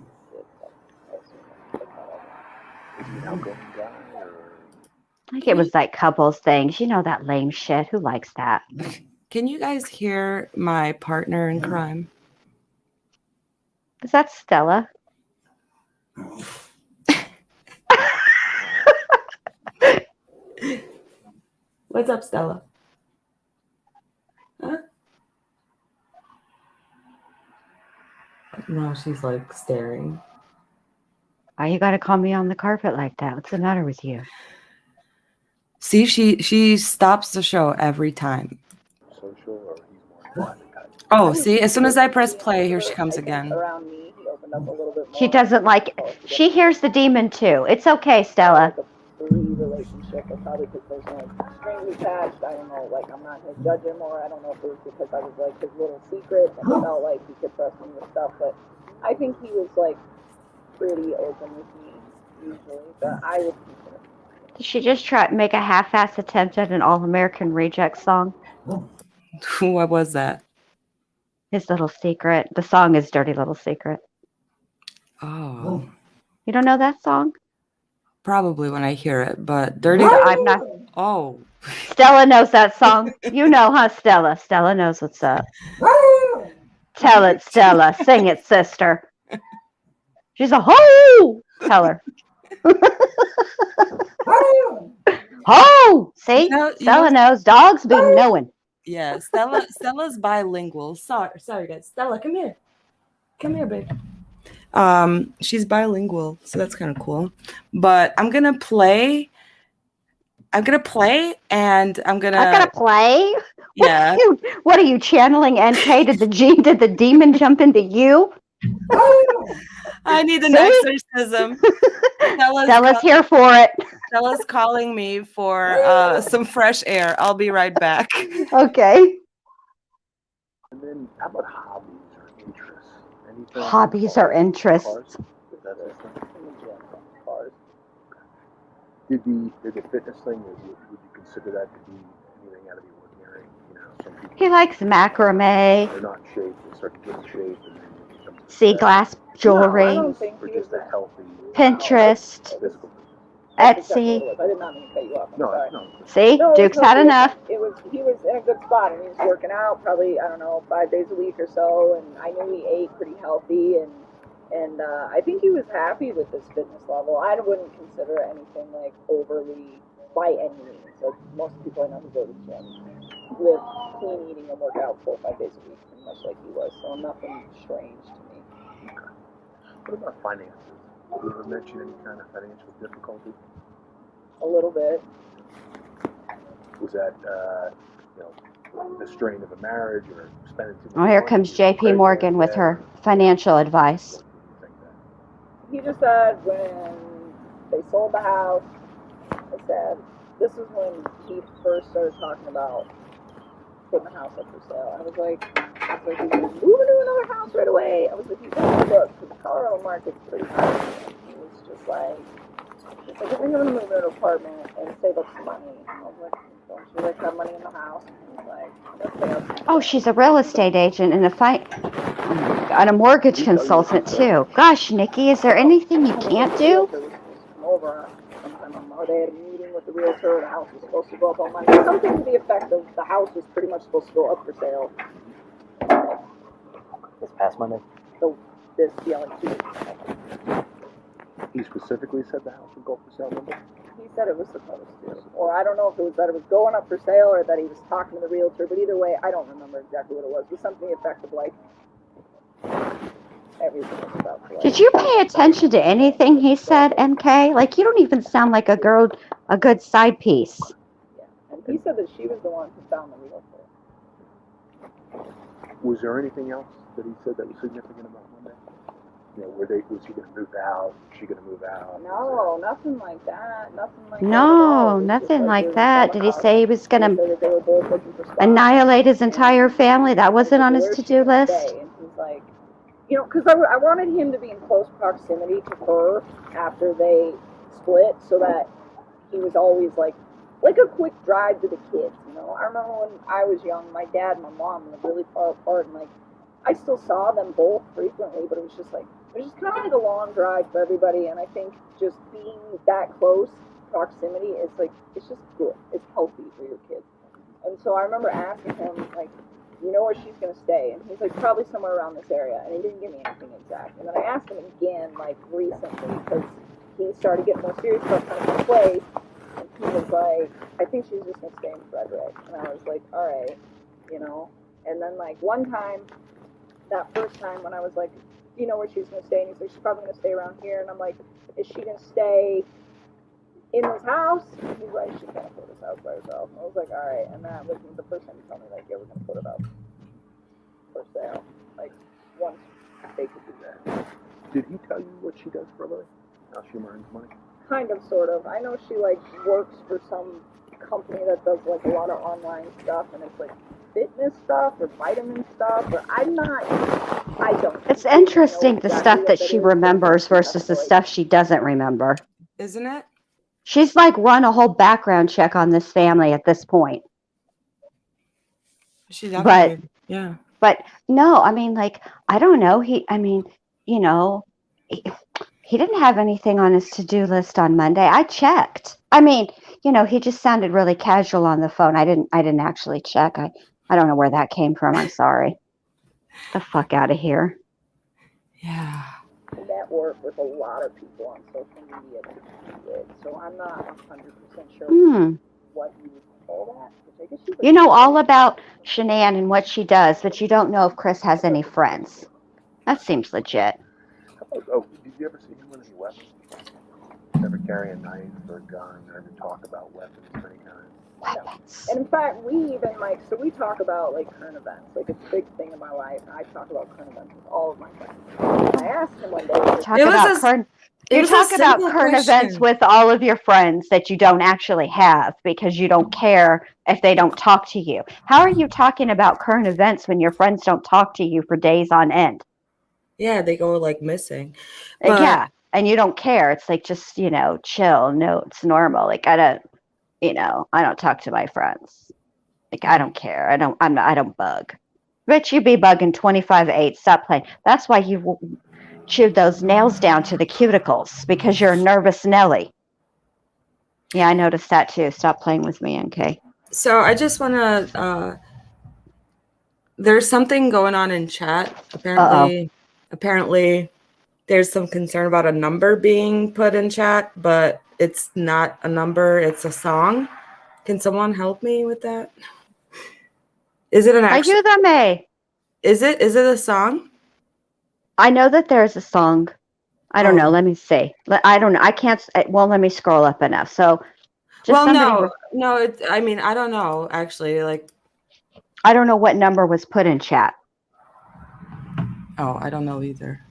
Speaker 8: I assume that's like that.
Speaker 9: Is he an outgoing guy or?
Speaker 5: I think it was like couples things. You know that lame shit. Who likes that?
Speaker 4: Can you guys hear my partner in crime?
Speaker 5: Is that Stella?
Speaker 4: What's up, Stella? Huh? Now she's like staring.
Speaker 5: Why you gotta call me on the carpet like that? What's the matter with you?
Speaker 4: See, she stops the show every time.
Speaker 9: Social or he's more private guy?
Speaker 4: Oh, see, as soon as I press play, here she comes again.
Speaker 8: Around me, he opened up a little bit more.
Speaker 5: She doesn't like. She hears the demon too. It's okay, Stella.
Speaker 8: Relationship, or probably because there's no strings attached. I don't know, like I'm not gonna judge him, or I don't know if it was because I was like his little secret and I felt like he could trust me with stuff, but I think he was like pretty open with me usually, but I would consider.
Speaker 5: Did she just try to make a half-ass attempt at an All-American Reject song?
Speaker 4: What was that?
Speaker 5: His Little Secret. The song is Dirty Little Secret.
Speaker 4: Oh.
Speaker 5: You don't know that song?
Speaker 4: Probably when I hear it, but Dirty.
Speaker 5: I'm not.
Speaker 4: Oh.
Speaker 5: Stella knows that song. You know, huh, Stella? Stella knows what's up. Tell it, Stella. Sing it, sister. She's a ho! Tell her. Ho! See? Stella knows. Dogs be knowing.
Speaker 4: Yeah, Stella's bilingual. Sorry, guys. Stella, come here. Come here, babe. She's bilingual, so that's kind of cool. But I'm gonna play, and I'm gonna
Speaker 5: play.
Speaker 4: Yeah.
Speaker 5: What are you channeling? NK? Did the demon jump into you?
Speaker 4: I need an exorcism.
Speaker 5: Stella's here for it.
Speaker 4: Stella's calling me for some fresh air. I'll be right back.
Speaker 5: Okay.
Speaker 9: And then how about hobbies or interests? Anything?
Speaker 5: Hobbies or interests.
Speaker 9: Cars. Did the fitness thing? Would you consider that to be anything out of the ordinary? You know, some people
Speaker 5: He likes macrame,
Speaker 9: are not in shape, they start to get in shape, and then it becomes
Speaker 5: sea glass jewelry,
Speaker 9: or just a healthy
Speaker 5: Pinterest,
Speaker 9: physical.
Speaker 5: Etsy.
Speaker 8: I did not mean to cut you off. I'm
Speaker 9: No,
Speaker 8: sorry.
Speaker 9: no.
Speaker 5: See,
Speaker 8: No,
Speaker 5: Duke's
Speaker 8: it's
Speaker 5: had
Speaker 8: okay.
Speaker 5: enough.
Speaker 8: He was in a good spot, and he was working out probably, I don't know, 5 days a week or so, and I knew he ate pretty healthy, and I think he was happy with his fitness level. I wouldn't consider anything like overly by any means. Like most people I know who go to the gym live clean eating and work out 4 or 5 days a week, pretty much like he was. So nothing strange to me.
Speaker 9: What about finances? Did you ever mention any kind of financial difficulty?
Speaker 8: A little bit.
Speaker 9: Was that, the strain of a marriage or spending too much
Speaker 5: Oh, here
Speaker 9: money?
Speaker 5: comes JP Morgan with her financial advice.
Speaker 8: He just said when they sold the house, I said, this is when he first started talking about putting the house up for sale. I was like, he's gonna move into another house right away. I was like, you gotta look, because the Colorado market's pretty high. He was just like, if you're gonna move into an apartment and save up some money. I was like, don't you like have money in the house? And he's like, okay.
Speaker 5: Oh, she's a real estate agent and and a mortgage consultant too. Gosh, Nikki, is there anything you can't do?
Speaker 8: Come over sometime, or they had a meeting with the realtor. The house was supposed to go up on Monday. Something to the effect of the house was pretty much supposed to go up for sale.
Speaker 7: This past Monday?
Speaker 8: Like 2 weeks.
Speaker 9: He specifically said the house would go for sale Monday?
Speaker 8: He said it was supposed to. Or I don't know if it was that it was going up for sale or that he was talking to the realtor, but either way, I don't remember exactly what it was. It was something effective like everything was about to, like,
Speaker 5: Did you pay attention to anything he said, MK? Like, you don't even sound like a good side piece.
Speaker 8: Yeah. And he said that she was the one who found the realtor.
Speaker 9: Was there anything else that he said that was significant about Monday? You know, was he going to move out? Was she going to move out?
Speaker 8: No, nothing like that. Nothing like that.
Speaker 5: No, nothing like that. Did he say he was going to annihilate his entire family? That wasn't on his to-do list?
Speaker 8: And he's like, you know, because I wanted him to be in close proximity to her after they split, so that he was always like a quick drive to the kids, you know. I remember when I was young, my dad and my mom lived really far apart, and like I still saw them both frequently, but it was just kind of like a long drive for everybody. And I think just being that close proximity is like, it's just good. It's healthy for your kids. And so I remember asking him, like, you know where she's gonna stay? And he's like, probably somewhere around this area. And he didn't give me anything exact. And then I asked him again, like recently, because he started getting more serious about kind of the place. And he was like, I think she's just gonna stay in Frederick. And I was like, all right, you know. And then like one time, that first time when I was like, do you know where she's gonna stay? And he's like, she's probably gonna stay around here. And I'm like, is she gonna stay in this house? And he's like, she can't afford this house by herself. And I was like, all right. And that was the first time he told me, like, yeah, we're gonna put it up for sale. Like, once they could do that.
Speaker 9: Did he tell you what she does for a living? How she earns money?
Speaker 8: Kind of, sort of. I know she like works for some company that does like a lot of online stuff, and it's like fitness stuff or vitamin stuff, or I don't.
Speaker 5: It's interesting the stuff that she remembers versus the stuff she doesn't remember.
Speaker 4: Isn't it?
Speaker 5: She's like run a whole background check on this family at this point.
Speaker 4: She definitely, yeah.
Speaker 5: But no, I mean, like, I don't know. He didn't have anything on his to-do list on Monday. I checked. I mean, he just sounded really casual on the phone. I didn't actually check. I don't know where that came from. I'm sorry. The fuck out of here.
Speaker 4: Yeah.
Speaker 8: Network with a lot of people on social media that he did, so I'm not 100% sure what you would call that. Which I guess
Speaker 5: you know all about Shanann and what she does, but you don't know if Chris has any friends. That seems legit.
Speaker 9: Oh, did you ever see him with any weapons? Ever carry a knife or a gun, or ever talk about weapons of any kind?
Speaker 5: Weapons.
Speaker 8: And in fact, we even so we talk about like current events. Like it's a big thing in my life. I talk about current events with all of my friends. And I asked him one day.
Speaker 5: You talk about current events with all of your friends that you don't actually have because you don't care if they don't talk to you. How are you talking about current events when your friends don't talk to you for days on end?
Speaker 4: Yeah, they go like missing.
Speaker 5: Yeah, and you don't care. It's like just, chill. No, it's normal. Like I don't talk to my friends. Like I don't care. I don't bug. Rich, you be bugging 25-8. Stop playing. That's why you chewed those nails down to the cuticles, because you're a nervous Nelly. Yeah, I noticed that too. Stop playing with me, NK.
Speaker 4: So I just want to. There's something going on in chat. Apparently, there's some concern about a number being put in chat, but it's not a number. It's a song. Can someone help me with that? Is it an actual?
Speaker 5: Ayúdame.
Speaker 4: Is it a song?
Speaker 5: I know that there's a song. I don't know. Let me see. I don't know. I can't. Well, let me scroll up enough. So,
Speaker 4: no. I don't know. Actually,
Speaker 5: I don't know what number was put in chat.
Speaker 4: Oh, I don't know either.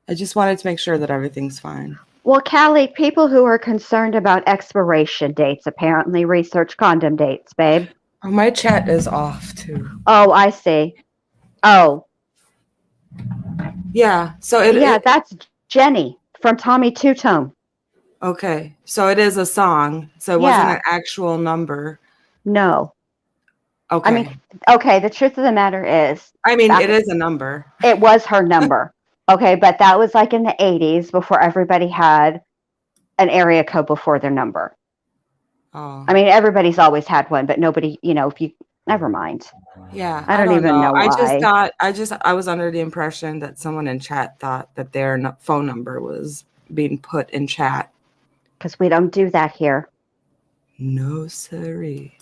Speaker 4: I just wanted to make sure that everything's fine.
Speaker 5: Well, Callie, people who are concerned about expiration dates apparently research condom dates, babe.
Speaker 4: Oh, my chat is off too.
Speaker 5: Oh, I see. Oh.
Speaker 4: Yeah. So
Speaker 5: that's Jenny from Tommy Two Tone.
Speaker 4: Okay. So it is a song. So it wasn't an actual number.
Speaker 5: No.
Speaker 4: Okay.
Speaker 5: I mean, okay, the truth of the matter is.
Speaker 4: It is a number.
Speaker 5: It was her number. Okay, but that was like in the 80s before everybody had an area code before their number.
Speaker 4: Oh.
Speaker 5: I mean, everybody's always had one, but nobody, never mind.
Speaker 4: Yeah.
Speaker 5: I don't even know why.
Speaker 4: I was under the impression that someone in chat thought that their phone number was being put in chat.
Speaker 5: Because we don't do that here.
Speaker 4: No, siree.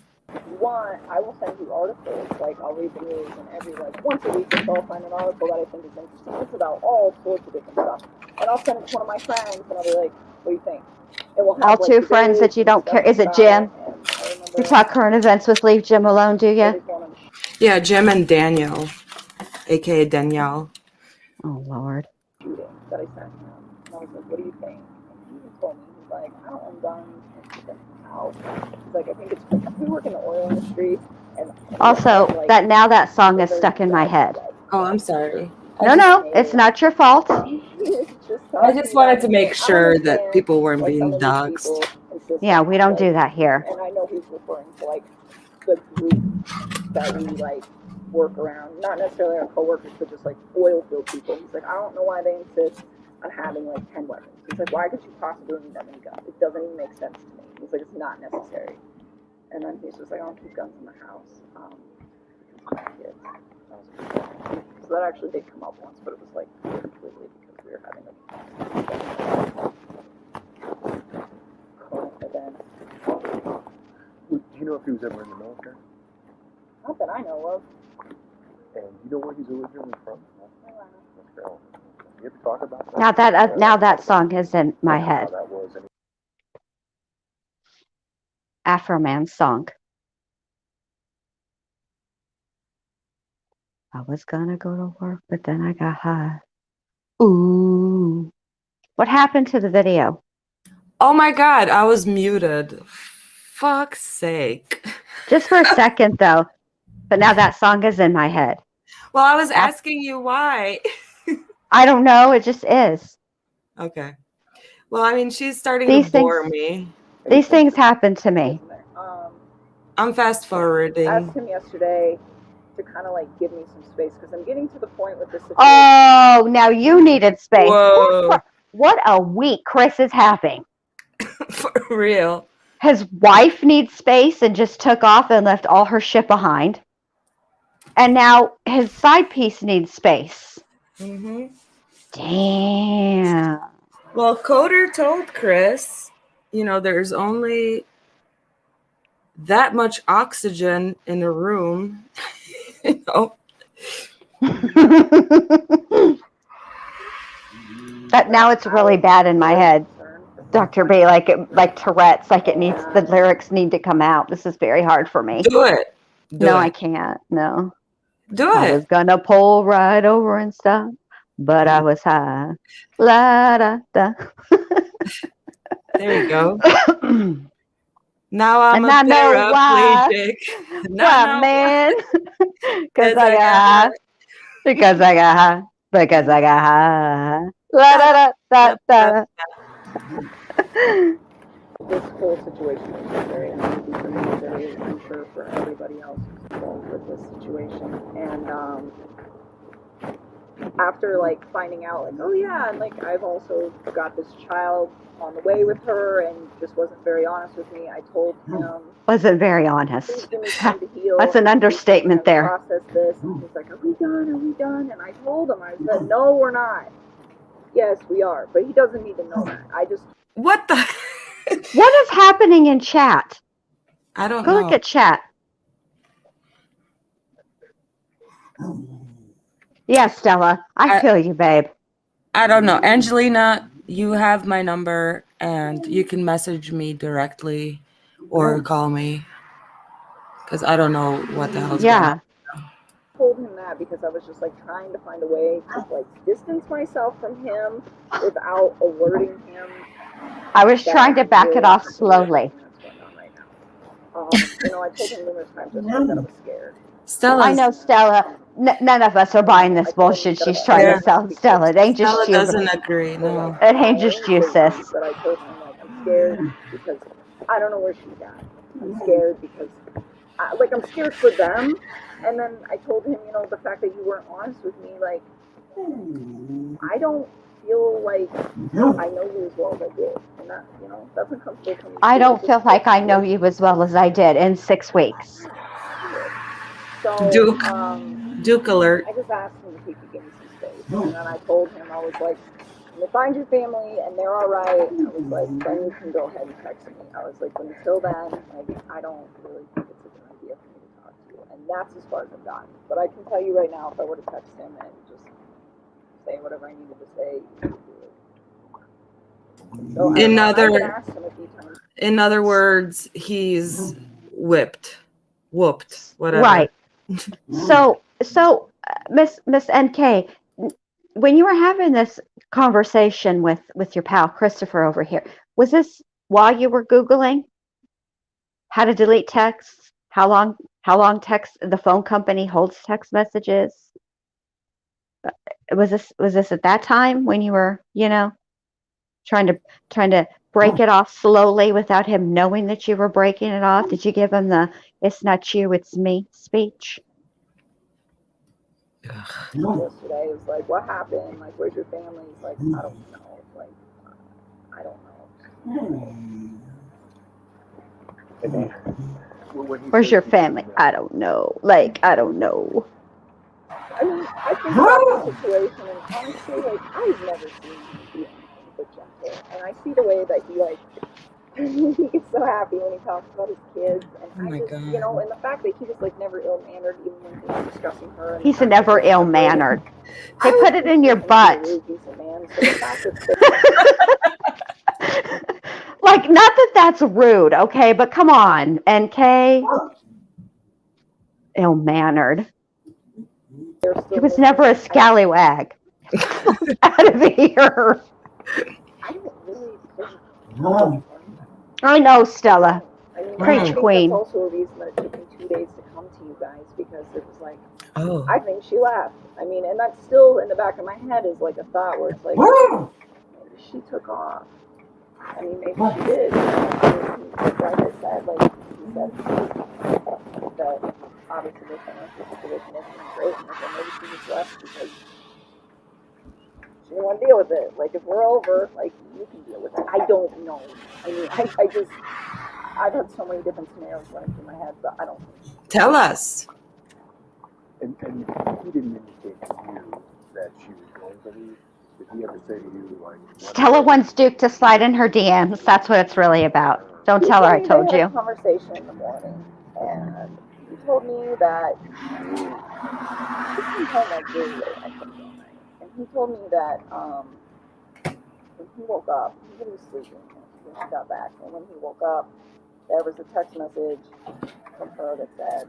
Speaker 8: I will send you articles, I'll read the news, and once a week I'll find an article that I think is interesting. It's about all sorts of different stuff. And I'll send it to one of my friends, and I'll be like, what do you think? It will have,
Speaker 5: all two friends that you don't care. Is it Jim? You talk current events with Leave Jim Alone, do you?
Speaker 4: Yeah, Jim and Daniel, a.k.a. Danielle.
Speaker 5: Oh, Lord.
Speaker 8: That I sent him. And I was like, what do you think? And he told me, he's like, I don't own guns. He's like, I think it's we work in the oil industry. And
Speaker 5: also, that song is stuck in my head.
Speaker 4: Oh, I'm sorry.
Speaker 5: No, it's not your fault.
Speaker 4: I just wanted to make sure that people weren't being doxxed.
Speaker 5: Yeah, we don't do that here.
Speaker 8: And I know he's referring to like the group that we like work around, not necessarily our coworkers, but just like oil field people. He's like, I don't know why they insist on having like 10 weapons. He's like, why could you possibly need that many guns? It doesn't even make sense to me. He's like, it's not necessary. And then he's just like, I don't keep guns in the house. Kids. So that actually did come up once, but it was like completely because we were having a current event.
Speaker 9: Do you know if he was ever in the military?
Speaker 8: Not that I know of.
Speaker 9: And you know where he's originally from? You ever talk about that?
Speaker 5: Now that song is in my head.
Speaker 9: How that was.
Speaker 5: Afro Man's song. I was gonna go to work, but then I got high. Ooh. What happened to the video?
Speaker 4: Oh my God, I was muted. Fuck's sake.
Speaker 5: Just for a second, though. But now that song is in my head.
Speaker 4: Well, I was asking you why.
Speaker 5: I don't know. It just is.
Speaker 4: Okay. Well, I mean, she's starting to bore me.
Speaker 5: These things happen to me.
Speaker 4: I'm fast forwarding.
Speaker 8: I asked him yesterday to kind of like give me some space because I'm getting to the point with this situation.
Speaker 5: Oh, now you needed space.
Speaker 4: Whoa.
Speaker 5: What a week Chris is having.
Speaker 4: For real.
Speaker 5: His wife needs space and just took off and left all her shit behind. And now his side piece needs space.
Speaker 4: Mm-hmm.
Speaker 5: Damn.
Speaker 4: Well, Coder told Chris, there's only that much oxygen in a room.
Speaker 5: That now it's really bad in my head, Dr. B, like Tourette's, like the lyrics need to come out. This is very hard for me.
Speaker 4: Do it.
Speaker 5: No, I can't. No.
Speaker 4: Do
Speaker 5: I
Speaker 4: it.
Speaker 5: was gonna pull right over and stop, but I was high. La da da.
Speaker 4: There you go. Now I'm
Speaker 5: And I know why.
Speaker 4: paraplegic.
Speaker 5: Why, man? Because I got high. Because I got high. Because I got high. La da da da da.
Speaker 8: This whole situation is very unhappy for me, very unsure for everybody else who's involved with this situation. And after like finding out, like, oh yeah, and like I've also got this child on the way with her, and just wasn't very honest with me. I told him.
Speaker 5: Wasn't very honest.
Speaker 8: Please give me time to heal.
Speaker 5: That's an understatement there.
Speaker 8: Process this. And he's like, are we done? Are we done? And I told him, I said, no, we're not. Yes, we are. But he doesn't need to know that. I just.
Speaker 4: What the?
Speaker 5: What is happening in chat?
Speaker 4: I don't
Speaker 5: know. Go look at chat. Yeah, Stella. I feel you, babe.
Speaker 4: I don't know. Angelina, you have my number and you can message me directly or call me. Because I don't know what the hell's going on.
Speaker 8: I told him that because I was just like trying to find a way to like distance myself from him without alerting him.
Speaker 5: I was trying to back it off slowly.
Speaker 8: I told him numerous times that I was scared.
Speaker 4: Stella.
Speaker 5: I know, Stella. None of us are buying this bullshit she's trying to sell. Stella, it ain't just
Speaker 4: Stella
Speaker 5: you.
Speaker 4: doesn't agree, no.
Speaker 5: It ain't just you, sis.
Speaker 8: But I told him, like, I'm scared because I don't know where she's at. I'm scared because, I'm scared for them. And then I told him, the fact that you weren't honest with me, like, I don't feel like I know you as well as I did. And that, that's uncomfortable for me.
Speaker 5: I don't feel like I know you as well as I did in 6 weeks.
Speaker 8: So,
Speaker 4: Duke alert.
Speaker 8: I just asked him if he could give me some space. And then I told him, I was like, when you find your family and they're all right, I was like, then you can go ahead and text me. I was like, but until then, like, I don't really think it's a good idea for me to talk to you. And that's as far as I've gotten. But I can tell you right now, if I were to text him and just say whatever I needed to say, he would do it. So in
Speaker 4: other words, he's whooped, whatever.
Speaker 5: Right. So, Miss NK, when you were having this conversation with your pal Christopher over here, was this while you were Googling how to delete texts? How long text the phone company holds text messages? Was this at that time when you were, trying to break it off slowly without him knowing that you were breaking it off? Did you give him the "it's not you, it's me" speech?
Speaker 8: Yesterday it was like, what happened? Like, where's your family? He's like, I don't know. Like, I don't know.
Speaker 5: Where's your family? I don't know. Like, I don't know.
Speaker 8: I mean, I think about the situation, and honestly, like, I've never seen him do anything but gentle. And I see the way that he gets so happy when he talks about his kids. And I just, and the fact that he was, like, never ill-mannered, even when he was discussing her. And
Speaker 5: He's never ill-mannered. Hey, put it in your butt. Like, not that that's rude, okay? But come on, NK. Ill-mannered. He was never a scallywag. Out of here.
Speaker 8: I don't really think.
Speaker 5: I know, Stella.
Speaker 8: I mean,
Speaker 5: Preach,
Speaker 8: I think
Speaker 5: Queen.
Speaker 8: that's also a reason that it took me 2 days to come to you guys, because it was like, I think she left. I mean, and that's still in the back of my head is like a thought where it's like, maybe she took off. I mean, maybe she did. Like I said, like he said, that obviously the financial situation isn't great, and so maybe she just left because she didn't want to deal with it. Like, if we're over, like, you can deal with it. I don't know. I mean, I've had so many different scenarios running through my head, but I don't know.
Speaker 4: Tell us.
Speaker 9: And he didn't indicate to you that she was going to leave. Did he ever say to you, like...
Speaker 5: Stella wants Duke to slide in her DMs. That's what it's really about. Don't tell her I told you.
Speaker 8: We had a conversation in the morning, and he told me that she came home like really late, I think, all night. And he told me that when he woke up, he was sleeping when he got back, and when he woke up, there was a text message from her that said,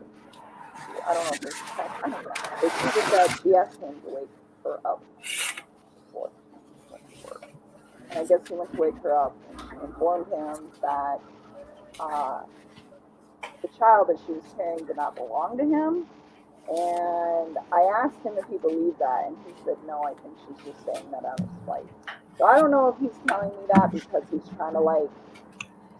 Speaker 8: I don't know if it was a text, I don't know, but she just said she asked him to wake her up before she went to work. And I guess he went to wake her up and informed him that the child that she was carrying did not belong to him. And I asked him if he believed that, and he said, no, I think she's just saying that out of spite. So I don't know if he's telling me that because he's trying to, like,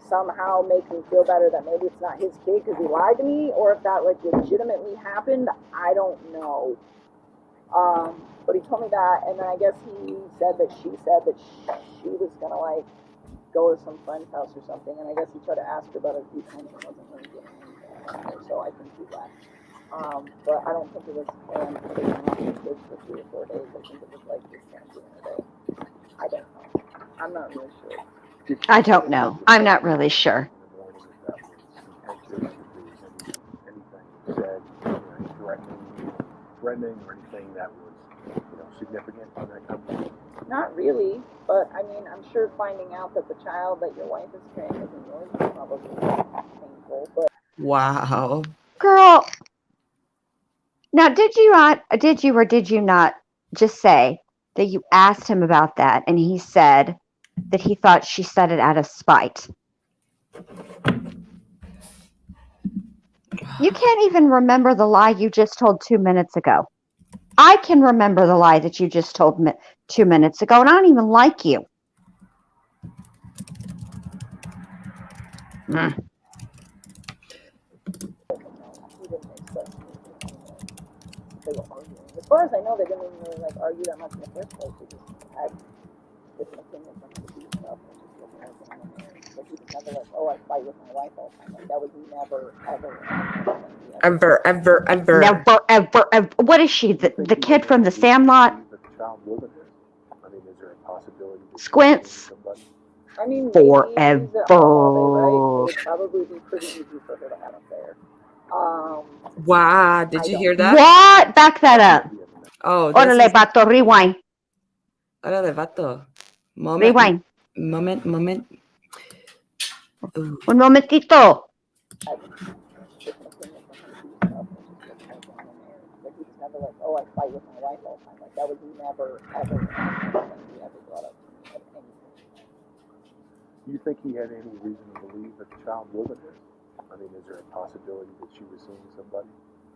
Speaker 8: somehow make me feel better that maybe it's not his kid because he lied to me, or if that, like, legitimately happened. I don't know. But he told me that, and then I guess he said that she was gonna, like, go to some friend's house or something, and I guess he tried to ask her about it a few times and wasn't really getting anything, so I think he left. But I don't think it was planned for the kids for 3 or 4 days. I think it was like just during the day. I don't know. I'm not really sure.
Speaker 5: I don't know. I'm not really sure.
Speaker 9: Threatening or anything that was, significant on that company?
Speaker 8: Not really, but I mean, I'm sure finding out that the child that your wife is carrying isn't yours is probably painful. But
Speaker 4: wow,
Speaker 5: girl. Now, did you or did you not just say that you asked him about that, and he said that he thought she said it out of spite? You can't even remember the lie you just told 2 minutes ago. I can remember the lie that you just told 2 minutes ago, and I don't even like you.
Speaker 8: they were arguing. As far as I know, they didn't even really like argue that much in the first place. They just had different opinions on how to do stuff and just wasn't everything in the marriage. Like he was never like, oh, I fight with my wife all the time. Like that was never
Speaker 4: ever.
Speaker 5: Never, ever. What is she? The kid from the Sandlot? Squints.
Speaker 8: I mean,
Speaker 5: forever.
Speaker 8: Right? It would probably be pretty easy for her to have an affair.
Speaker 4: Wow, did you hear that?
Speaker 5: What? Back that up.
Speaker 4: Oh,
Speaker 5: Orale, vato, rewind.
Speaker 4: Orale, vato.
Speaker 5: Rewind.
Speaker 4: Moment.
Speaker 5: Un momentito.
Speaker 8: Never like, oh, I fight with my wife all the time. Like that was never ever he ever brought up to me.
Speaker 9: Do you think he had any reason to believe that the child wasn't his? I mean, is there a possibility that she was seeing somebody?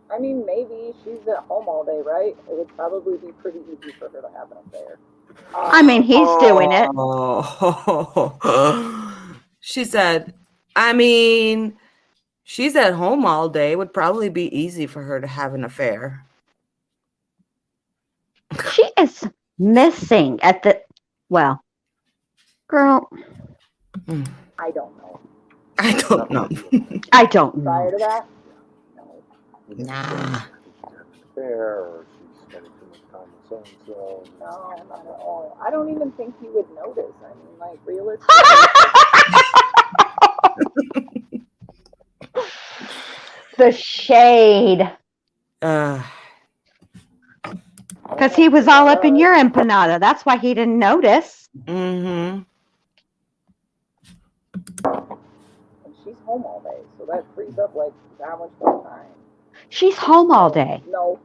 Speaker 8: I mean, maybe she's at home all day, right? It would probably be pretty easy for her to have an affair.
Speaker 5: I mean, he's doing it.
Speaker 4: She said, I mean, she's at home all day. It would probably be easy for her to have an affair.
Speaker 5: She is missing at the, well, girl.
Speaker 8: I don't know.
Speaker 4: I don't know.
Speaker 5: I don't
Speaker 8: Prior
Speaker 5: know.
Speaker 8: to that,
Speaker 4: Nah.
Speaker 9: Fair, or she's spending too much time with so-and-so.
Speaker 8: no, not at all. I don't even think he would notice. I mean, like, realistically.
Speaker 5: The shade. Because he was all up in your empanada. That's why he didn't notice.
Speaker 4: Mm-hmm.
Speaker 8: And she's home all day, so that frees up, like, that much more time.
Speaker 5: She's home all day.
Speaker 8: No,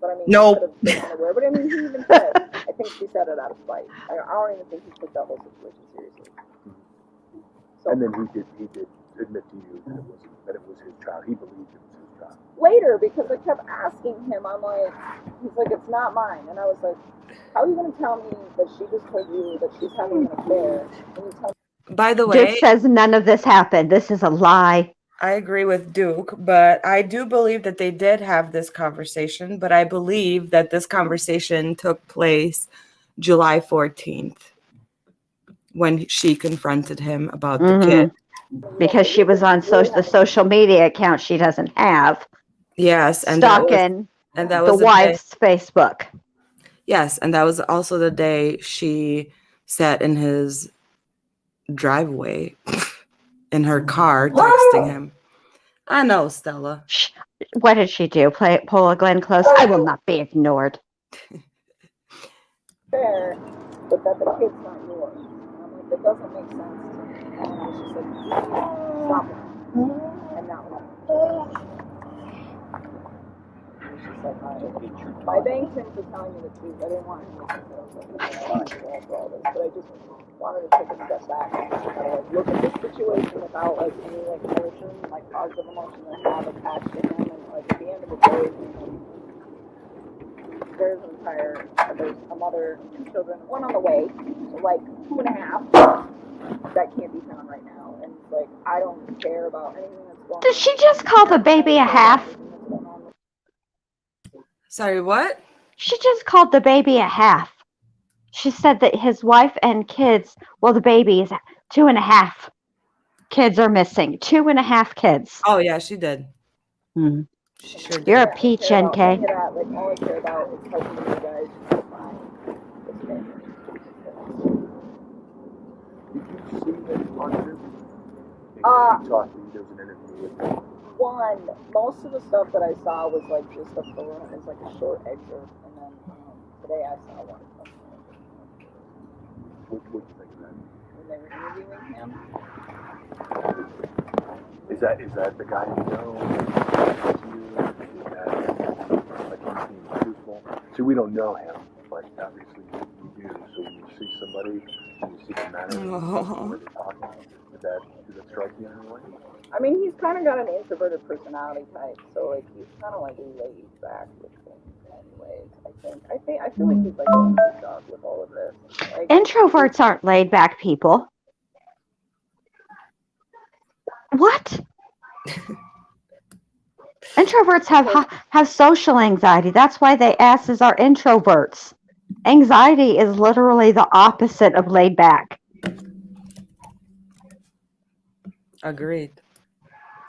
Speaker 8: but I mean,
Speaker 4: Nope.
Speaker 8: she could have been anywhere. But I mean, he even said, I think she said it out of spite. I don't even think he took that whole situation seriously. So,
Speaker 9: And then he did admit to you that it was his child. He believed it was his child.
Speaker 8: later, because I kept asking him, I'm like, he's like, it's not mine. And I was like, how are you going to tell me that she just told you that she's having an affair? And you tell me.
Speaker 4: By the way,
Speaker 5: Duke says none of this happened. This is a lie.
Speaker 4: I agree with Duke, but I do believe that they did have this conversation, but I believe that this conversation took place July 14th when she confronted him about the kid.
Speaker 5: Because she was on the social media account she doesn't have.
Speaker 4: Yes, and
Speaker 5: stalking
Speaker 4: that was
Speaker 5: the wife's Facebook.
Speaker 4: Yes, and that was also the day she sat in his driveway in her car texting him. I know, Stella.
Speaker 5: What did she do? Pull a Glenn Close? I will not be ignored.
Speaker 8: Fair, but that the kid's not yours. And I'm like, that doesn't make sense to me. And I was just like, stop it. And that was my thanks him for telling me the truth. I didn't want him to think that I was like, for all this, but I just wanted to take a step back and just kind of like look at this situation without like any like emotion, like positive emotion that I have attached to him. And like at the end of the day, there's a mother and 2 children, one on the way, so like 2.5, that can't be found right now. And like I don't care about anything that's going on.
Speaker 5: Did she just call the baby a half?
Speaker 4: Sorry, what?
Speaker 5: She just called the baby a half. She said that his wife and kids, well, the baby is 2.5 kids are missing. 2.5 kids.
Speaker 4: Oh, yeah, she did.
Speaker 5: Hmm.
Speaker 4: She sure did.
Speaker 5: You're a peach, NK.
Speaker 8: Like, all I care about is helping you guys find this family.
Speaker 9: Did you see him on Zoom? There was an interview with him.
Speaker 8: One, most of the stuff that I saw was like just a full, it was like a short excerpt, and then today I saw one.
Speaker 9: What do you think of that?
Speaker 8: When they were interviewing him.
Speaker 9: Is that the guy you know? Like he's being truthful? See, we don't know him, but obviously we do. So when you see somebody and you see the manner of where they're talking, does that strike you in any way?
Speaker 8: I mean, he's kind of got an introverted personality type, so like he's kind of like laid back with things. Anyways, I feel like he's like going through shock with all of this. Like,
Speaker 5: Introverts aren't laid back people. What? Introverts have social anxiety. That's why they asses are introverts. Anxiety is literally the opposite of laid back.
Speaker 4: Agreed.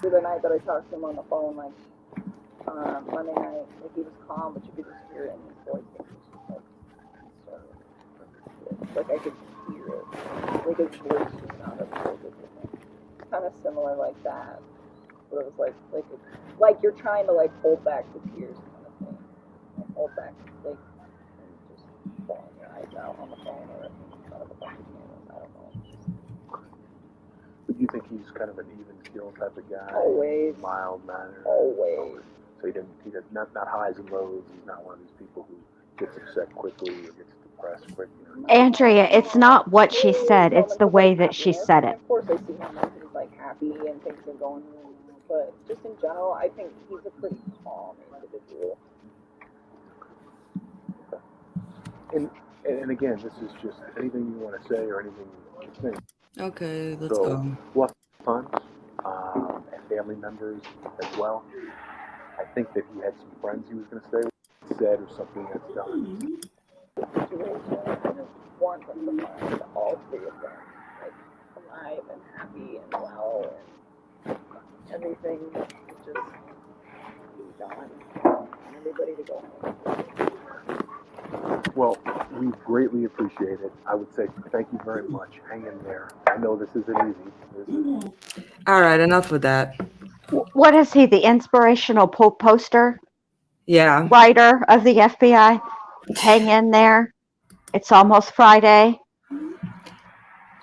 Speaker 8: The night that I talked to him on the phone, like Monday night, like he was calm, but you could just hear it in his voice. Like I could hear it. Like his voice just sounded so different. Kind of similar like that. But it was like you're trying to like hold back the tears kind of thing. Like, hold back like and just bawling your eyes out on the phone or in front of a bunch of cameras. I don't know.
Speaker 9: But you think he's kind of an even keel type of guy?
Speaker 8: Always.
Speaker 9: Mild mannered.
Speaker 8: Always.
Speaker 9: So he does not highs and lows. He's not one of these people who gets upset quickly or gets depressed quickly.
Speaker 5: Andrea, it's not what she said. It's the way that she said it.
Speaker 8: Of course, I see him when he's like happy and things are going but just in general, I think he's a pretty calm individual.
Speaker 9: And again, this is just anything you want to say or anything you think.
Speaker 4: Okay, let's
Speaker 9: So,
Speaker 4: go.
Speaker 9: we'll have fun, and family members as well. I think that he had some friends he was going to stay with, said, or something that's done.
Speaker 8: Situation. I just want them to find all three of them like alive and happy and well, and everything just be gone, and everybody to go home.
Speaker 9: Well, we greatly appreciate it. I would say thank you very much. Hang in there. I know this isn't easy.
Speaker 4: All right, enough with that.
Speaker 5: What is he, the inspirational poster?
Speaker 4: Yeah.
Speaker 5: Writer of the FBI? Hang in there. It's almost Friday.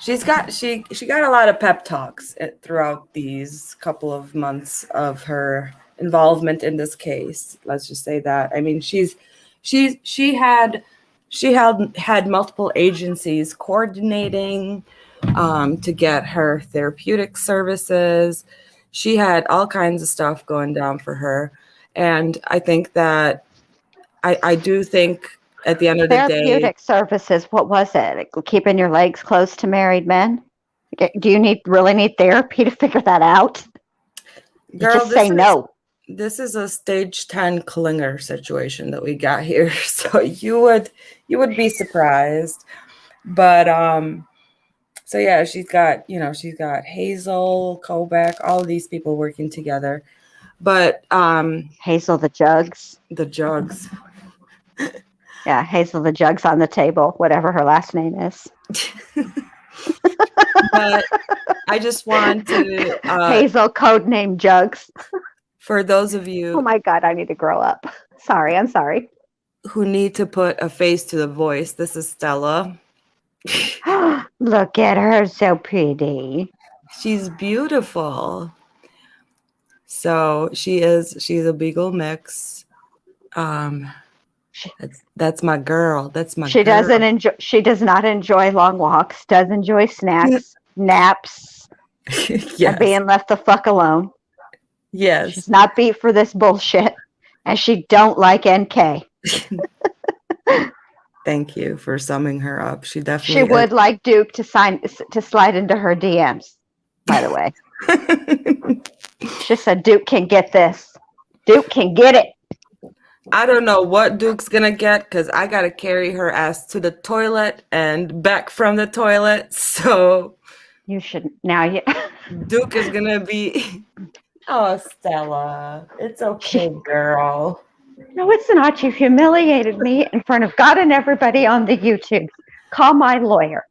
Speaker 4: She got a lot of pep talks throughout these couple of months of her involvement in this case. Let's just say that. I mean, she had multiple agencies coordinating to get her therapeutic services. She had all kinds of stuff going down for her, and I think that I do think at the end of the day,
Speaker 5: therapeutic services. What was it? Keeping your legs close to married men? Do you really need therapy to figure that out?
Speaker 4: girl,
Speaker 5: just say no.
Speaker 4: This is a stage 10 Kessinger situation that we got here, so you would be surprised. But so yeah, she's got Hazel, Kovac, all of these people working together. But
Speaker 5: Hazel the Jugs.
Speaker 4: The Jugs.
Speaker 5: Yeah, Hazel the Jugs on the table, whatever her last name is.
Speaker 4: But I just want to
Speaker 5: Hazel, codename Jugs.
Speaker 4: For those of you,
Speaker 5: oh my God, I need to grow up. I'm sorry.
Speaker 4: Who need to put a face to the voice. This is Stella.
Speaker 5: Look at her, so pretty.
Speaker 4: She's beautiful. So she's a Beagle mix. That's my girl. That's my.
Speaker 5: She
Speaker 4: girl.
Speaker 5: doesn't enjoy. She does not enjoy long walks. Does enjoy snacks, naps, and being left the fuck alone.
Speaker 4: Yes.
Speaker 5: She's not beat for this bullshit, and she don't like NK.
Speaker 4: Thank you for summing her up. She definitely.
Speaker 5: She would like Duke to slide into her DMs. By the way, she said Duke can get this. Duke can get it.
Speaker 4: I don't know what Duke's gonna get because I gotta carry her ass to the toilet and back from the toilet. So
Speaker 5: you should now.
Speaker 4: Duke is gonna be. Oh, Stella, it's okay, girl.
Speaker 5: No, it's not. You humiliated me in front of God and everybody on the YouTube. Call my lawyer.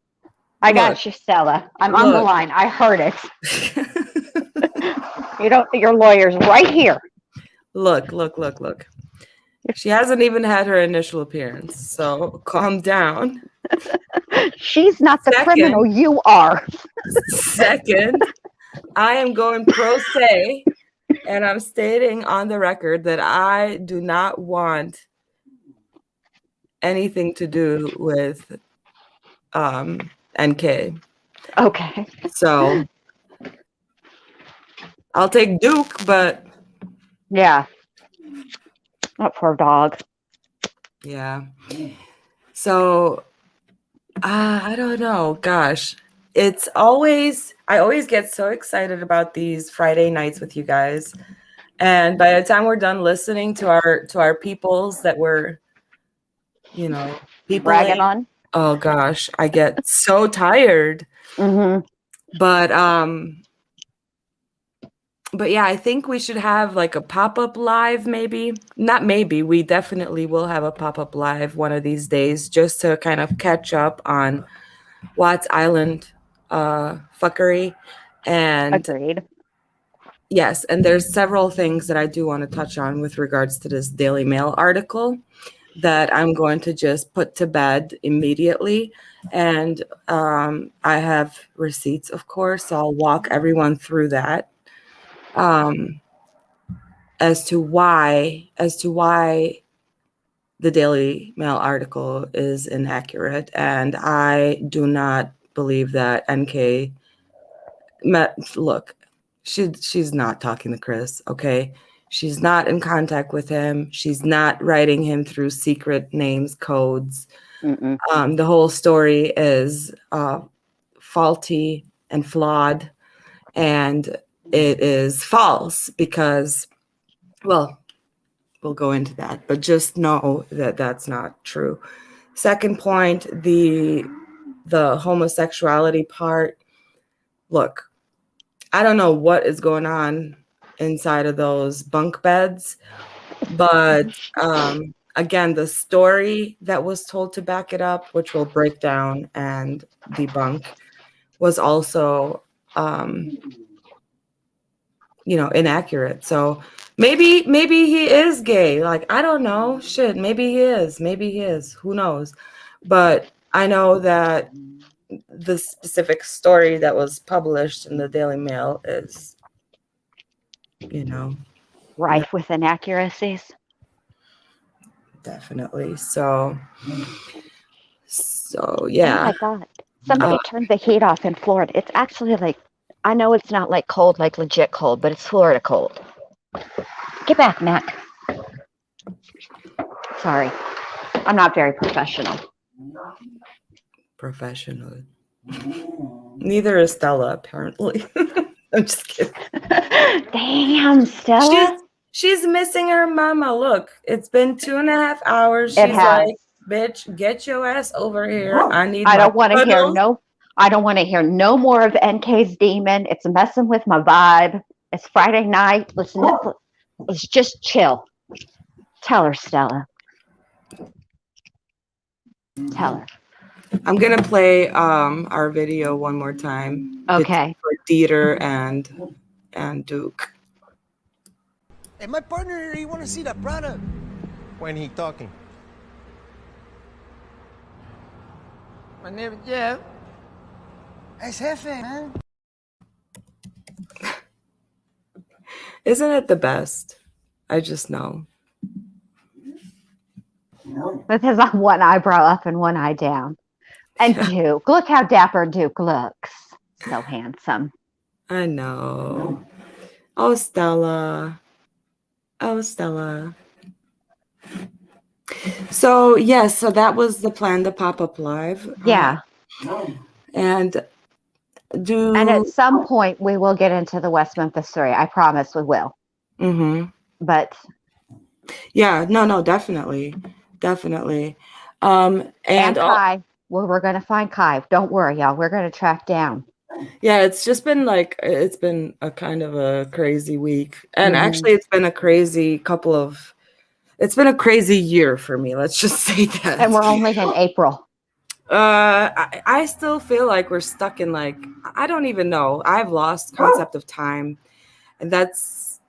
Speaker 5: I got you, Stella. I'm on the line. I heard it. Your lawyer's right here.
Speaker 4: Look. She hasn't even had her initial appearance, so calm down.
Speaker 5: She's not the criminal. You are.
Speaker 4: Second, I am going pro se, and I'm stating on the record that I do not want anything to do with NK.
Speaker 5: Okay.
Speaker 4: So I'll take Duke, but
Speaker 5: yeah. Not poor dog.
Speaker 4: Yeah. So I don't know. Gosh. I always get so excited about these Friday nights with you guys. And by the time we're done listening to our peoples that we're, people
Speaker 5: bragging on.
Speaker 4: Oh gosh, I get so tired.
Speaker 5: Mm-hmm.
Speaker 4: But yeah, I think we should have like a pop-up live, maybe. Not maybe, we definitely will have a pop-up live one of these days just to kind of catch up on Watts Island fuckery. And
Speaker 5: agreed.
Speaker 4: Yes, and there's several things that I do want to touch on with regards to this Daily Mail article that I'm going to just put to bed immediately. And I have receipts, of course, so I'll walk everyone through that. As to why the Daily Mail article is inaccurate, and I do not believe that NK look, She's not talking to Chris, okay? She's not in contact with him. She's not writing him through secret names, codes. The whole story is faulty and flawed, and it is false because, well, we'll go into that, but just know that that's not true. Second point, the homosexuality part. Look, I don't know what is going on inside of those bunk beds, but again, the story that was told to back it up, which we'll break down and debunk, was also inaccurate. So maybe he is gay. Like, I don't know. Shit, maybe he is. Who knows? But I know that the specific story that was published in the Daily Mail is,
Speaker 5: rife with inaccuracies.
Speaker 4: Definitely. So yeah.
Speaker 5: Oh my God. Somebody turned the heat off in Florida. It's actually like, I know it's not like cold, like legit cold, but it's Florida cold. Get back, Mac. Sorry. I'm not very professional.
Speaker 4: Neither is Stella, apparently. I'm just kidding.
Speaker 5: Damn, Stella.
Speaker 4: She's missing her mama. Look, it's been 2.5 hours. She's like, bitch, get your ass over here. I don't want to hear
Speaker 5: no more of NK's demon. It's messing with my vibe. It's Friday night. Let's just chill. Tell her, Stella. Tell her.
Speaker 4: I'm gonna play our video one more time.
Speaker 5: Okay.
Speaker 4: It's for Dieter and Duke.
Speaker 13: Hey, my partner, you want to see that product? When he talking? My name is Jeff. Es jefe, man.
Speaker 4: Isn't it the best? I just know.
Speaker 5: With his one eyebrow up and one eye down. And Duke, look how dapper Duke looks. So handsome.
Speaker 4: I know. Oh, Stella. So, yes, so that was the plan to pop up live.
Speaker 5: Yeah.
Speaker 4: And
Speaker 5: at some point, we will get into the West Memphis story. I promise we will.
Speaker 4: Mm-hmm.
Speaker 5: But.
Speaker 4: Yeah, no, definitely. And
Speaker 5: Kai. Well, we're going to find Kai. Don't worry, y'all. We're going to track down.
Speaker 4: Yeah, it's just been it's been a kind of a crazy week. And actually, it's been a crazy it's been a crazy year for me. Let's just say that.
Speaker 5: And we're only in April.
Speaker 4: I still feel like we're stuck in I don't even know. I've lost concept of time. And that's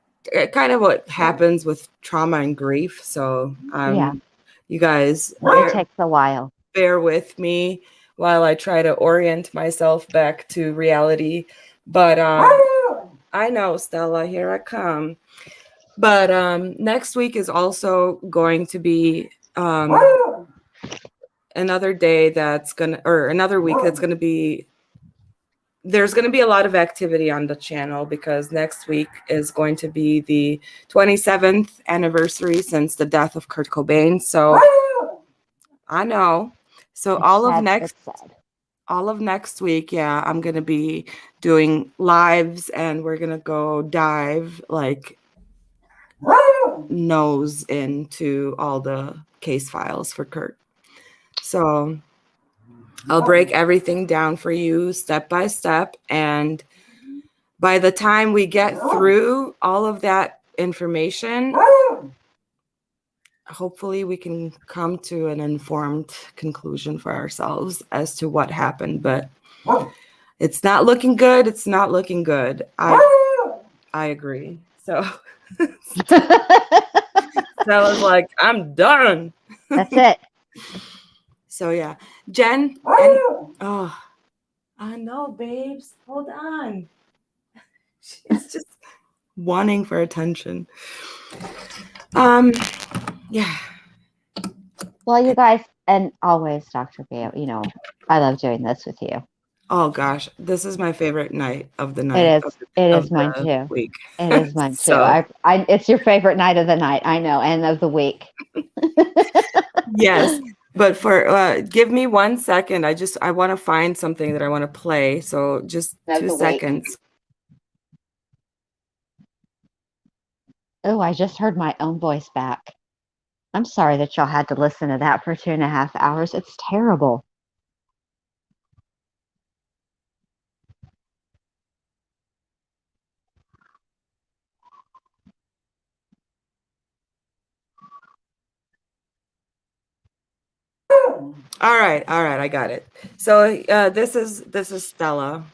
Speaker 4: kind of what happens with trauma and grief. So you guys,
Speaker 5: it takes a while.
Speaker 4: Bear with me while I try to orient myself back to reality. But I know, Stella, here I come. But next week is also going to be another day another week that's going to be, there's going to be a lot of activity on the channel because next week is going to be the 27th anniversary since the death of Kurt Cobain. So I know. So all of next week, I'm going to be doing lives and we're going to go dive nose into all the case files for Kurt. So I'll break everything down for you step by step. And by the time we get through all of that information, hopefully we can come to an informed conclusion for ourselves as to what happened. But it's not looking good. It's not looking good. I agree. So that was like, I'm done.
Speaker 5: That's it.
Speaker 4: So yeah, Jen. I know, babes. Hold on. She's just wanting for attention. Yeah.
Speaker 5: Well, you guys, and always, Dr. B, I love doing this with you.
Speaker 4: Oh gosh, this is my favorite night of the night.
Speaker 5: It is. It
Speaker 4: of
Speaker 5: is mine
Speaker 4: the
Speaker 5: too.
Speaker 4: Week.
Speaker 5: It is mine too.
Speaker 4: So-
Speaker 5: It's your favorite night of the night. I know, and of the week.
Speaker 4: Yes, but for give me 1 second. I want to find something that I want to play. So just
Speaker 5: Of
Speaker 4: 2
Speaker 5: the week.
Speaker 4: seconds.
Speaker 5: Oh, I just heard my own voice back. I'm sorry that y'all had to listen to that for 2.5 hours. It's terrible.
Speaker 4: All right, I got it. So this is Stella.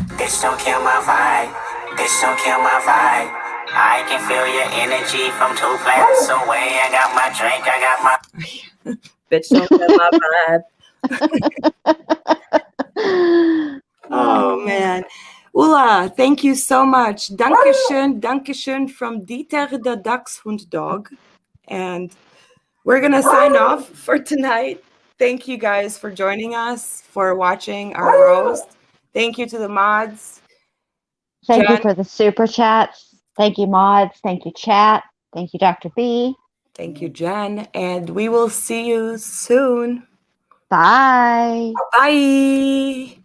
Speaker 14: Bitch, don't kill my vibe. Bitch, don't kill my vibe. I can feel your energy from 2 planets away. I got my drink, I got my...
Speaker 4: Bitch, don't kill my vibe. Oh, man. Ulla, thank you so much. Dankeschön from Dieter the Dachshund Dog. And we're going to sign off for tonight. Thank you guys for joining us, for watching our roast. Thank you to the mods.
Speaker 5: Thank you
Speaker 4: Jen.
Speaker 5: for the super chats. Thank you, mods. Thank you, chat. Thank you, Dr. B.
Speaker 4: Thank you, Jen. And we will see you soon.
Speaker 5: Bye.
Speaker 4: Bye.